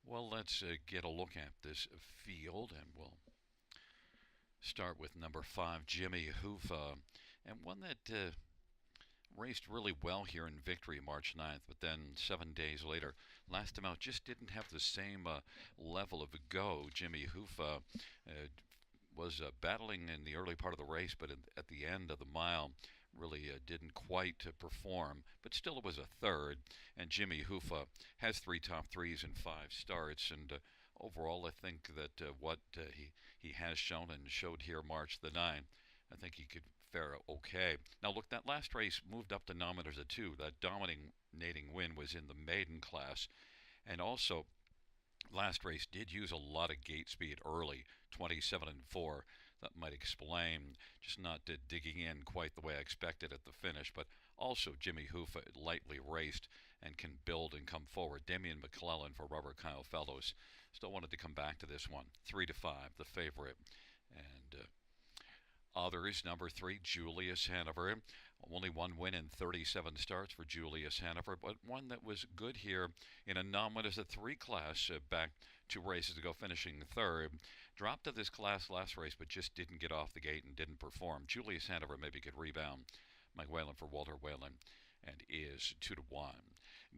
Well, let's get a look at this field, and we'll start with number 5, Jimmy Hoofa, and one that raced really well here in Victory March 9th, but then 7 days later, last time out, just didn't have the same level of go. Jimmy Hoofa was battling in the early part of the race, but at the end of the mile, really didn't quite perform, but still it was a third. And Jimmy Hoofa has 3 top threes and 5 starts, and overall I think that what he has shown and showed here March the 9th, I think he could fare okay. Now look, that last race moved up the nominators of 2. That dominating win was in the maiden class, and also last race did use a lot of gate speed early, 27 and 4. That might explain just not digging in quite the way I expected at the finish, but also Jimmy Hoofa lightly raced and can build and come forward. Damien McClellan for Robert Kyle Fellows still wanted to come back to this one. 3-5, the favorite. And others, number 3, Julius Hanover. Only 1 win in 37 starts for Julius Hanover, but one that was good here in a non-winners of 3 class back 2 races ago, finishing 3rd. Dropped to this class last race, but just didn't get off the gate and didn't perform. Julius Hanover maybe could rebound. Mike Whalen for Walter Whalen, and is 2-1.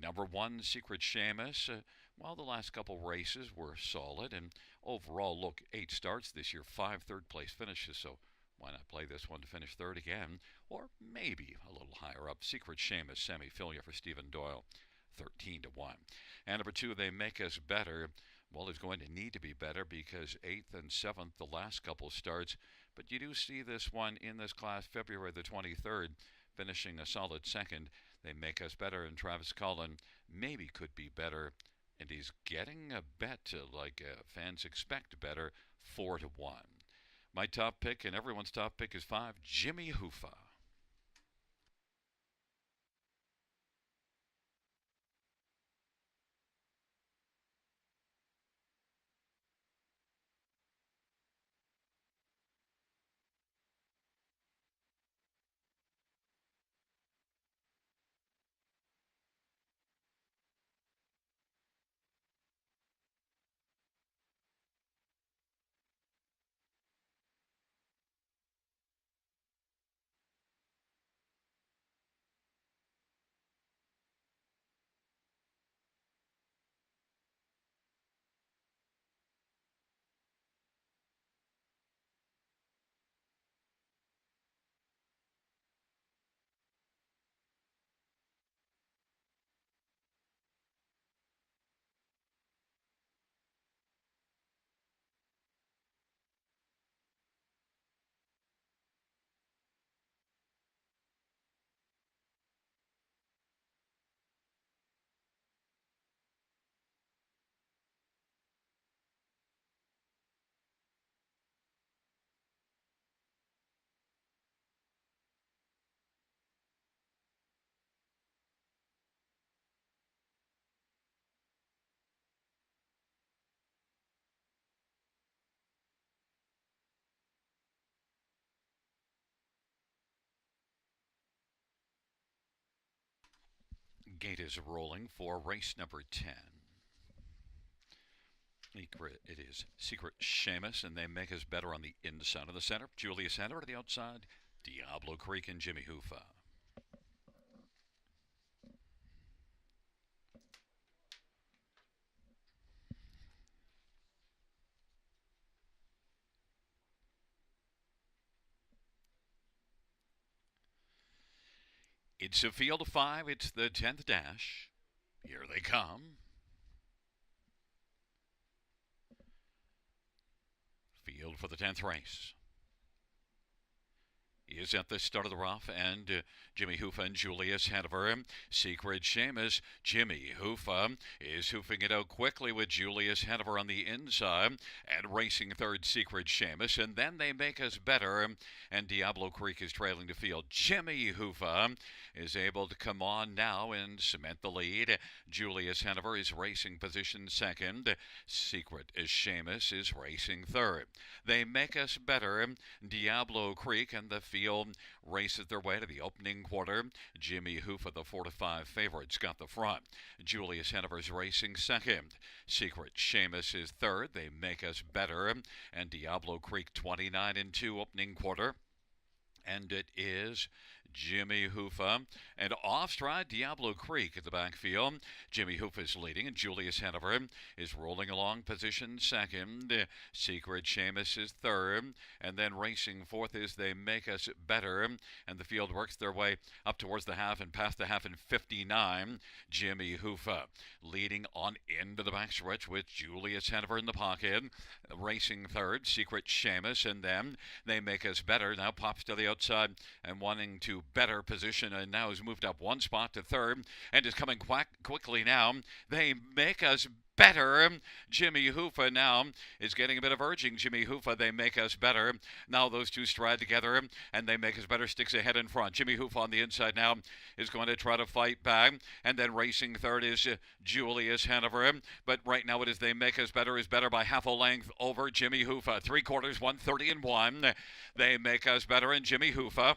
Number 1, Secret Seamus. Well, the last couple races were solid, and overall, look, 8 starts this year, 5 third-place finishes, so why not play this one to finish 3rd again, or maybe a little higher up. Secret Seamus, Sammy Filia for Stephen Doyle, 13-1. And number 2, They Make Us Better. Well, it's going to need to be better because 8th and 7th, the last couple starts. But you do see this one in this class, February the 23rd, finishing a solid 2nd. They Make Us Better, and Travis Cullen maybe could be better. And he's getting a bet like fans expect better, 4-1. My top pick and everyone's top pick is 5, Jimmy Hoofa. Gate is rolling for race number 10. It is Secret Seamus, and They Make Us Better on the inside of the center. Julius Hanover to the outside. Diablo Creek and Jimmy Hoofa. It's a field of 5. It's the 10th dash. Here they come. Field for the 10th race is at the start of the rough, and Jimmy Hoofa and Julius Hanover. Secret Seamus. Jimmy Hoofa is hoofing it out quickly with Julius Hanover on the inside, and racing third, Secret Seamus. And then They Make Us Better, and Diablo Creek is trailing the field. Jimmy Hoofa is able to come on now and cement the lead. Julius Hanover is racing position second. Secret Seamus is racing third. They Make Us Better, Diablo Creek, and the field races their way to the opening quarter. Jimmy Hoofa, the 4-5 favorites, got the front. Julius Hanover's racing second. Secret Seamus is third. They Make Us Better, and Diablo Creek 29-2 opening quarter. And it is Jimmy Hoofa and off-stride Diablo Creek at the backfield. Jimmy Hoofa is leading, and Julius Hanover is rolling along position second. Secret Seamus is third, and then racing fourth is They Make Us Better, and the field works their way up towards the half and past the half in 59. Jimmy Hoofa leading on into the backstretch with Julius Hanover in the pocket. Racing third, Secret Seamus, and then They Make Us Better now pops to the outside and wanting to better position, and now has moved up one spot to third and is coming quickly now. They Make Us Better. Jimmy Hoofa now is getting a bit of urging. Jimmy Hoofa, They Make Us Better. Now those two stride together, and They Make Us Better sticks ahead in front. Jimmy Hoofa on the inside now is going to try to fight back, and then racing third is Julius Hanover. But right now it is They Make Us Better is better by half a length over Jimmy Hoofa. 3/4, 1:30-1. They Make Us Better and Jimmy Hoofa.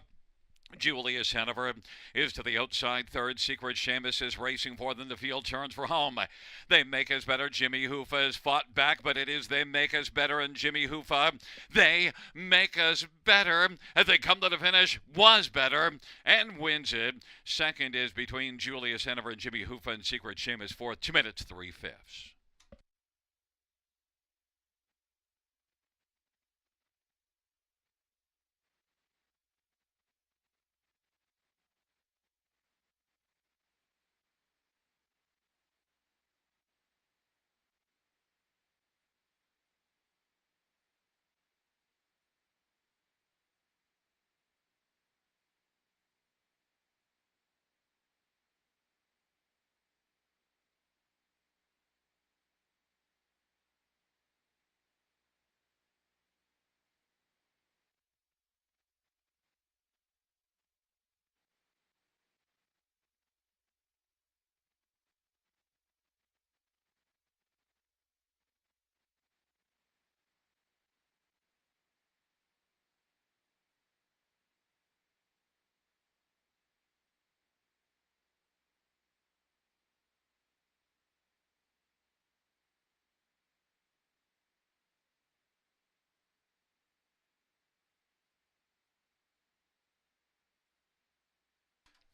Julius Hanover is to the outside third. Secret Seamus is racing for them. The field turns for home. They Make Us Better. Jimmy Hoofa has fought back, but it is They Make Us Better and Jimmy Hoofa. They Make Us Better as they come to the finish. Was better and wins it. Second is between Julius Hanover and Jimmy Hoofa, and Secret Seamus fourth. 2 minutes, 3/5.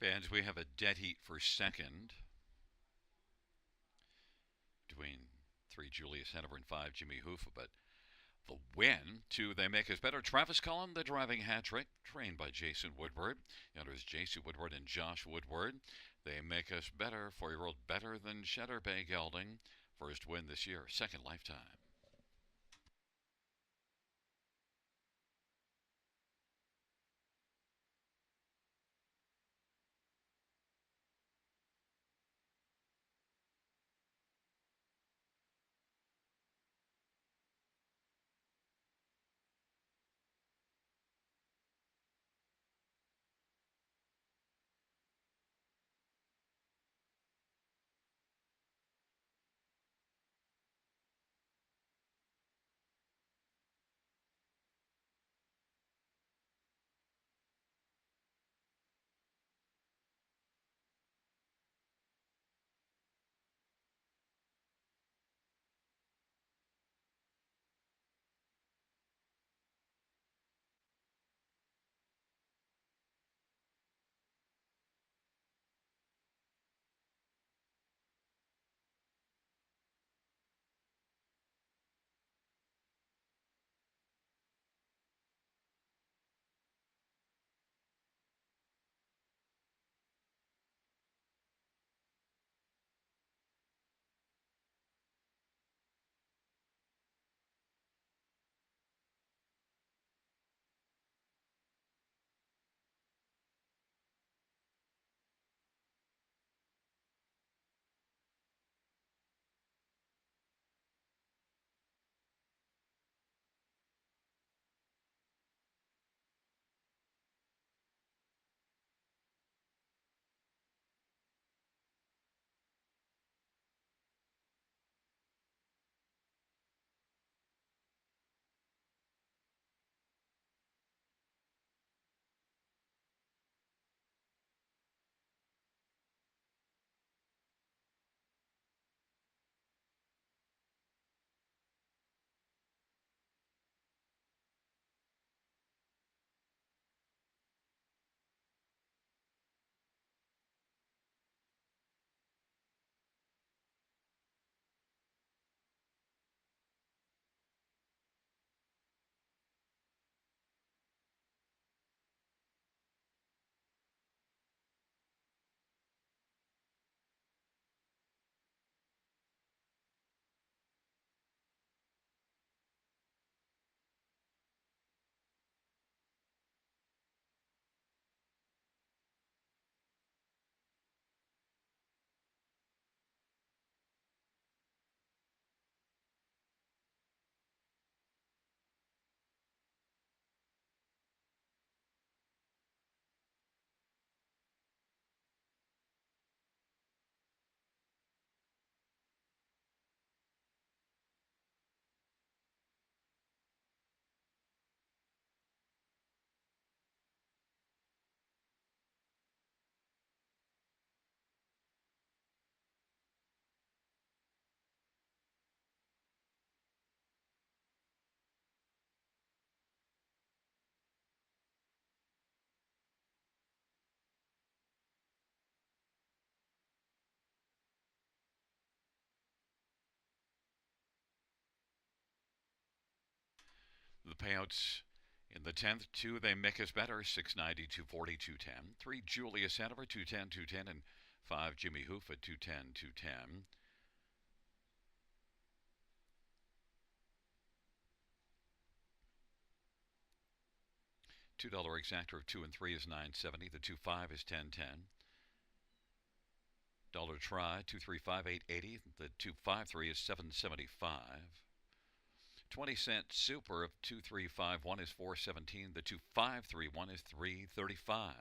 Fans, we have a dead heat for second between 3 Julius Hanover and 5 Jimmy Hoofa, but the win to They Make Us Better. Travis Cullen, the driving hat trick, trained by Jason Woodward. Yonder Jason Woodward and Josh Woodward. They Make Us Better, 4-year-old better than Cheddar Bay Gelding. First win this year, second lifetime. payouts in the 10th. 2, They Make Us Better, 690, 240, 210. 3, Julius Hanover, 210, 210. And 5, Jimmy Hoof at 210, 210. $2 exactor of 2 and 3 is 970. The 2-5 is 1010. Dollar try 235 880. The 253 is 775. 20-cent super of 2351 is 417. The 2531 is 335.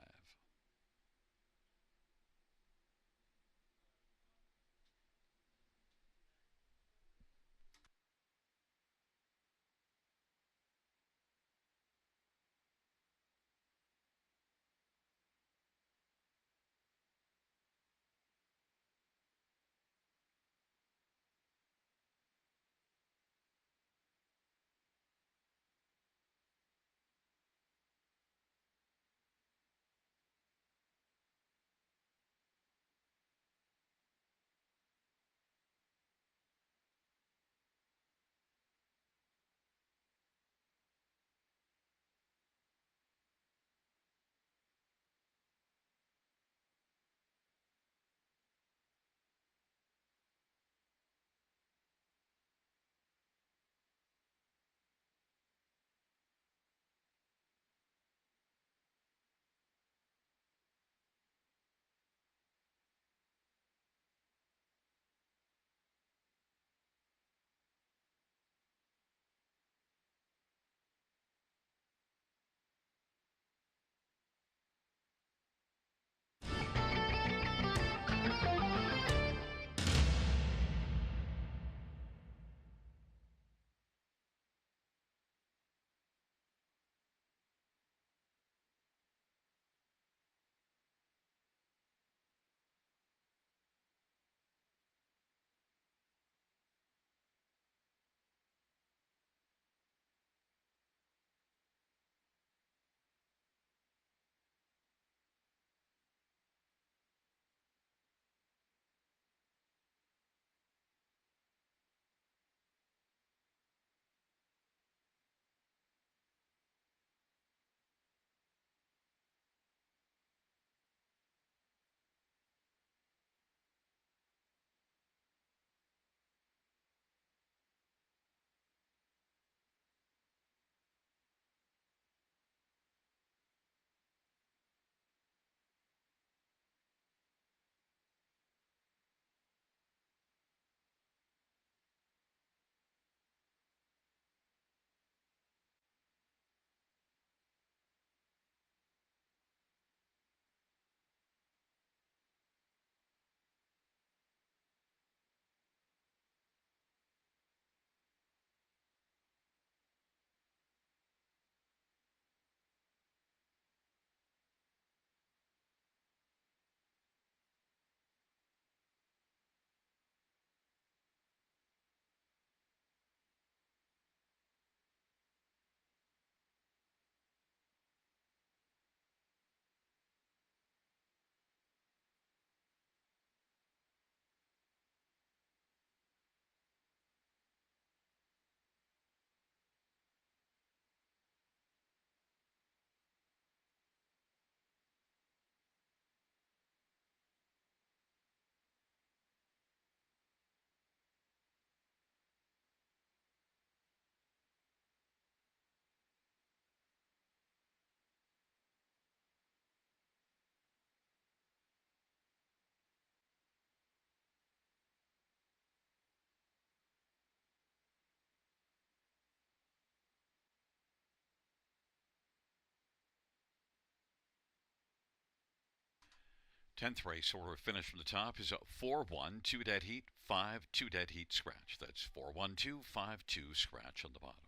Tenth race order finish from the top is 4-1, 2 dead heat, 5-2 dead heat scratch. That's 4-1-2, 5-2 scratch on the bottom.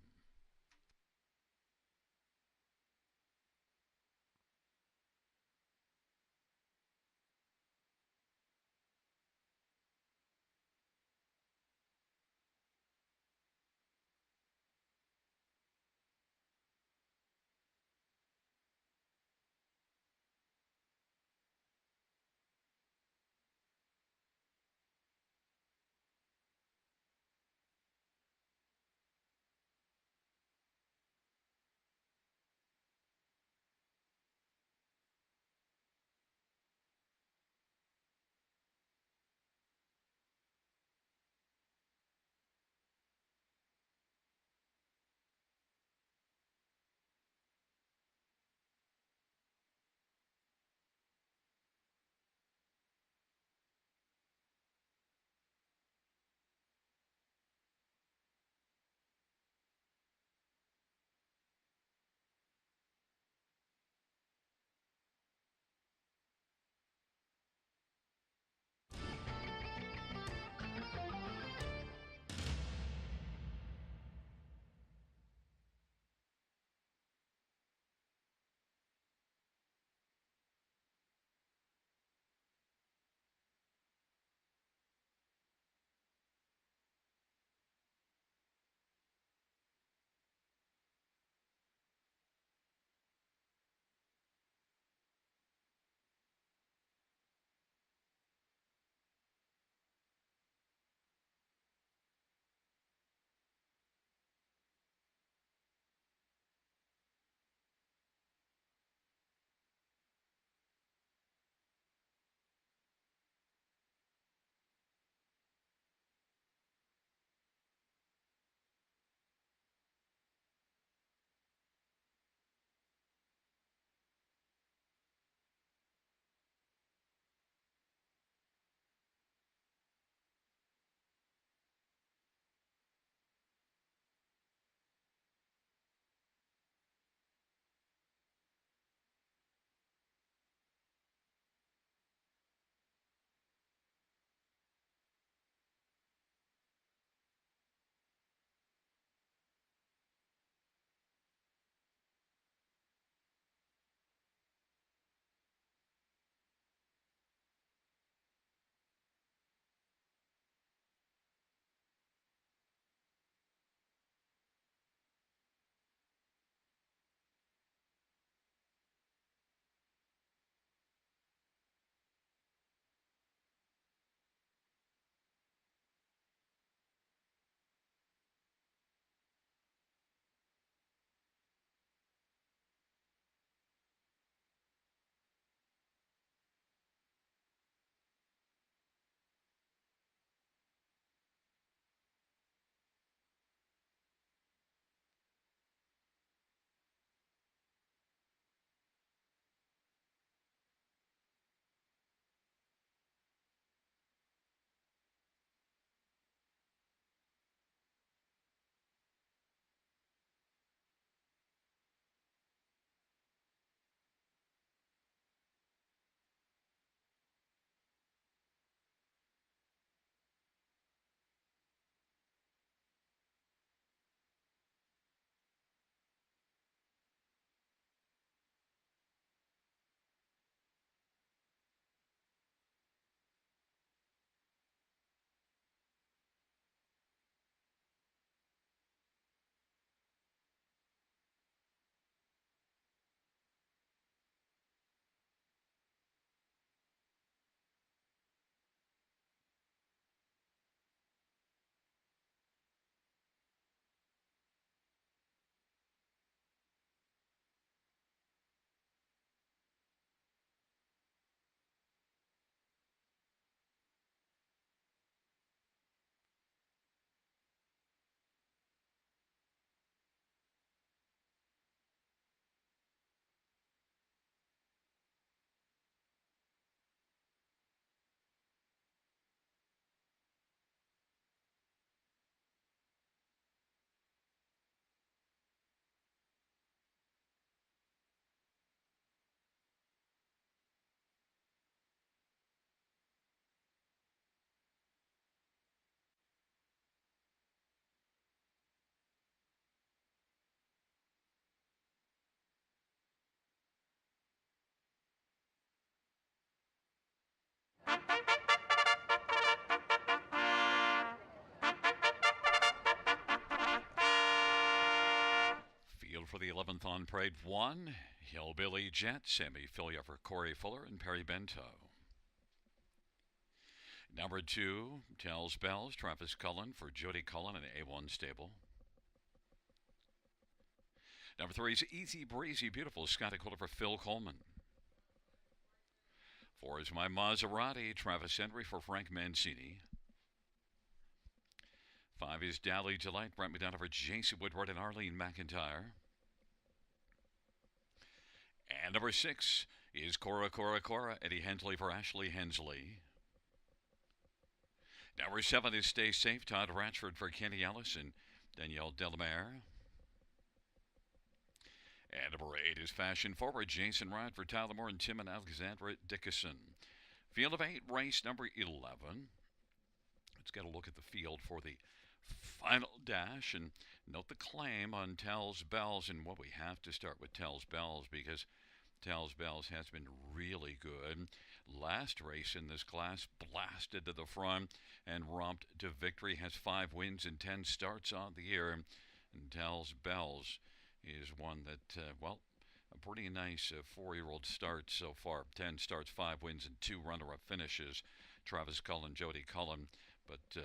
Field for the 11th on parade 1, Hillbilly Jet, Sammy Filia for Corey Fuller and Perry Bento. Number 2, Tells Bells, Travis Cullen for Jody Cullen and A1 Stable. Number 3 is Easy Breezy Beautiful, Scotty Quiller for Phil Coleman. 4 is My Maserati, Travis Henry for Frank Mancini. 5 is Dally Delight, Brent McDonough for Jason Woodward and Arlene McIntyre. And number 6 is Cora, Eddie Hensley for Ashley Hensley. Number 7 is Stay Safe, Todd Ratchford for Kenny Ellis and Danielle Delamere. And number 8 is Fashion Forward, Jason Ryan for Tyler Moore and Tim and Alexandra Dickinson. Field of 8, race number 11. Let's get a look at the field for the final dash and note the claim on Tells Bells. And what we have to start with Tells Bells because Tells Bells has been really good. Last race in this class, blasted to the front and romped to victory. Has 5 wins and 10 starts on the year. And Tells Bells is one that, a pretty nice 4-year-old start so far. 10 starts, 5 wins, and 2 runner-up finishes. Travis Cullen, Jody Cullen. But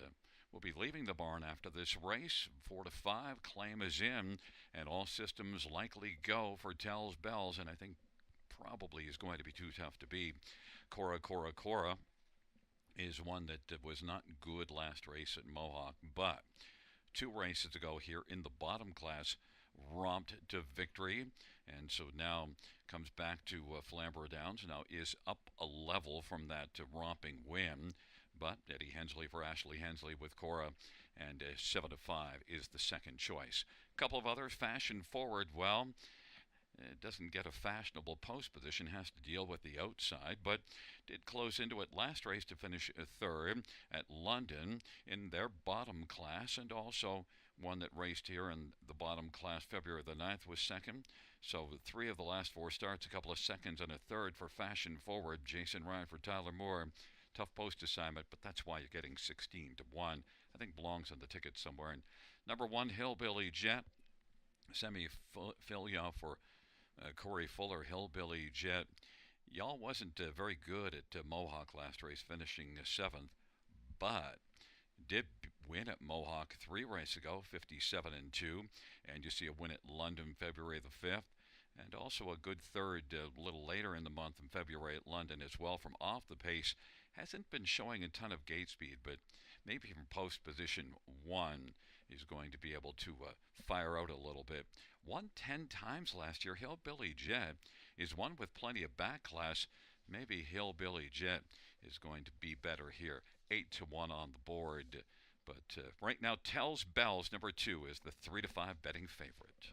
we'll be leaving the barn after this race. 4 to 5, claim is in, and all systems likely go for Tells Bells, and I think probably is going to be too tough to beat. Cora is one that was not good last race at Mohawk, but 2 races ago here in the bottom class, romped to victory, and so now comes back to Flamboro Downs. Now is up a level from that romping win, but Eddie Hensley for Ashley Hensley with Cora, and 7 to 5 is the second choice. A couple of others, Fashion Forward, well, it doesn't get a fashionable post position, has to deal with the outside, but did close into it last race to finish 3rd at London in their bottom class, and also one that raced here in the bottom class February the 9th was 2nd. So 3 of the last 4 starts, a couple of seconds and a 3rd for Fashion Forward. Jason Ryan for Tyler Moore. Tough post assignment, but that's why you're getting 16 to 1. I think belongs on the ticket somewhere. And number 1, Hillbilly Jet. Semi Filia for Corey Fuller, Hillbilly Jet. Y'all wasn't very good at Mohawk last race, finishing 7th, but did win at Mohawk 3 races ago, 57 and 2, and you see a win at London February the 5th, and also a good 3rd a little later in the month in February at London as well. From off the pace, hasn't been showing a ton of gate speed, but maybe from post position 1 is going to be able to fire out a little bit. Won 10 times last year. Hillbilly Jet is one with plenty of back class. Maybe Hillbilly Jet is going to be better here. 8 to 1 on the board. But right now, Tells Bells, number 2, is the 3 to 5 betting favorite.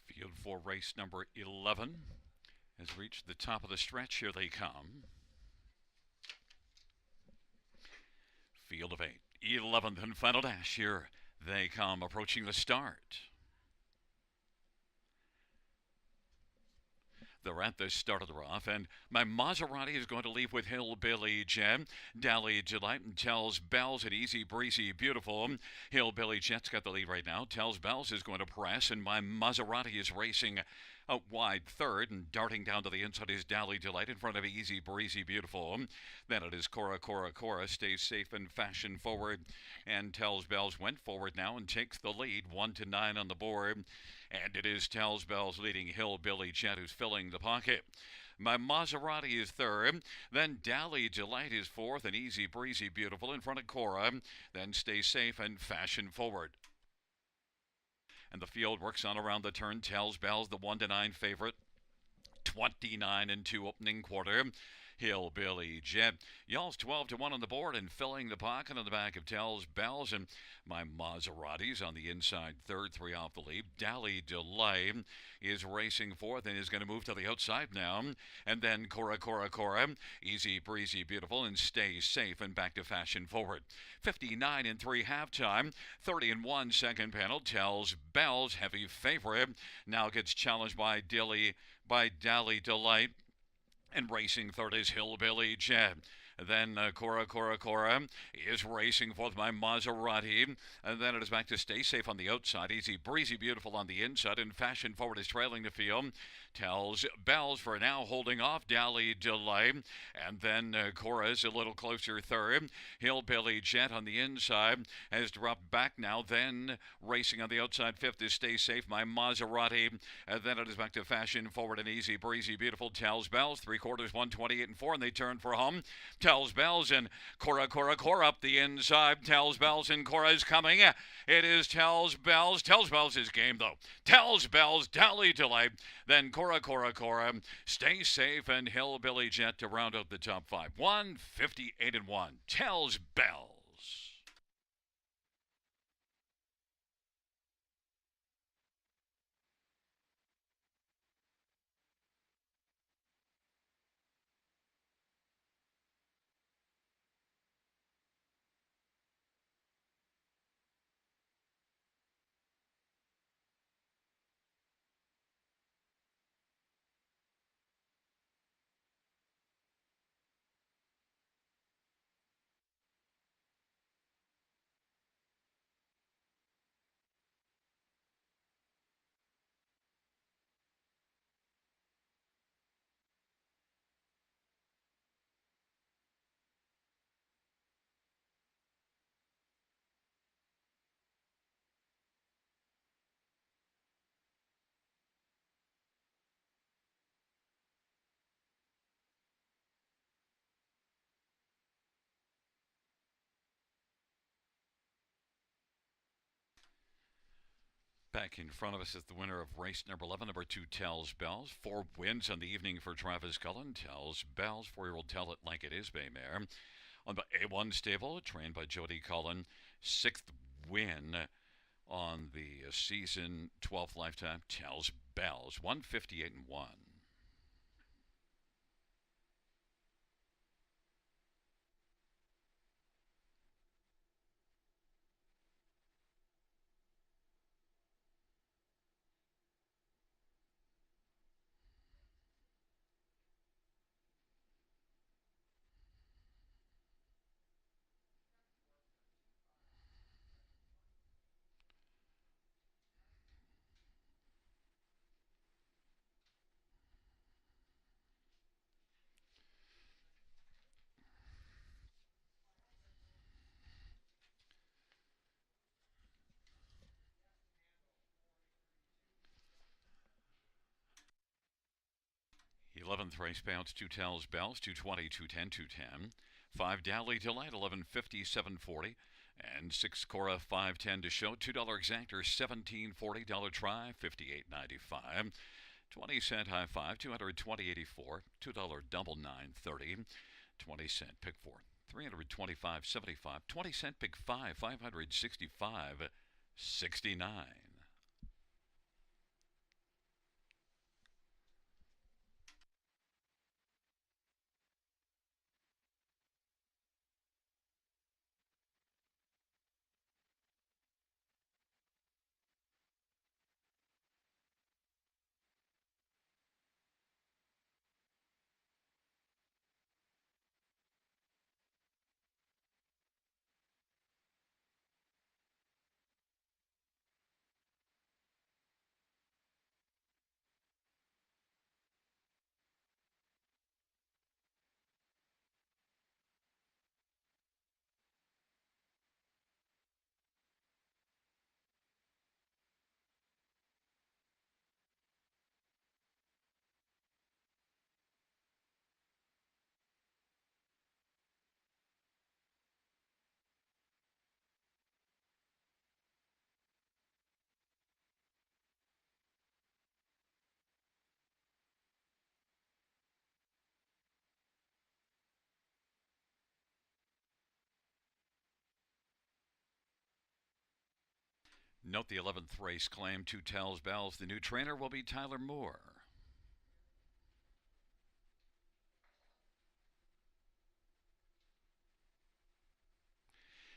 Field for race number 11. has reached the top of the stretch. Here they come. Field of 8. 11th and final dash. Here they come, approaching the start. They're at the start of the rough, and my Maserati is going to leave with Hillbilly Jet. Dally Delight and Tells Bells and Easy Breezy Beautiful. Hillbilly Jet's got the lead right now. Tells Bells is going to press, and my Maserati is racing out wide third, and darting down to the inside is Dally Delight in front of Easy Breezy Beautiful. Then it is Cora stays safe and fashion forward, and Tells Bells went forward now and takes the lead, 1-9 on the board. And it is Tells Bells leading Hillbilly Jet, who's filling the pocket. My Maserati is third. Then Dally Delight is fourth, and Easy Breezy Beautiful in front of Cora. Then Stay Safe and Fashion Forward. And the field works on around the turn. Tells Bells the 1-9 favorite. 29-2 opening quarter. Hillbilly Jet. Y'all's 12-1 on the board and filling the pocket on the back of Tells Bells, and my Maserati's on the inside third, 3 off the lead. Dally Delay is racing fourth and is going to move to the outside now. And then Cora, Easy Breezy Beautiful and Stay Safe and back to Fashion Forward. 59-3 halftime. 30-1 second panel. Tells Bells, heavy favorite, now gets challenged by Dally Delight. And racing third is Hillbilly Jet. Then Cora is racing fourth, my Maserati. And then it is back to Stay Safe on the outside. Easy Breezy Beautiful on the inside. And Fashion Forward is trailing the field. Tells Bells for now holding off Dally Delay. And then Cora's a little closer third. Hillbilly Jet on the inside has dropped back now. Then racing on the outside fifth is Stay Safe, my Maserati. And then it is back to Fashion Forward and Easy Breezy Beautiful. Tells Bells, 3/4, 128-4, and they turn for home. Tells Bells and Cora up the inside. Tells Bells and Cora is coming. It is Tells Bells. Tells Bells is game though. Tells Bells, Dally Delay. Then Cora, Stay Safe and Hillbilly Jet to round out the top 5. 158-1. Tells Bells. Back in front of us is the winner of race number 11, number 2, Tells Bells. 4 wins on the evening for Travis Cullen. Tells Bells, 4-year-old Tell It Like It Is Bay Mare. On the A1 stable, trained by Jody Cullen. 6th win on the season, 12th lifetime, Tells Bells. 158-1. The 11th race bounce, 2 Tells Bells, 220, 210, 210. 5 Dally Delight, 1150, 740. And 6 Cora, 510 to show. $2 exactor, $17.40. $1 try, $58.95. 20-cent high five, 220.84. $2 double, $9.30. 20-cent pick four, 325.75. 20-cent pick five, 565.69. Note the 11th race claim, Two Tells Bells. The new trainer will be Tyler Moore.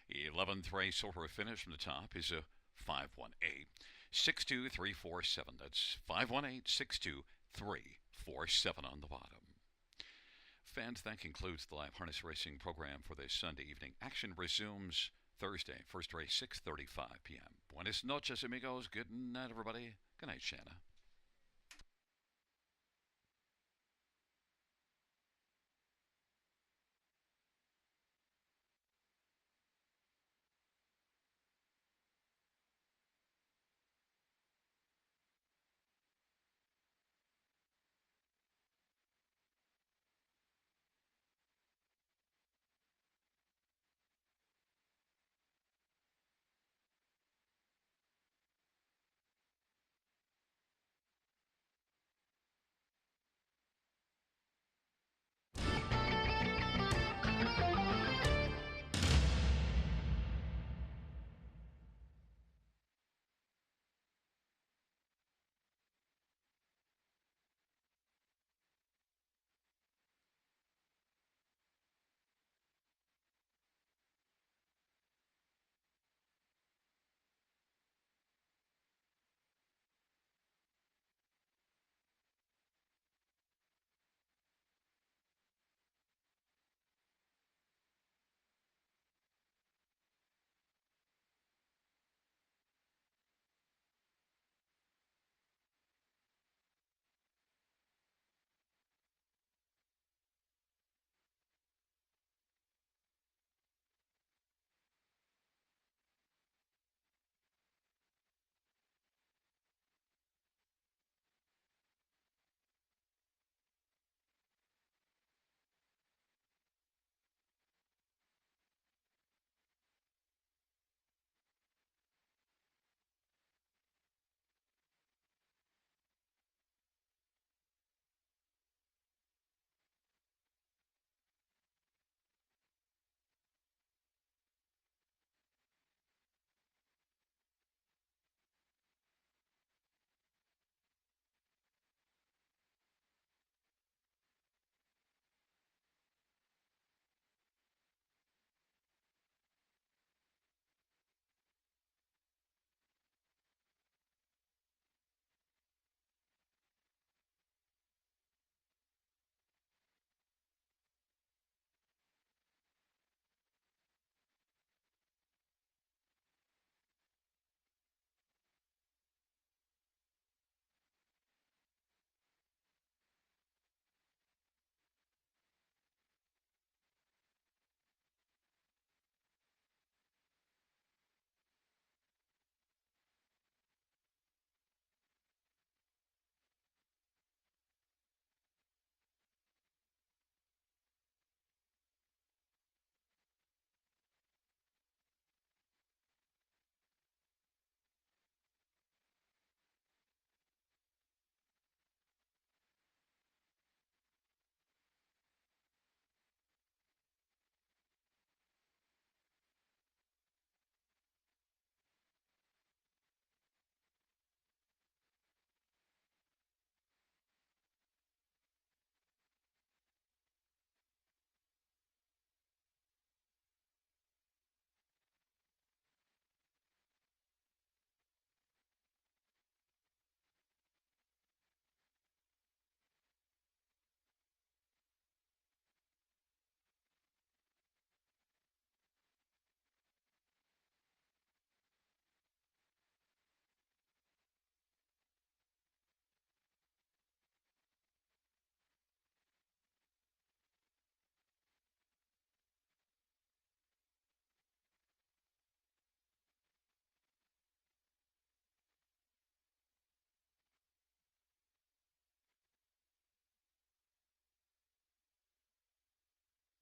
The 11th race over a finish from the top is a 518 62347. That's 518 62347 on the bottom. Fans, that concludes the live harness racing program for this Sunday evening. Action resumes Thursday, first race 6:35 p.m. Buenas noches, amigos. Good night, everybody. Good night, Shanna.